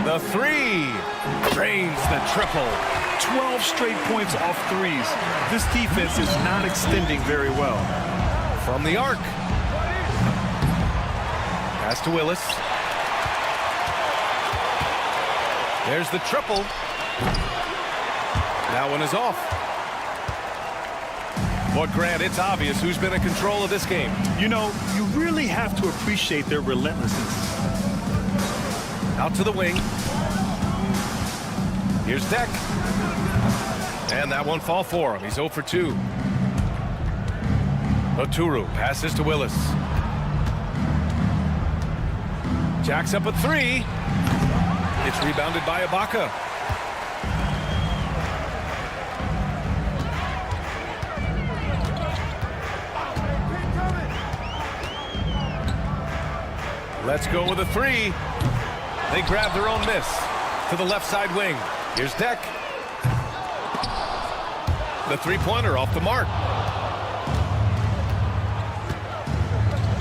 [SPEAKER 1] The three drains the triple.
[SPEAKER 2] 12 straight points off threes. This defense is not extending very well.
[SPEAKER 1] From the arc. Pass to Willis. There's the triple. That one is off. But Grant, it's obvious who's been in control of this game.
[SPEAKER 2] You know, you really have to appreciate their relentlessness.
[SPEAKER 1] Out to the wing. Here's Deck. And that one fall for him. He's 0 for 2. Oturu passes to Willis. Jacks up a three. It's rebounded by Ibaka. Let's go with a three. They grab their own miss to the left side wing. Here's Deck. The three-pointer off the mark.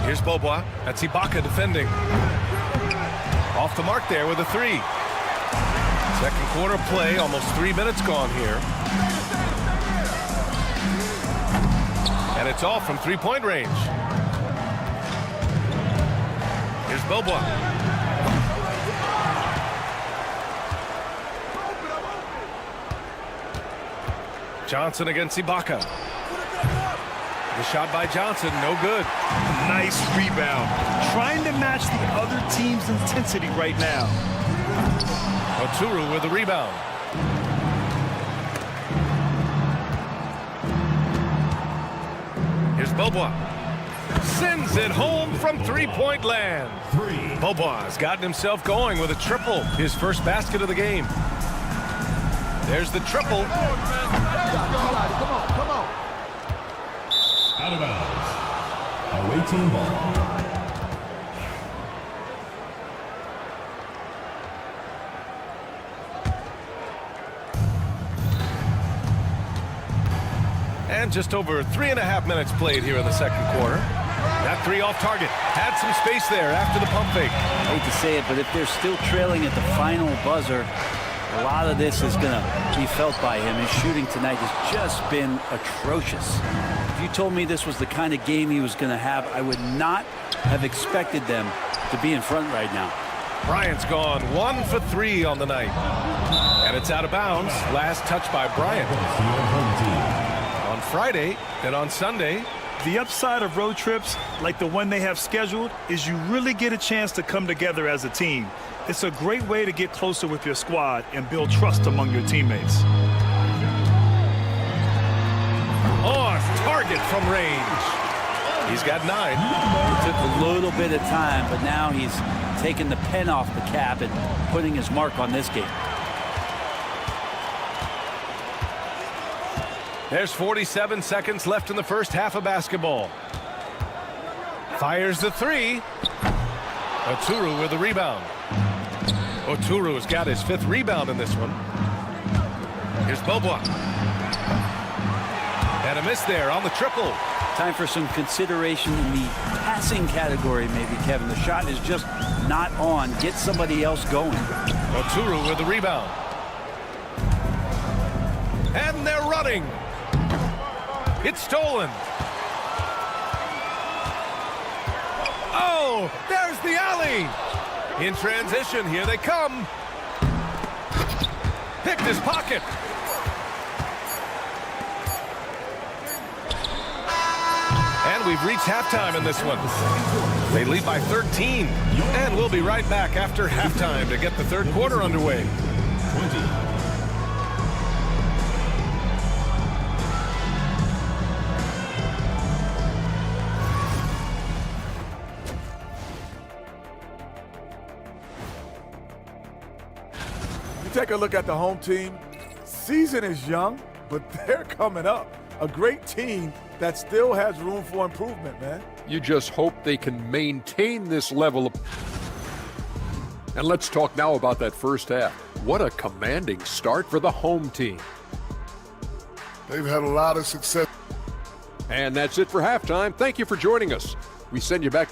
[SPEAKER 1] Here's Bobois. That's Ibaka defending. Off the mark there with a three. Second quarter play, almost 3 minutes gone here. And it's off from three-point range. Here's Bobois. Johnson against Ibaka. The shot by Johnson, no good.
[SPEAKER 2] Nice rebound. Trying to match the other team's intensity right now.
[SPEAKER 1] Oturu with the rebound. Here's Bobois. Sends it home from three-point land. Bobois has gotten himself going with a triple. His first basket of the game. There's the triple.
[SPEAKER 4] Come on. Out of bounds. Away team ball.
[SPEAKER 1] And just over 3.5 minutes played here in the second quarter. That three off target. Had some space there after the pump fake.
[SPEAKER 16] I hate to say it, but if they're still trailing at the final buzzer, a lot of this is going to be felt by him. His shooting tonight has just been atrocious. If you told me this was the kind of game he was going to have, I would not have expected them to be in front right now.
[SPEAKER 1] Bryant's gone 1 for 3 on the night. And it's out of bounds. Last touch by Bryant. On Friday and on Sunday.
[SPEAKER 2] The upside of road trips, like the one they have scheduled, is you really get a chance to come together as a team. It's a great way to get closer with your squad and build trust among your teammates.
[SPEAKER 1] On target from range. He's got 9.
[SPEAKER 16] It took a little bit of time, but now he's taking the pen off the cap and putting his mark on this game.
[SPEAKER 1] There's 47 seconds left in the first half of basketball. Fires the three. Oturu with the rebound. Oturu has got his 5th rebound in this one. Here's Bobois. And a miss there on the triple.
[SPEAKER 16] Time for some consideration in the passing category, maybe, Kevin. The shot is just not on. Get somebody else going.
[SPEAKER 1] Yoru with the rebound. And they're running. It's stolen. Oh, there's the alley. In transition, here they come. Picked his pocket. And we've reached halftime in this one. They lead by 13. And we'll be right back after halftime to get the third quarter underway.
[SPEAKER 4] 20.
[SPEAKER 6] Take a look at the home team. Season is young, but they're coming up. A great team that still has room for improvement, man.
[SPEAKER 5] You just hope they can maintain this level. And let's talk now about that first half. What a commanding start for the home team.
[SPEAKER 7] They've had a lot of success.
[SPEAKER 5] And that's it for halftime. Thank you for joining us. We send you back.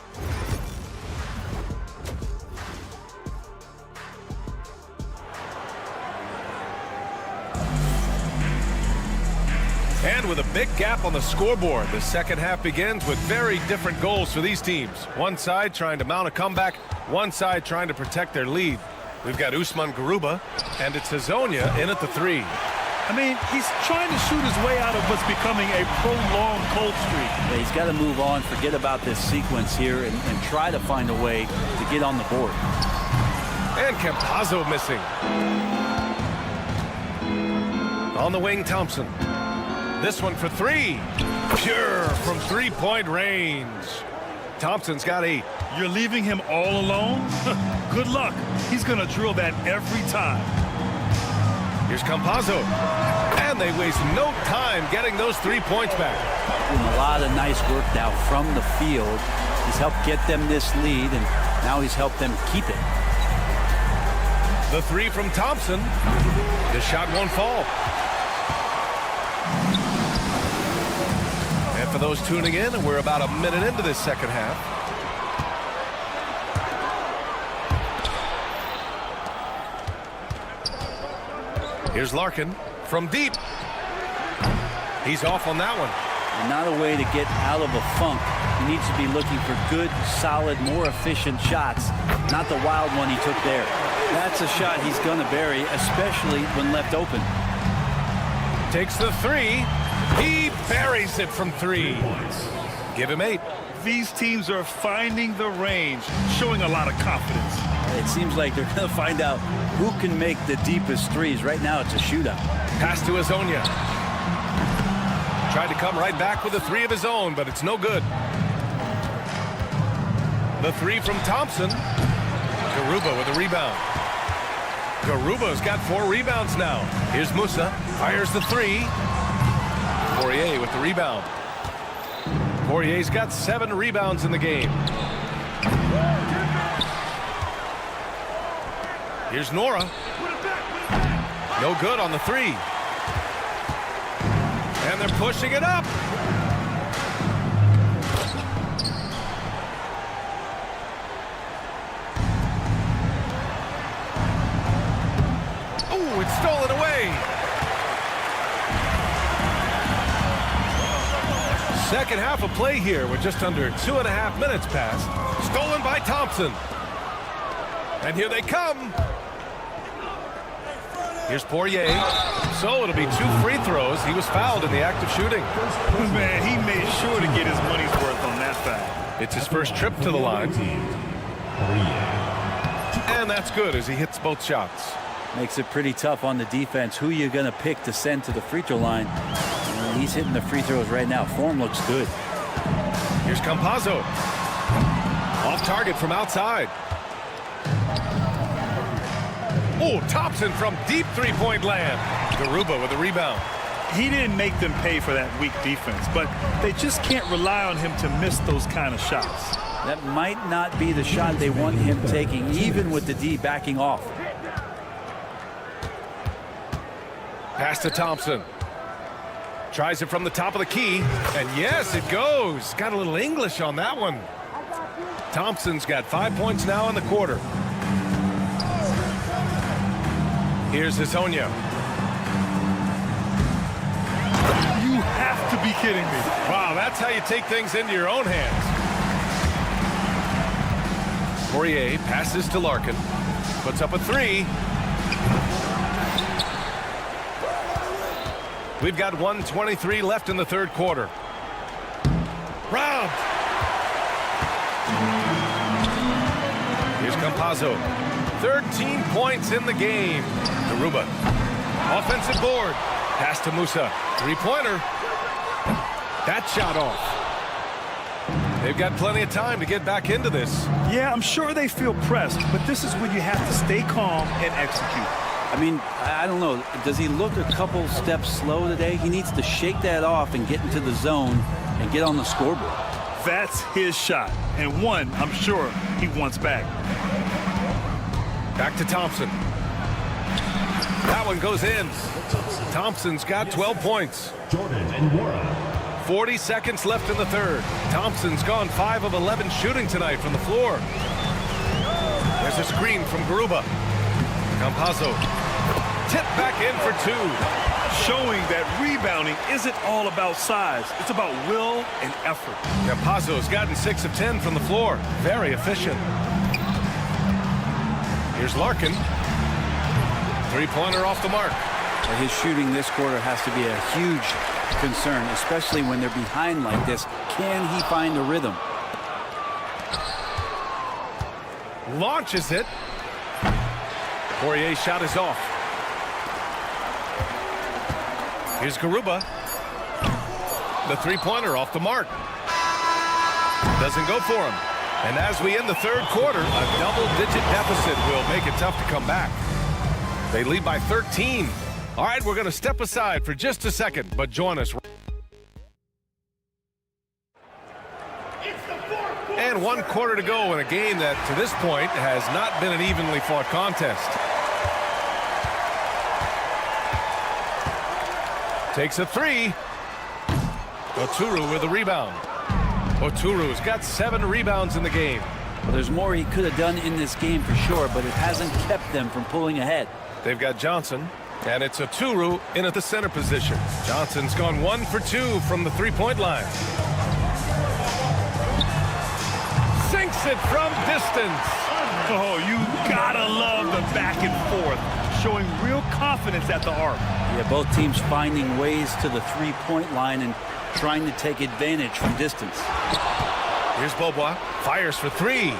[SPEAKER 1] And with a big gap on the scoreboard, the second half begins with very different goals for these teams. One side trying to mount a comeback, one side trying to protect their lead. We've got Usman Garuba, and it's Hazonia in at the three.
[SPEAKER 2] I mean, he's trying to shoot his way out of what's becoming a prolonged cold streak.
[SPEAKER 16] Yeah, he's got to move on, forget about this sequence here, and try to find a way to get on the board.
[SPEAKER 1] And Campazzo missing. On the wing, Thompson. This one for three. Pure from three-point range. Thompson's got 8.
[SPEAKER 2] You're leaving him all alone? Good luck. He's going to drill that every time.
[SPEAKER 1] Here's Campazzo. And they waste no time getting those 3 points back.
[SPEAKER 16] Doing a lot of nice work now from the field. He's helped get them this lead, and now he's helped them keep it.
[SPEAKER 1] The 3 from Thompson. The shot won't fall. And for those tuning in, we're about a minute into this second half. Here's Larkin from deep. He's off on that one.
[SPEAKER 16] And not a way to get out of a funk. He needs to be looking for good, solid, more efficient shots, not the wild one he took there. That's a shot he's going to bury, especially when left open.
[SPEAKER 1] Takes the 3. He buries it from 3. Give him 8.
[SPEAKER 2] These teams are finding the range, showing a lot of confidence.
[SPEAKER 16] It seems like they're going to find out who can make the deepest threes. Right now, it's a shootout.
[SPEAKER 1] Pass to Hazonia. Tried to come right back with a 3 of his own, but it's no good. The 3 from Thompson. Garuba with a rebound. Garuba's got 4 rebounds now. Here's Musa. Fires the 3. Poirier with the rebound. Poirier's got 7 rebounds in the game. Here's Nora. No good on the 3. And they're pushing it up. Oh, it's stolen away. Second half of play here with just under 2.5 minutes passed. Stolen by Thompson. And here they come. Here's Poirier. So it'll be 2 free throws. He was fouled in the act of shooting.
[SPEAKER 2] Man, he made sure to get his money's worth on that foul.
[SPEAKER 1] It's his first trip to the line. And that's good as he hits both shots.
[SPEAKER 16] Makes it pretty tough on the defense. Who you're going to pick to send to the free throw line. And he's hitting the free throws right now. Form looks good.
[SPEAKER 1] Here's Campazzo. Off target from outside. Oh, Thompson from deep three-point land. Garuba with a rebound.
[SPEAKER 2] He didn't make them pay for that weak defense, but they just can't rely on him to miss those kind of shots.
[SPEAKER 16] That might not be the shot they want him taking, even with the D backing off.
[SPEAKER 1] Pass to Thompson. Tries it from the top of the key, and yes, it goes. Got a little English on that one. Thompson's got 5 points now in the quarter. Here's Hezonja.
[SPEAKER 2] You have to be kidding me.
[SPEAKER 1] Wow, that's how you take things into your own hands. Poirier passes to Larkin. Puts up a three. We've got 1:23 left in the third quarter. Robbed. Here's Campazzo. 13 points in the game. Garuba. Offensive board. Pass to Musa. Three-pointer. That shot off. They've got plenty of time to get back into this.
[SPEAKER 2] Yeah, I'm sure they feel pressed, but this is when you have to stay calm and execute.
[SPEAKER 16] I mean, I don't know. Does he look a couple steps slow today? He needs to shake that off and get into the zone and get on the scoreboard.
[SPEAKER 2] That's his shot, and one I'm sure he wants back.
[SPEAKER 1] Back to Thompson. That one goes in. Thompson's got 12 points.
[SPEAKER 4] Jordan and Wara.
[SPEAKER 1] 40 seconds left in the third. Thompson's gone 5 of 11 shooting tonight from the floor. There's a screen from Garuba. Campazzo. Tip back in for two.
[SPEAKER 2] Showing that rebounding isn't all about size. It's about will and effort.
[SPEAKER 1] Campazzo's gotten 6 of 10 from the floor. Very efficient. Here's Larkin. Three-pointer off the mark.
[SPEAKER 16] His shooting this quarter has to be a huge concern, especially when they're behind like this. Can he find a rhythm?
[SPEAKER 1] Launches it. Poirier's shot is off. Here's Garuba. The three-pointer off the mark. Doesn't go for him. And as we end the third quarter, a double-digit deficit will make it tough to come back. They lead by 13. All right, we're going to step aside for just a second, but join us. And 1 quarter to go in a game that, to this point, has not been an evenly fought contest. Takes a three. Oturu with a rebound. Oturu's got 7 rebounds in the game.
[SPEAKER 16] Well, there's more he could have done in this game for sure, but it hasn't kept them from pulling ahead.
[SPEAKER 1] They've got Johnson, and it's Oturu in at the center position. Johnson's gone 1 for 2 from the three-point line. Sinks it from distance.
[SPEAKER 2] Oh, you gotta love the back and forth, showing real confidence at the arc.
[SPEAKER 16] Yeah, both teams finding ways to the three-point line and trying to take advantage from distance.
[SPEAKER 1] Here's Bobois. Fires for 3.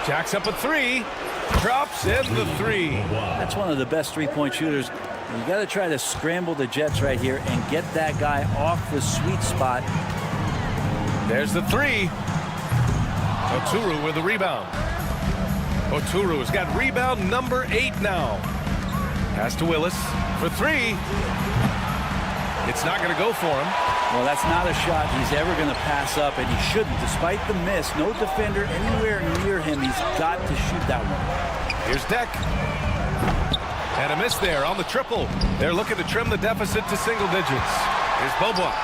[SPEAKER 1] Jacks up a 3. Drops in the 3.
[SPEAKER 16] That's one of the best three-point shooters. You got to try to scramble the Jets right here and get that guy off the sweet spot.
[SPEAKER 1] There's the 3. Oturu with the rebound. Oturu's got rebound number 8 now. Pass to Willis for 3. It's not going to go for him.
[SPEAKER 16] Well, that's not a shot he's ever going to pass up, and he shouldn't. Despite the miss, no defender anywhere near him. He's got to shoot that one.
[SPEAKER 1] Here's Deck. And a miss there on the triple. They're looking to trim the deficit to single digits. Here's Bobois.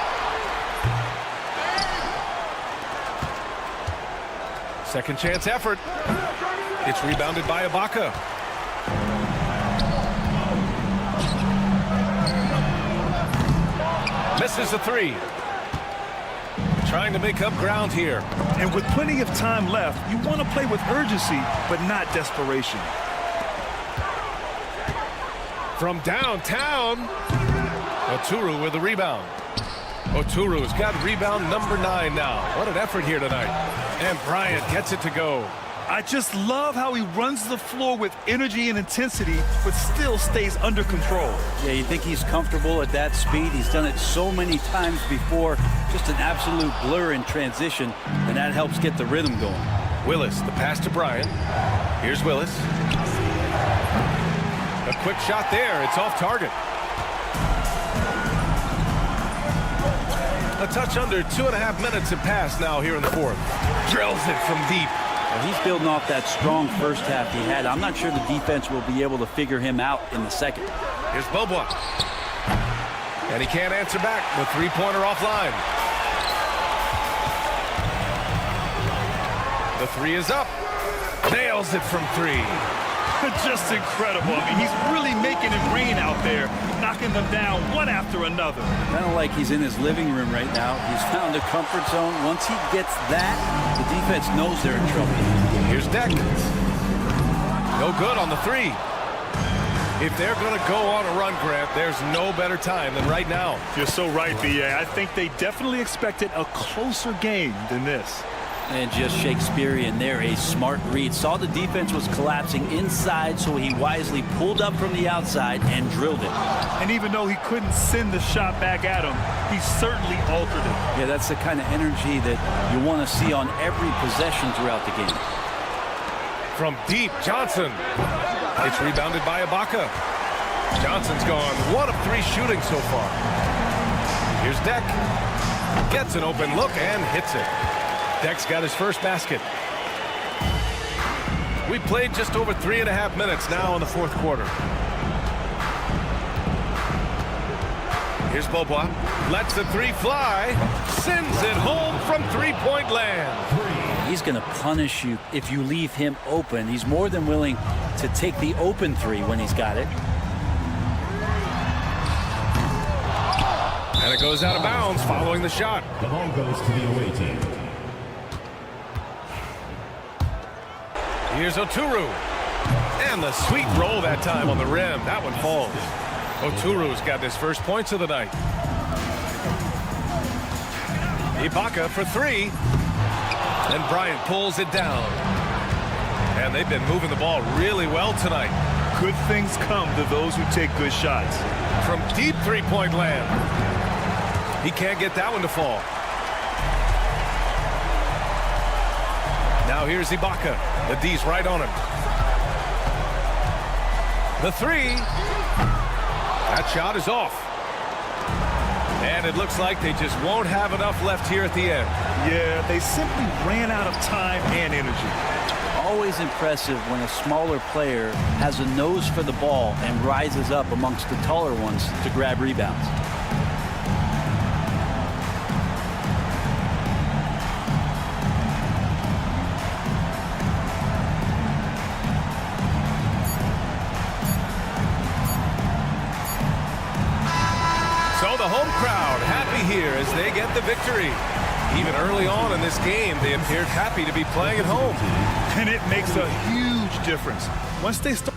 [SPEAKER 1] Second chance effort. It's rebounded by Ibaka. Misses the 3. Trying to make up ground here.
[SPEAKER 2] And with plenty of time left, you want to play with urgency, but not desperation.
[SPEAKER 1] From downtown, Oturu with the rebound. Oturu's got rebound number 9 now. What an effort here tonight. And Bryant gets it to go.
[SPEAKER 2] I just love how he runs the floor with energy and intensity, but still stays under control.
[SPEAKER 16] Yeah, you think he's comfortable at that speed? He's done it so many times before. Just an absolute blur in transition, and that helps get the rhythm going.
[SPEAKER 1] Willis, the pass to Bryant. Here's Willis. A quick shot there. It's off target. A touch under 2.5 minutes have passed now here in the fourth. Drills it from deep.
[SPEAKER 16] Well, he's building off that strong first half he had. I'm not sure the defense will be able to figure him out in the second.
[SPEAKER 1] Here's Bobois. And he can't answer back. The three-pointer offline. The three is up. Nails it from three.
[SPEAKER 2] Just incredible. I mean, he's really making it rain out there, knocking them down one after another.
[SPEAKER 16] Kind of like he's in his living room right now. He's found a comfort zone. Once he gets that, the defense knows they're in trouble.
[SPEAKER 1] Here's Deck. No good on the three. If they're going to go on a run, Grant, there's no better time than right now.
[SPEAKER 2] You're so right, B.A. I think they definitely expected a closer game than this.
[SPEAKER 16] And just Shakespearean there, a smart read. Saw the defense was collapsing inside, so he wisely pulled up from the outside and drilled it.
[SPEAKER 2] And even though he couldn't send the shot back at him, he certainly altered it.
[SPEAKER 16] Yeah, that's the kind of energy that you want to see on every possession throughout the game.
[SPEAKER 1] From deep, Johnson. It's rebounded by Ibaka. Johnson's gone 1 of 3 shooting so far. Here's Deck. Gets an open look and hits it. Deck's got his first basket. We played just over 3.5 minutes now in the fourth quarter. Here's Bobois. Lets the three fly. Sends it home from three-point land.
[SPEAKER 16] He's going to punish you if you leave him open. He's more than willing to take the open three when he's got it.
[SPEAKER 1] And it goes out of bounds following the shot.
[SPEAKER 4] The ball goes to the away team.
[SPEAKER 1] Here's Oturu. And the sweet roll that time on the rim. That one falls. Oturu's got his first points of the night. Ibaka for three. And Bryant pulls it down. And they've been moving the ball really well tonight.
[SPEAKER 2] Good things come to those who take good shots.
[SPEAKER 1] From deep three-point land. He can't get that one to fall. Now here's Ibaka. The D's right on him. The three. That shot is off. And it looks like they just won't have enough left here at the end.
[SPEAKER 2] Yeah, they simply ran out of time and energy.
[SPEAKER 16] Always impressive when a smaller player has a nose for the ball and rises up amongst the taller ones to grab rebounds.
[SPEAKER 1] The home crowd happy here as they get the victory. Even early on in this game, they appeared happy to be playing at home.
[SPEAKER 2] And it makes a huge difference. Once they start...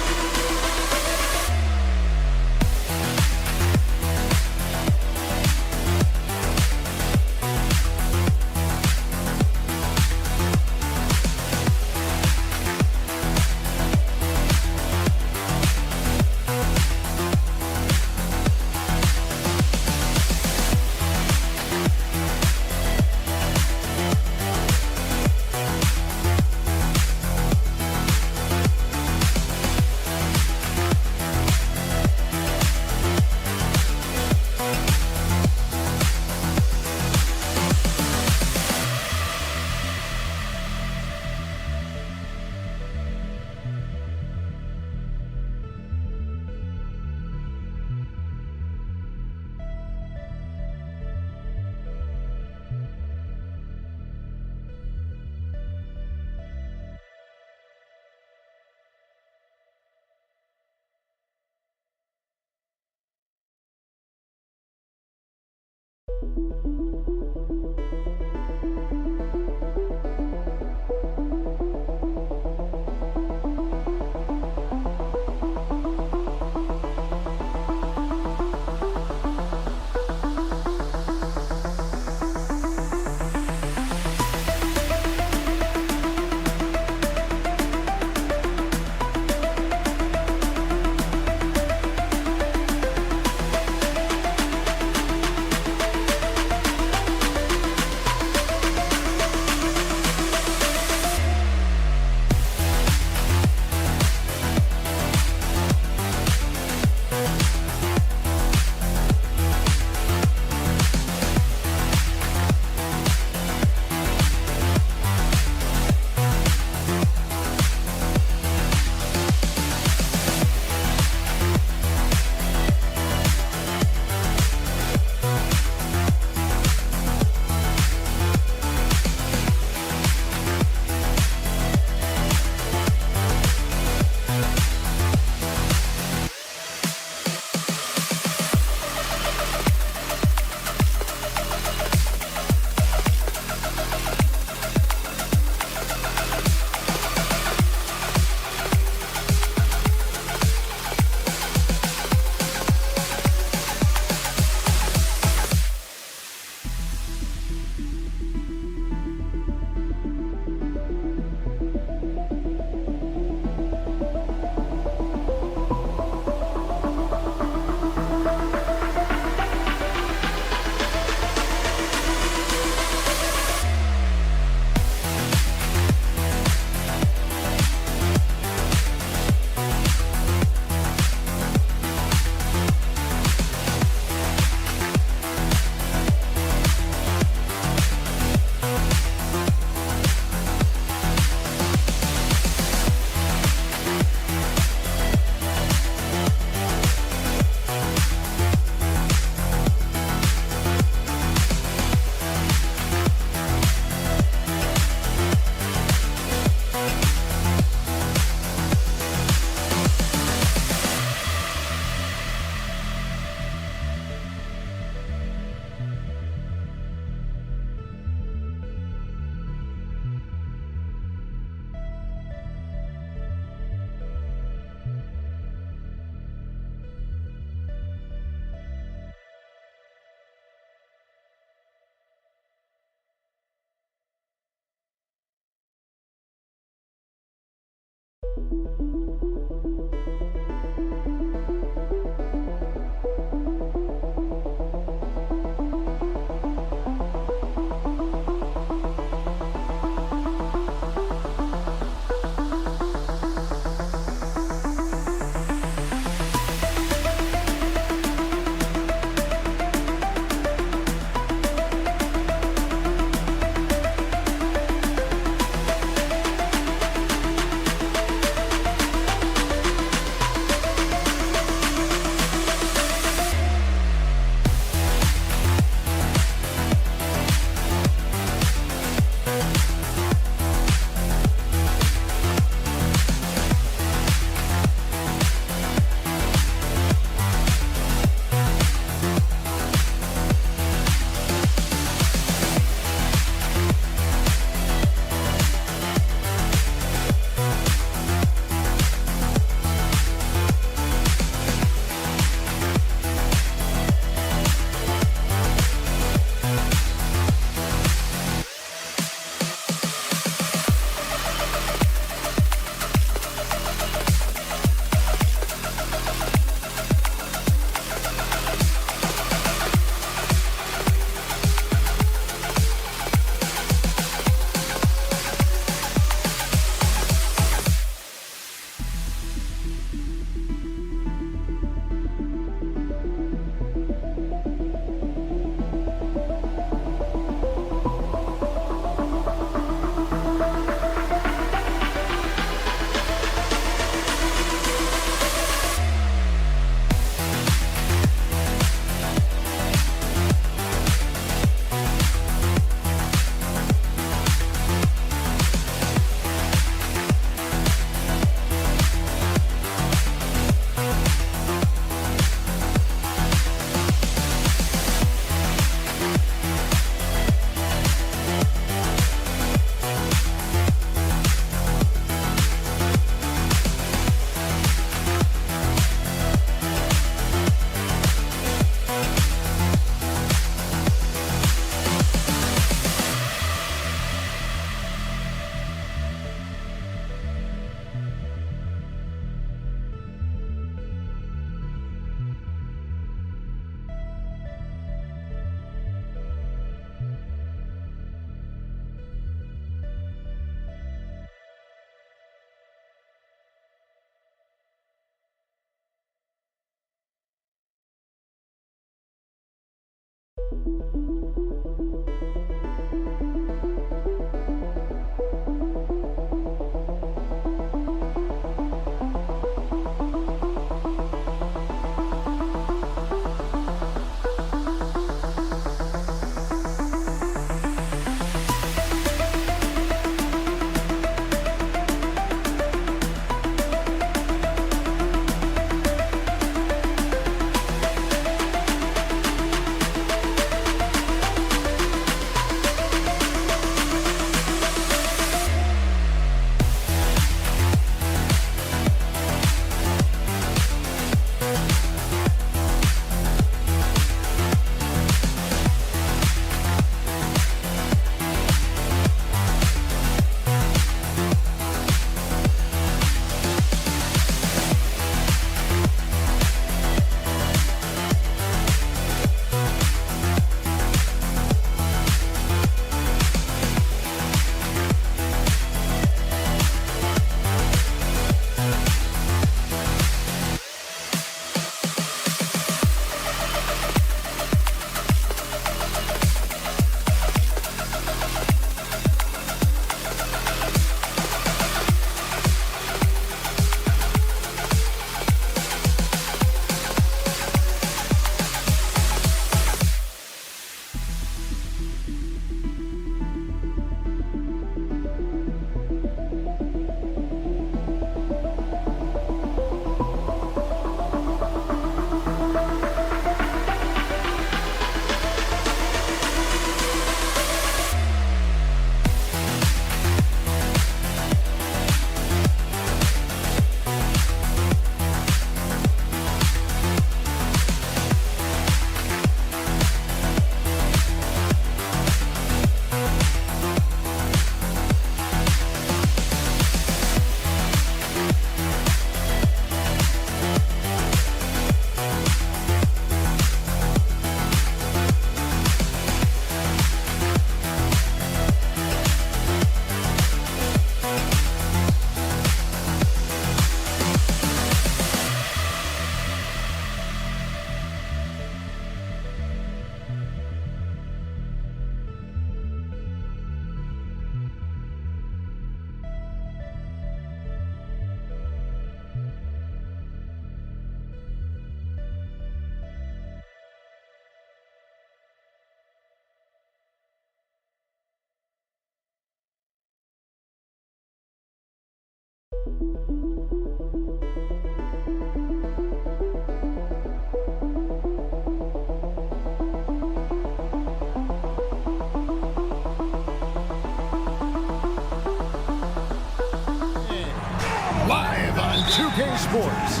[SPEAKER 9] Live on 2K Sports.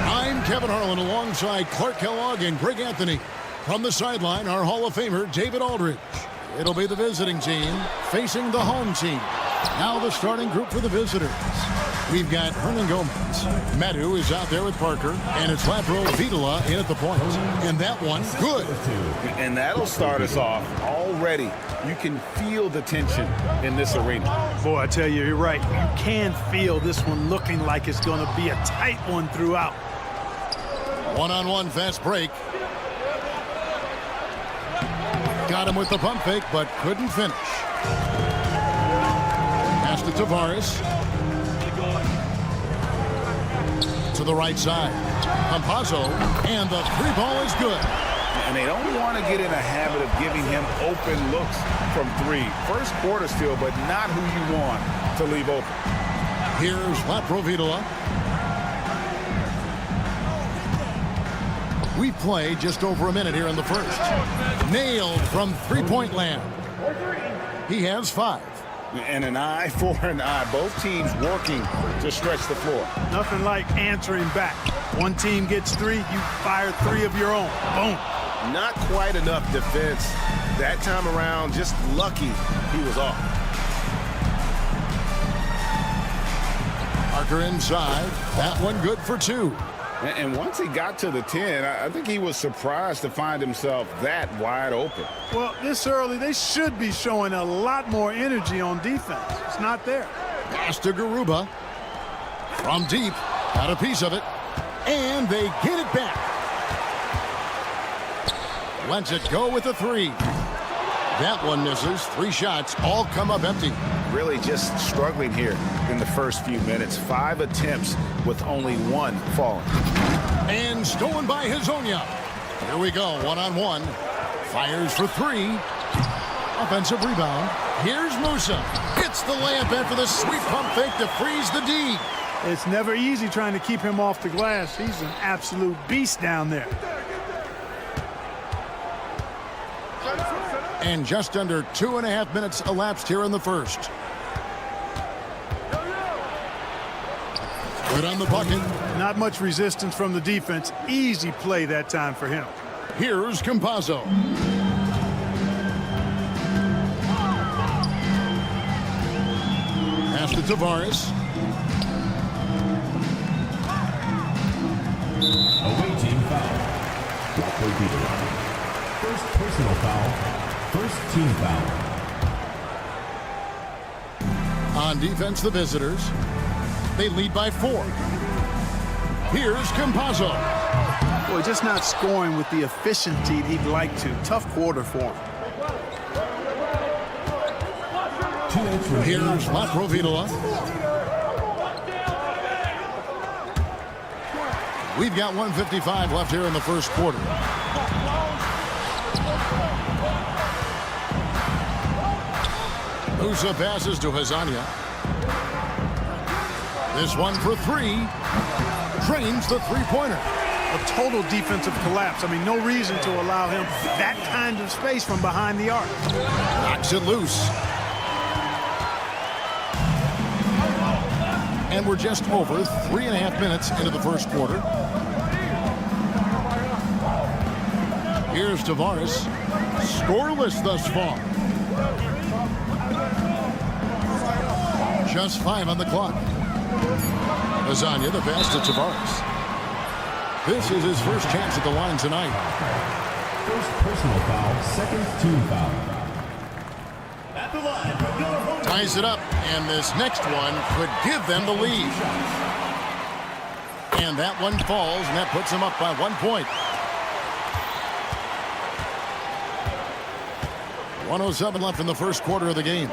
[SPEAKER 9] I'm Kevin Harlan alongside Clark Kellogg and Greg Anthony. From the sideline, our Hall of Famer, David Aldridge. It'll be the visiting team facing the home team. Now the starting group for the visitors. We've got Hernan Gomez. Medu is out there with Parker. And it's Latro Vitola in at the point. And that one, good.
[SPEAKER 11] And that'll start us off already. You can feel the tension in this arena.
[SPEAKER 3] Boy, I tell you, you're right. You can feel this one looking like it's going to be a tight one throughout.
[SPEAKER 9] One-on-one fast break. Got him with the pump fake, but couldn't finish. Pass to Tavares. To the right side. Campazzo, and the three ball is good.
[SPEAKER 11] And they don't want to get in a habit of giving him open looks from three. First quarter still, but not who you want to leave open.
[SPEAKER 9] Here's Latro Vitola. We've played just over a minute here in the first. Nailed from three-point land. He has 5.
[SPEAKER 11] And an eye for an eye. Both teams working to stretch the floor.
[SPEAKER 3] Nothing like answering back. One team gets 3, you fire 3 of your own. Boom.
[SPEAKER 11] Not quite enough defense that time around. Just lucky he was off.
[SPEAKER 9] Parker inside. That one good for 2.
[SPEAKER 11] And once he got to the 10, I think he was surprised to find himself that wide open.
[SPEAKER 3] Well, this early, they should be showing a lot more energy on defense. It's not there.
[SPEAKER 9] Pass to Garuba. From deep. Got a piece of it. And they get it back. Lets it go with a three. That one misses. 3 shots, all come up empty.
[SPEAKER 12] Really just struggling here in the first few minutes. 5 attempts with only 1 falling.
[SPEAKER 9] And stolen by Hazonia. Here we go, one-on-one. Fires for 3. Offensive rebound. Here's Musa. Gets the layup in for the sweep pump fake to freeze the D.
[SPEAKER 3] It's never easy trying to keep him off the glass. He's an absolute beast down there.
[SPEAKER 9] And just under 2.5 minutes elapsed here in the first. Good on the bucket.
[SPEAKER 3] Not much resistance from the defense. Easy play that time for him.
[SPEAKER 9] Here's Campazzo. Pass to Tavares.
[SPEAKER 4] Away team foul. First personal foul. First team foul.
[SPEAKER 9] On defense, the visitors. They lead by 4. Here's Campazzo.
[SPEAKER 3] Boy, just not scoring with the efficiency he'd like to. Tough quarter for him.
[SPEAKER 9] Here's Laprovitola. We've got 1:55 left here in the first quarter. Musa passes to Hazonia. This one for 3. Drains the three-pointer.
[SPEAKER 3] A total defensive collapse. I mean, no reason to allow him that kind of space from behind the arc.
[SPEAKER 9] Knocks it loose. And we're just over 3.5 minutes into the first quarter. Here's Tavares. Scoreless thus far. Just 5 on the clock. Hazonia, the pass to Tavares. This is his first chance at the line tonight.
[SPEAKER 4] First personal foul, second team foul. At the line.
[SPEAKER 9] Ties it up, and this next one could give them the lead. And that one falls, and that puts them up by 1 point. 1:07 left in the first quarter of the game.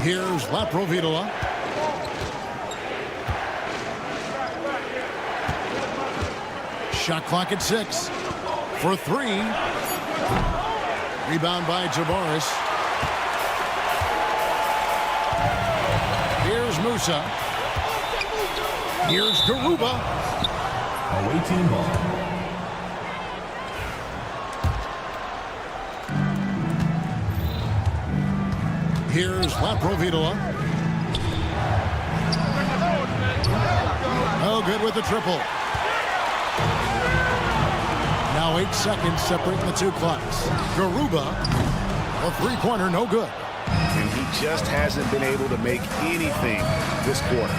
[SPEAKER 9] Here's Laprovitola. Shot clock at 6. For 3. Rebound by Tavares. Here's Musa. Here's Garuba.
[SPEAKER 4] Away team ball.
[SPEAKER 9] Here's Laprovitola. Oh, good with the triple. Now 8 seconds separating the 2 clocks. Garuba, a three-pointer, no good.
[SPEAKER 12] And he just hasn't been able to make anything this quarter.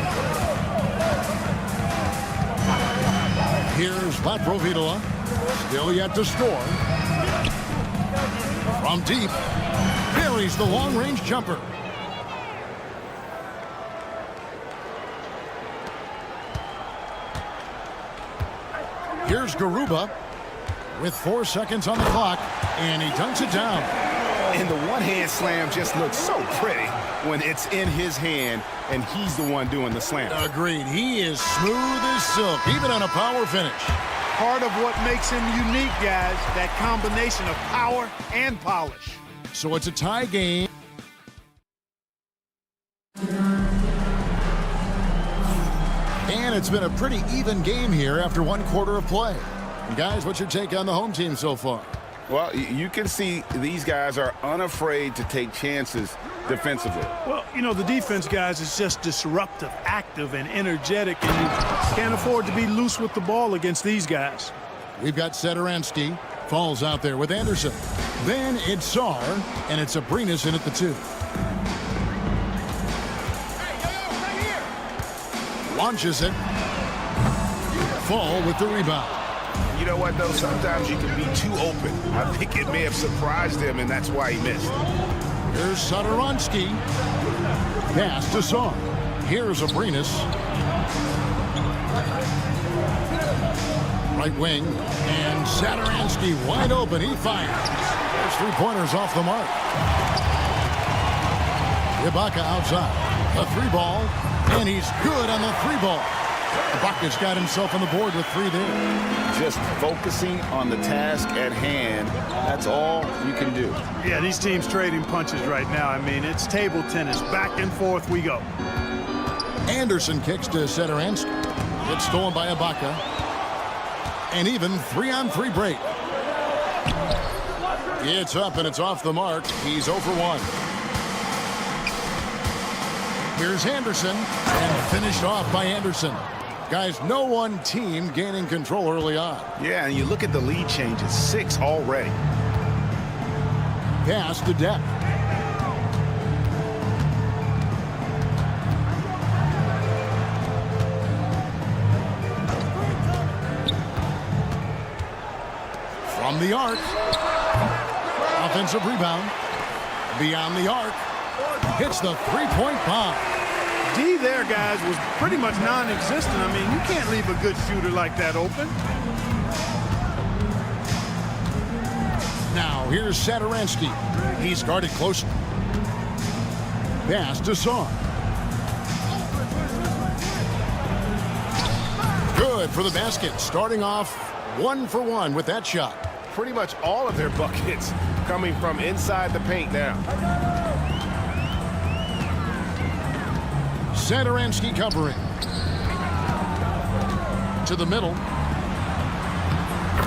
[SPEAKER 9] Here's Laprovitola. Still yet to score. From deep. Buries the long-range jumper. Here's Garuba with 4 seconds on the clock, and he dunks it down.
[SPEAKER 12] And the one-hand slam just looks so pretty when it's in his hand and he's the one doing the slam.
[SPEAKER 9] Agreed. He is smooth as silk, even on a power finish.
[SPEAKER 3] Part of what makes him unique, guys, that combination of power and polish.
[SPEAKER 9] So it's a tie game. And it's been a pretty even game here after 1 quarter of play. And guys, what's your take on the home team so far?
[SPEAKER 12] Well, you can see these guys are unafraid to take chances defensively.
[SPEAKER 3] Well, you know, the defense, guys, is just disruptive, active, and energetic, and you can't afford to be loose with the ball against these guys.
[SPEAKER 9] We've got Sederansky. Falls out there with Anderson. Then it's Sar, and it's Abrinas in at the 2. Launches it. Fall with the rebound.
[SPEAKER 12] You know what, though? Sometimes you can be too open. I think it may have surprised him, and that's why he missed.
[SPEAKER 9] Here's Sederansky. Pass to Sar. Here's Abrinas. Right wing, and Satoransky wide open. He fires. There's 3-pointers off the mark. Ibaka outside. A 3-ball, and he's good on the 3-ball. Ibaka's got himself on the board with 3 there.
[SPEAKER 11] Just focusing on the task at hand, that's all you can do.
[SPEAKER 3] Yeah, these teams trading punches right now. I mean, it's table tennis. Back and forth we go.
[SPEAKER 9] Anderson kicks to Satoransky. It's stolen by Ibaka. An even 3-on-3 break. It's up and it's off the mark. He's 0 for 1. Here's Anderson, and finished off by Anderson. Guys, no one team gaining control early on.
[SPEAKER 11] Yeah, and you look at the lead changes, 6 already.
[SPEAKER 9] Pass to Depp. From the arc. Offensive rebound. Beyond the arc. Hits the 3-point bomb.
[SPEAKER 3] D there, guys, was pretty much non-existent. I mean, you can't leave a good shooter like that open.
[SPEAKER 9] Now, here's Satoransky. He's guarded closely. Pass to Skarn. Good for the basket. Starting off 1 for 1 with that shot.
[SPEAKER 11] Pretty much all of their buckets coming from inside the paint now.
[SPEAKER 9] Satoransky covering. To the middle.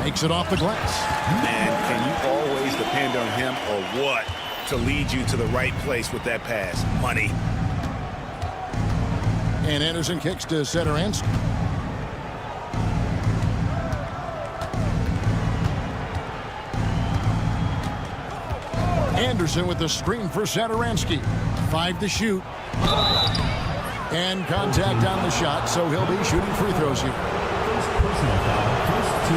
[SPEAKER 9] Makes it off the glass.
[SPEAKER 11] Man, can you always depend on him or what to lead you to the right place with that pass? Money.
[SPEAKER 9] And Anderson kicks to Satoransky. Anderson with the screen for Satoransky. 5 to shoot. And contact on the shot, so he'll be shooting free throws here.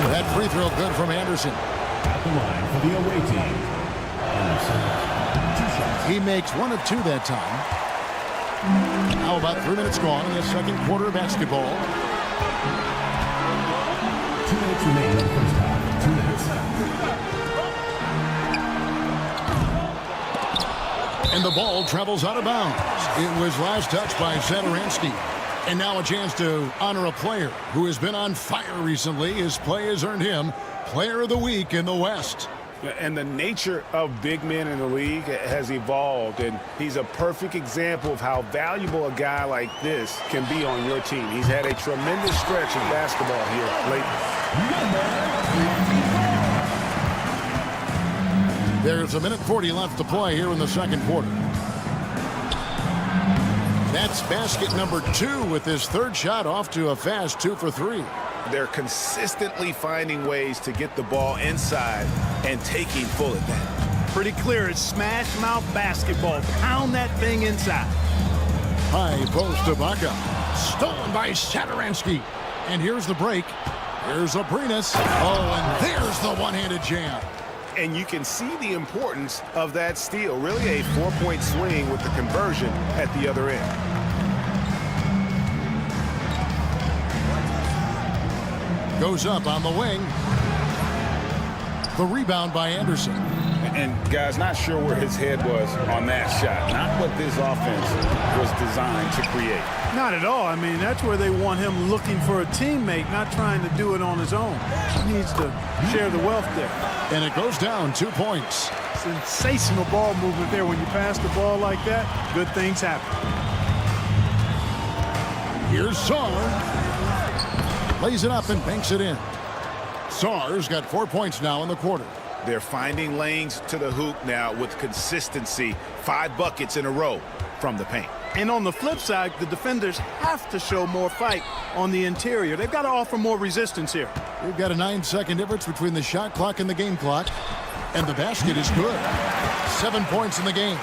[SPEAKER 9] That free throw good from Anderson.
[SPEAKER 4] At the line for the away team, Anderson. 2 shots.
[SPEAKER 9] He makes 1 of 2 that time. Now about 3 minutes gone in the second quarter of basketball.
[SPEAKER 4] 2 minutes remaining in the first half. 2 minutes.
[SPEAKER 9] And the ball travels out of bounds. It was last touched by Satoransky. And now a chance to honor a player who has been on fire recently. His play has earned him Player of the Week in the West.
[SPEAKER 11] And the nature of big men in the league has evolved, and he's a perfect example of how valuable a guy like this can be on your team. He's had a tremendous stretch of basketball here lately.
[SPEAKER 9] There's 1:40 left to play here in the second quarter. That's basket number 2 with his 3rd shot off to a fast 2 for 3.
[SPEAKER 11] They're consistently finding ways to get the ball inside and taking full advantage.
[SPEAKER 3] Pretty clear. It's smash mouth basketball. Pound that thing inside.
[SPEAKER 9] High post to Ibaka. Stolen by Satoransky. And here's the break. Here's Abrinas. Oh, and there's the one-handed jam.
[SPEAKER 11] And you can see the importance of that steal. Really a 4-point swing with the conversion at the other end.
[SPEAKER 9] Goes up on the wing. The rebound by Anderson.
[SPEAKER 11] And guys, not sure where his head was on that shot. Not what this offense was designed to create.
[SPEAKER 3] Not at all. I mean, that's where they want him looking for a teammate, not trying to do it on his own. He needs to share the wealth there.
[SPEAKER 9] And it goes down 2 points.
[SPEAKER 3] Sensational ball movement there. When you pass the ball like that, good things happen.
[SPEAKER 9] Here's Skarn. Lays it up and banks it in. Sar's got 4 points now in the quarter.
[SPEAKER 11] They're finding lanes to the hoop now with consistency. 5 buckets in a row from the paint.
[SPEAKER 3] And on the flip side, the defenders have to show more fight on the interior. They've got to offer more resistance here.
[SPEAKER 9] We've got a 9-second difference between the shot clock and the game clock. And the basket is good. 7 points in the game.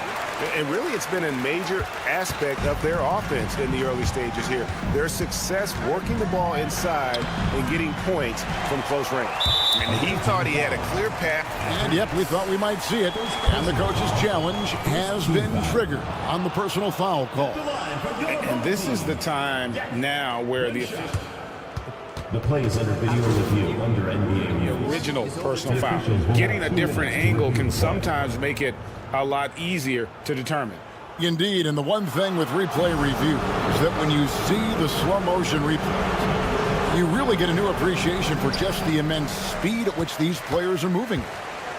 [SPEAKER 11] And really, it's been a major aspect of their offense in the early stages here. Their success working the ball inside and getting points from close range. And he thought he had a clear path.
[SPEAKER 9] And yep, we thought we might see it. And the coach's challenge has been triggered on the personal foul call.
[SPEAKER 11] And this is the time now where
[SPEAKER 4] The play is under video review under NBA rules.
[SPEAKER 12] Original personal foul. Getting a different angle can sometimes make it a lot easier to determine.
[SPEAKER 9] Indeed, and the one thing with replay review is that when you see the slow motion replays, you really get a new appreciation for just the immense speed at which these players are moving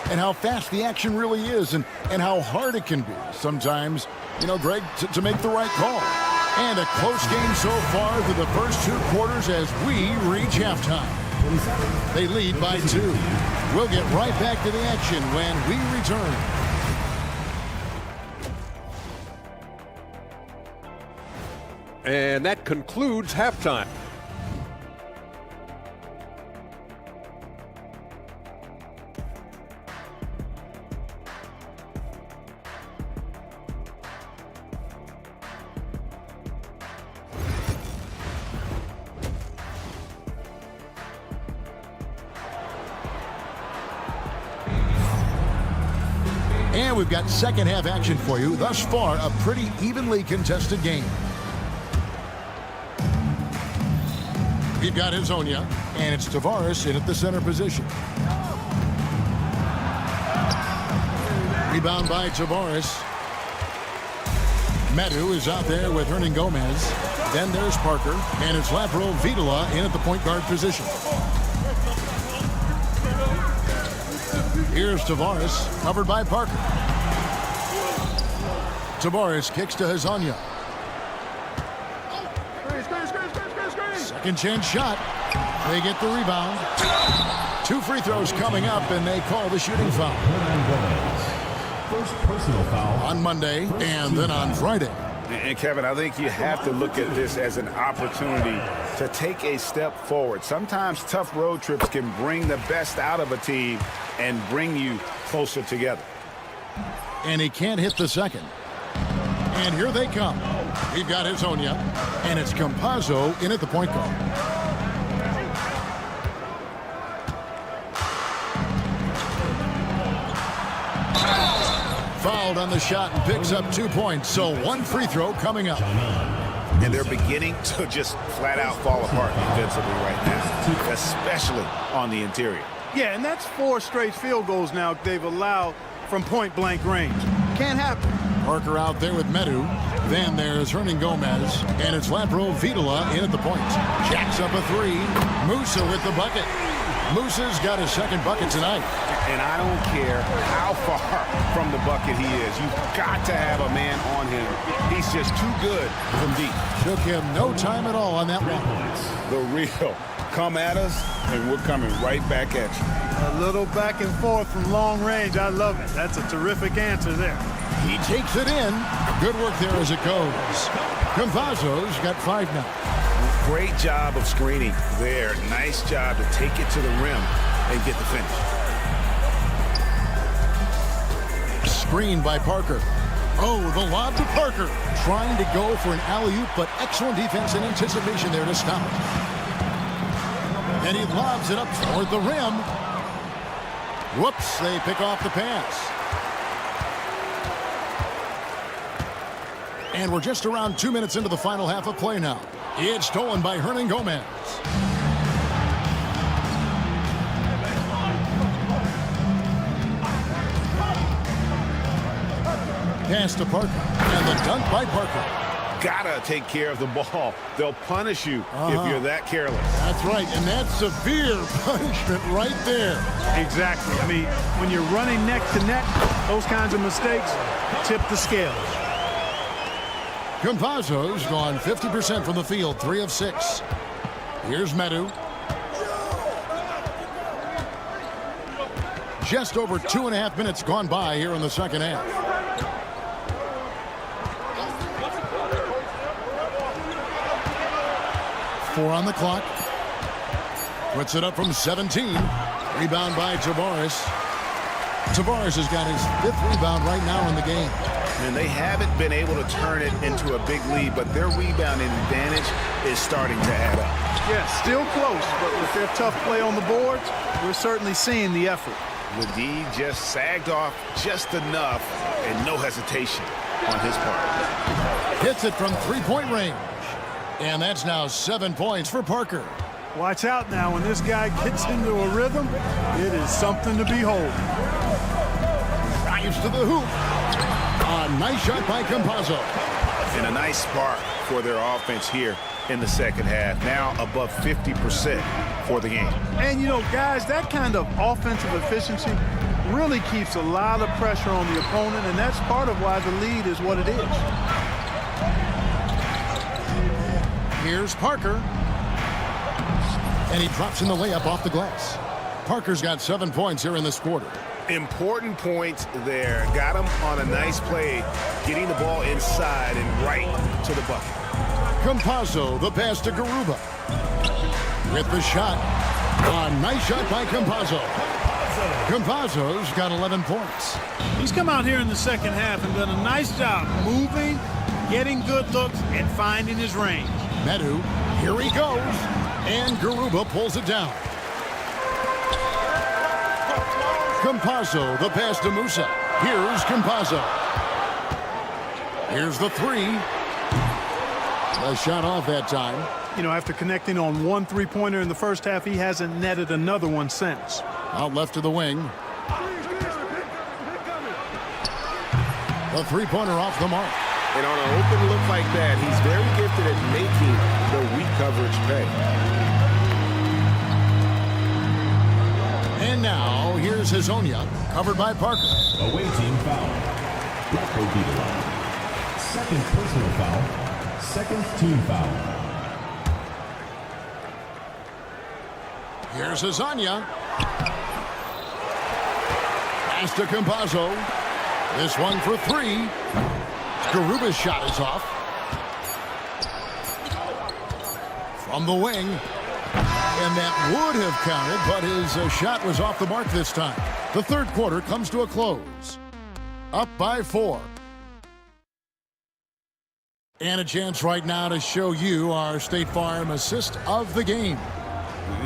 [SPEAKER 9] and how fast the action really is and how hard it can be sometimes, Greg, to make the right call. And a close game so far through the first 2 quarters as we reach halftime. They lead by 2. We'll get right back to the action when we return.
[SPEAKER 5] And that concludes halftime.
[SPEAKER 9] And we've got second half action for you. Thus far, a pretty evenly contested game. We've got Hazonia, and it's Tavares in at the center position. Rebound by Tavares. Medu is out there with Hernan Gomez. Then there's Parker, and it's Lapro Vidala in at the point guard position. Here's Tavares, covered by Parker. Tavares kicks to Hazonia. Second chance shot. They get the rebound. 2 free throws coming up, and they call the shooting foul.
[SPEAKER 4] First personal foul
[SPEAKER 9] on Monday and then on Friday.
[SPEAKER 12] And Kevin, I think you have to look at this as an opportunity to take a step forward. Sometimes tough road trips can bring the best out of a team and bring you closer together.
[SPEAKER 9] And he can't hit the second. And here they come. We've got Hazonia, and it's Campazzo in at the point guard. Fouled on the shot and picks up 2 points, so 1 free throw coming up.
[SPEAKER 12] And they're beginning to just flat out fall apart defensively right now, especially on the interior.
[SPEAKER 3] Yeah, and that's 4 straight field goals now they've allowed from point-blank range. Can't happen.
[SPEAKER 9] Parker out there with Medu. Then there's Hernan Gomez, and it's Lapro Vidala in at the point. Jacks up a 3. Musa with the bucket. Musa's got his second bucket tonight.
[SPEAKER 12] And I don't care how far from the bucket he is. You've got to have a man on him. He's just too good from deep.
[SPEAKER 9] Took him no time at all on that one.
[SPEAKER 12] The real. Come at us, and we're coming right back at you.
[SPEAKER 3] A little back and forth from long range. I love it. That's a terrific answer there.
[SPEAKER 9] He takes it in. Good work there as it goes. Campazzo's got 5 now.
[SPEAKER 12] Great job of screening there. Nice job to take it to the rim and get the finish.
[SPEAKER 9] Screen by Parker. Oh, the lob to Parker. Trying to go for an alley-oop, but excellent defense and anticipation there to stop it. And he lobs it up toward the rim. Whoops, they pick off the pass. And we're just around 2 minutes into the final half of play now. It's stolen by Hernan Gomez. Pass to Parker. And the dunk by Parker.
[SPEAKER 12] Gotta take care of the ball. They'll punish you if you're that careless.
[SPEAKER 9] That's right, and that's severe punishment right there.
[SPEAKER 3] Exactly. I mean, when you're running neck to neck, those kinds of mistakes tip the scales.
[SPEAKER 9] Campazzo's gone 50% from the field, 3 of 6. Here's Medu. Just over 2.5 minutes gone by here in the second half. Four on the clock. Puts it up from 17. Rebound by Tavares. Tavares has got his 5th rebound right now in the game.
[SPEAKER 12] And they haven't been able to turn it into a big lead, but their rebounding advantage is starting to add up.
[SPEAKER 3] Yeah, still close, but with their tough play on the boards, we're certainly seeing the effort.
[SPEAKER 12] The D just sagged off just enough, and no hesitation on his part.
[SPEAKER 9] Hits it from 3-point range. And that's now 7 points for Parker.
[SPEAKER 3] Watch out now. When this guy gets into a rhythm, it is something to behold.
[SPEAKER 9] Drives to the hoop. A nice shot by Campazzo.
[SPEAKER 11] And a nice spark for their offense here in the second half. Now above 50% for the game.
[SPEAKER 3] And, you know, guys, that kind of offensive efficiency really keeps a lot of pressure on the opponent, and that's part of why the lead is what it is.
[SPEAKER 9] Here's Parker. And he drops in the layup off the glass. Parker's got 7 points here in this quarter.
[SPEAKER 11] Important points there. Got him on a nice play, getting the ball inside and right to the bucket.
[SPEAKER 9] Campazzo, the pass to Garuba. With the shot. A nice shot by Campazzo. Campazzo's got 11 points.
[SPEAKER 3] He's come out here in the second half and done a nice job moving, getting good looks, and finding his range.
[SPEAKER 9] Medu, here he goes. And Garuba pulls it down. Campazzo, the pass to Musa. Here's Campazzo. Here's the three. A shot off that time.
[SPEAKER 3] You know, after connecting on one three-pointer in the first half, he hasn't netted another one since.
[SPEAKER 9] Out left to the wing. The three-pointer off the mark.
[SPEAKER 11] And on an open look like that, he's very gifted at making the weak coverage pay.
[SPEAKER 9] And now, here's Hazonia, covered by Parker.
[SPEAKER 4] Away team foul. Black will be the line. Second personal foul. Second team foul.
[SPEAKER 9] Here's Hazonia. Pass to Campazzo. This one for three. Garuba's shot is off. From the wing. And that would have counted, but his shot was off the mark this time. The third quarter comes to a close. Up by 4. And a chance right now to show you our State Farm assist of the game.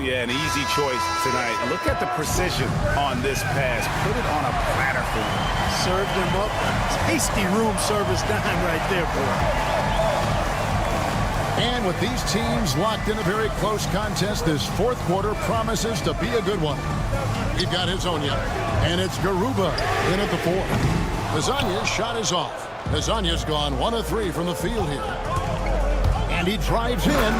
[SPEAKER 11] Yeah, an easy choice tonight. Look at the precision on this pass. Put it on a platter for him.
[SPEAKER 3] Served him up. Tasty room service dime right there, boy.
[SPEAKER 9] And with these teams locked in a very close contest, this fourth quarter promises to be a good one. We've got Hazonia, and it's Garuba in at the 4. Hazonia's shot is off. Hazonia's gone 1 of 3 from the field here. And he drives in.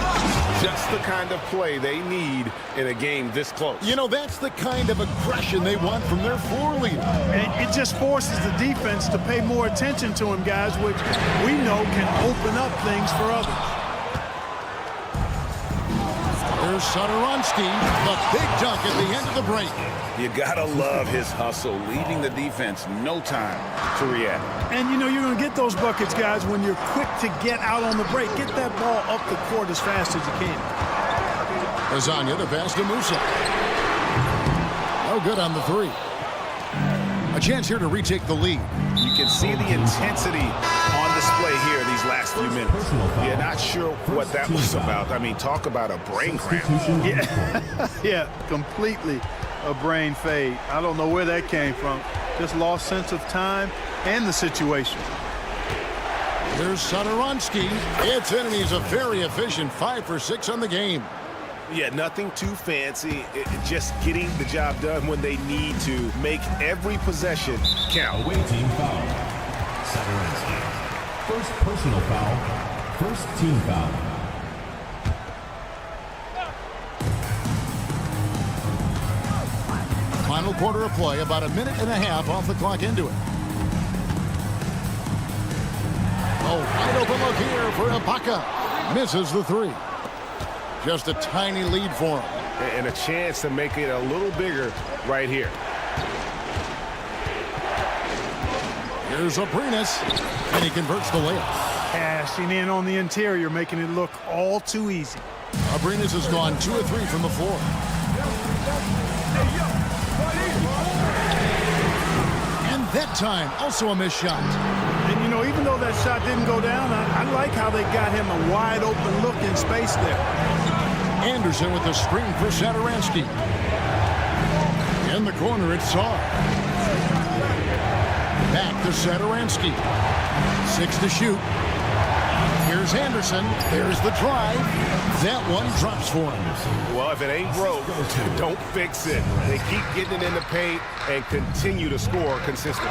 [SPEAKER 11] Just the kind of play they need in a game this close.
[SPEAKER 9] You know, that's the kind of aggression they want from their floor leader.
[SPEAKER 3] And it just forces the defense to pay more attention to him, guys, which we know can open up things for others.
[SPEAKER 9] There's Sudoronsky, the big dunk at the end of the break.
[SPEAKER 11] You gotta love his hustle, leaving the defense no time to react.
[SPEAKER 3] And you know you're gonna get those buckets, guys, when you're quick to get out on the break. Get that ball up the court as fast as you can.
[SPEAKER 9] Hazonia, the pass to Musa. No good on the 3. A chance here to retake the lead.
[SPEAKER 11] You can see the intensity on display here these last few minutes. Yeah, not sure what that was about. I mean, talk about a brain cramp.
[SPEAKER 3] Yeah, yeah, completely a brain fade. I don't know where that came from. Just lost sense of time and the situation.
[SPEAKER 9] Here's Sudoronsky. It's in, and he's a very efficient 5 for 6 on the game.
[SPEAKER 11] Yeah, nothing too fancy. Just getting the job done when they need to. Make every possession count.
[SPEAKER 4] Away team foul. Sudoronsky. First personal foul. First team foul.
[SPEAKER 9] Final quarter of play, about a minute and a half off the clock into it. Oh, wide open look here for Ibaka. Misses the 3. Just a tiny lead for him.
[SPEAKER 11] And a chance to make it a little bigger right here.
[SPEAKER 9] Here's Abrinas, and he converts the layup.
[SPEAKER 3] Cashing in on the interior, making it look all too easy.
[SPEAKER 9] Abrinas has gone 2 of 3 from the floor. And that time, also a missed shot.
[SPEAKER 3] And, you know, even though that shot didn't go down, I like how they got him a wide open look in space there.
[SPEAKER 9] Anderson with the screen for Satoransky. In the corner, it's Saar. Back to Satoransky. 6 to shoot. Here's Anderson. There's the drive. That one drops for him.
[SPEAKER 11] Well, if it ain't broke, don't fix it. They keep getting it in the paint and continue to score consistently.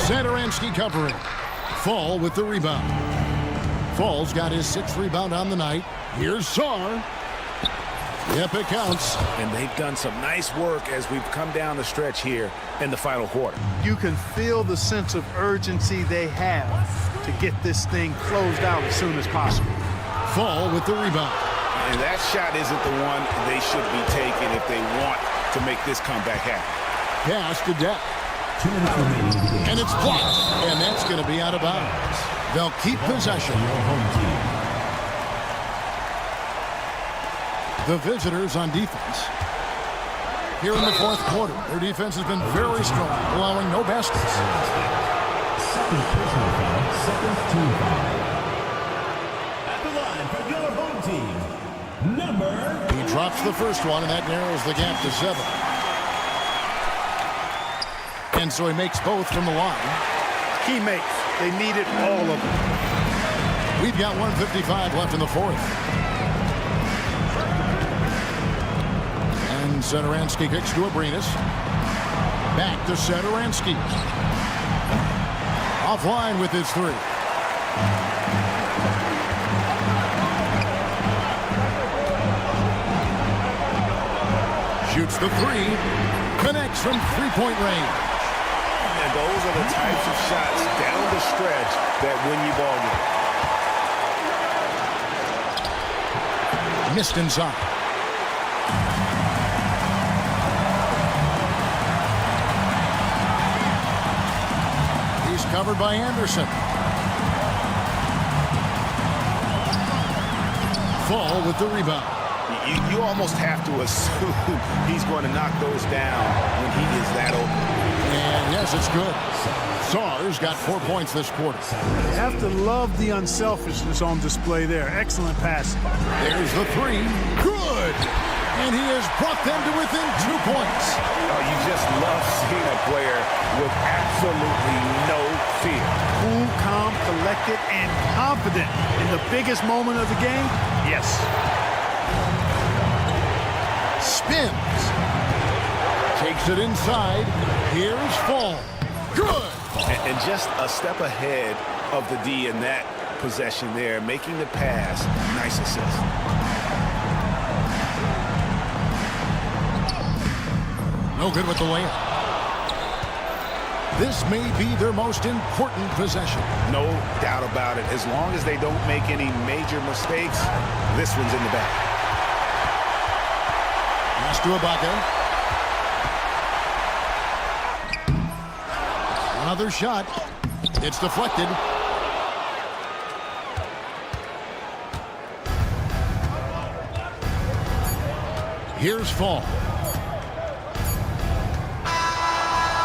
[SPEAKER 9] Satoransky covering. Fall with the rebound. Fall's got his 6th rebound on the night. Here's Sar. Yep, it counts.
[SPEAKER 11] And they've done some nice work as we've come down the stretch here in the final quarter.
[SPEAKER 3] You can feel the sense of urgency they have to get this thing closed out as soon as possible.
[SPEAKER 9] Fall with the rebound.
[SPEAKER 11] And that shot isn't the one they should be taking if they want to make this comeback happen.
[SPEAKER 9] Pass to Deck. And it's blocked. And that's going to be out of bounds. They'll keep possession. The visitors on defense. Here in the 4th quarter, their defense has been very strong, allowing no baskets.
[SPEAKER 4] Second personal foul, second team foul. At the line for your home team, number...
[SPEAKER 9] He drops the first one, and that narrows the gap to 7. And so he makes both from the line.
[SPEAKER 3] Key makes. They needed all of them.
[SPEAKER 9] We've got 1:55 left in the 4th. And Satoransky kicks to Abrinas. Back to Satoransky. Offline with his 3. Shoots the 3. Connects from 3-point range.
[SPEAKER 11] And those are the types of shots down the stretch that win you ball games.
[SPEAKER 9] Missed inside. He's covered by Anderson. Fall with the rebound.
[SPEAKER 11] You almost have to assume he's going to knock those down when he is that open.
[SPEAKER 9] And yes, it's good. Sar's got 4 points this quarter.
[SPEAKER 3] You have to love the unselfishness on display there. Excellent pass.
[SPEAKER 9] There's the 3. Good. And he has brought them to within 2 points.
[SPEAKER 11] Oh, you just love seeing a player with absolutely no fear.
[SPEAKER 3] Cool, calm, collected, and confident in the biggest moment of the game. Yes.
[SPEAKER 9] Spins. Takes it inside. Here's Fall. Good.
[SPEAKER 11] And just a step ahead of the D in that possession there, making the pass. Nice assist.
[SPEAKER 9] No good with the layup. This may be their most important possession.
[SPEAKER 11] No doubt about it. As long as they don't make any major mistakes, this one's in the bag.
[SPEAKER 9] Pass to Ibaka. Another shot. It's deflected. Here's Fall.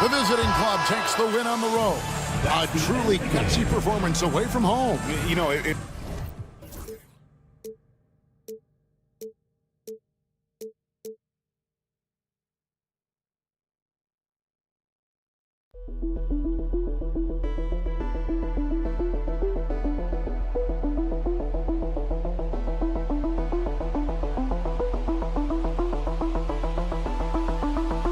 [SPEAKER 9] The visiting club takes the win on the road. A truly gutsy performance away from home.
[SPEAKER 11] You know, it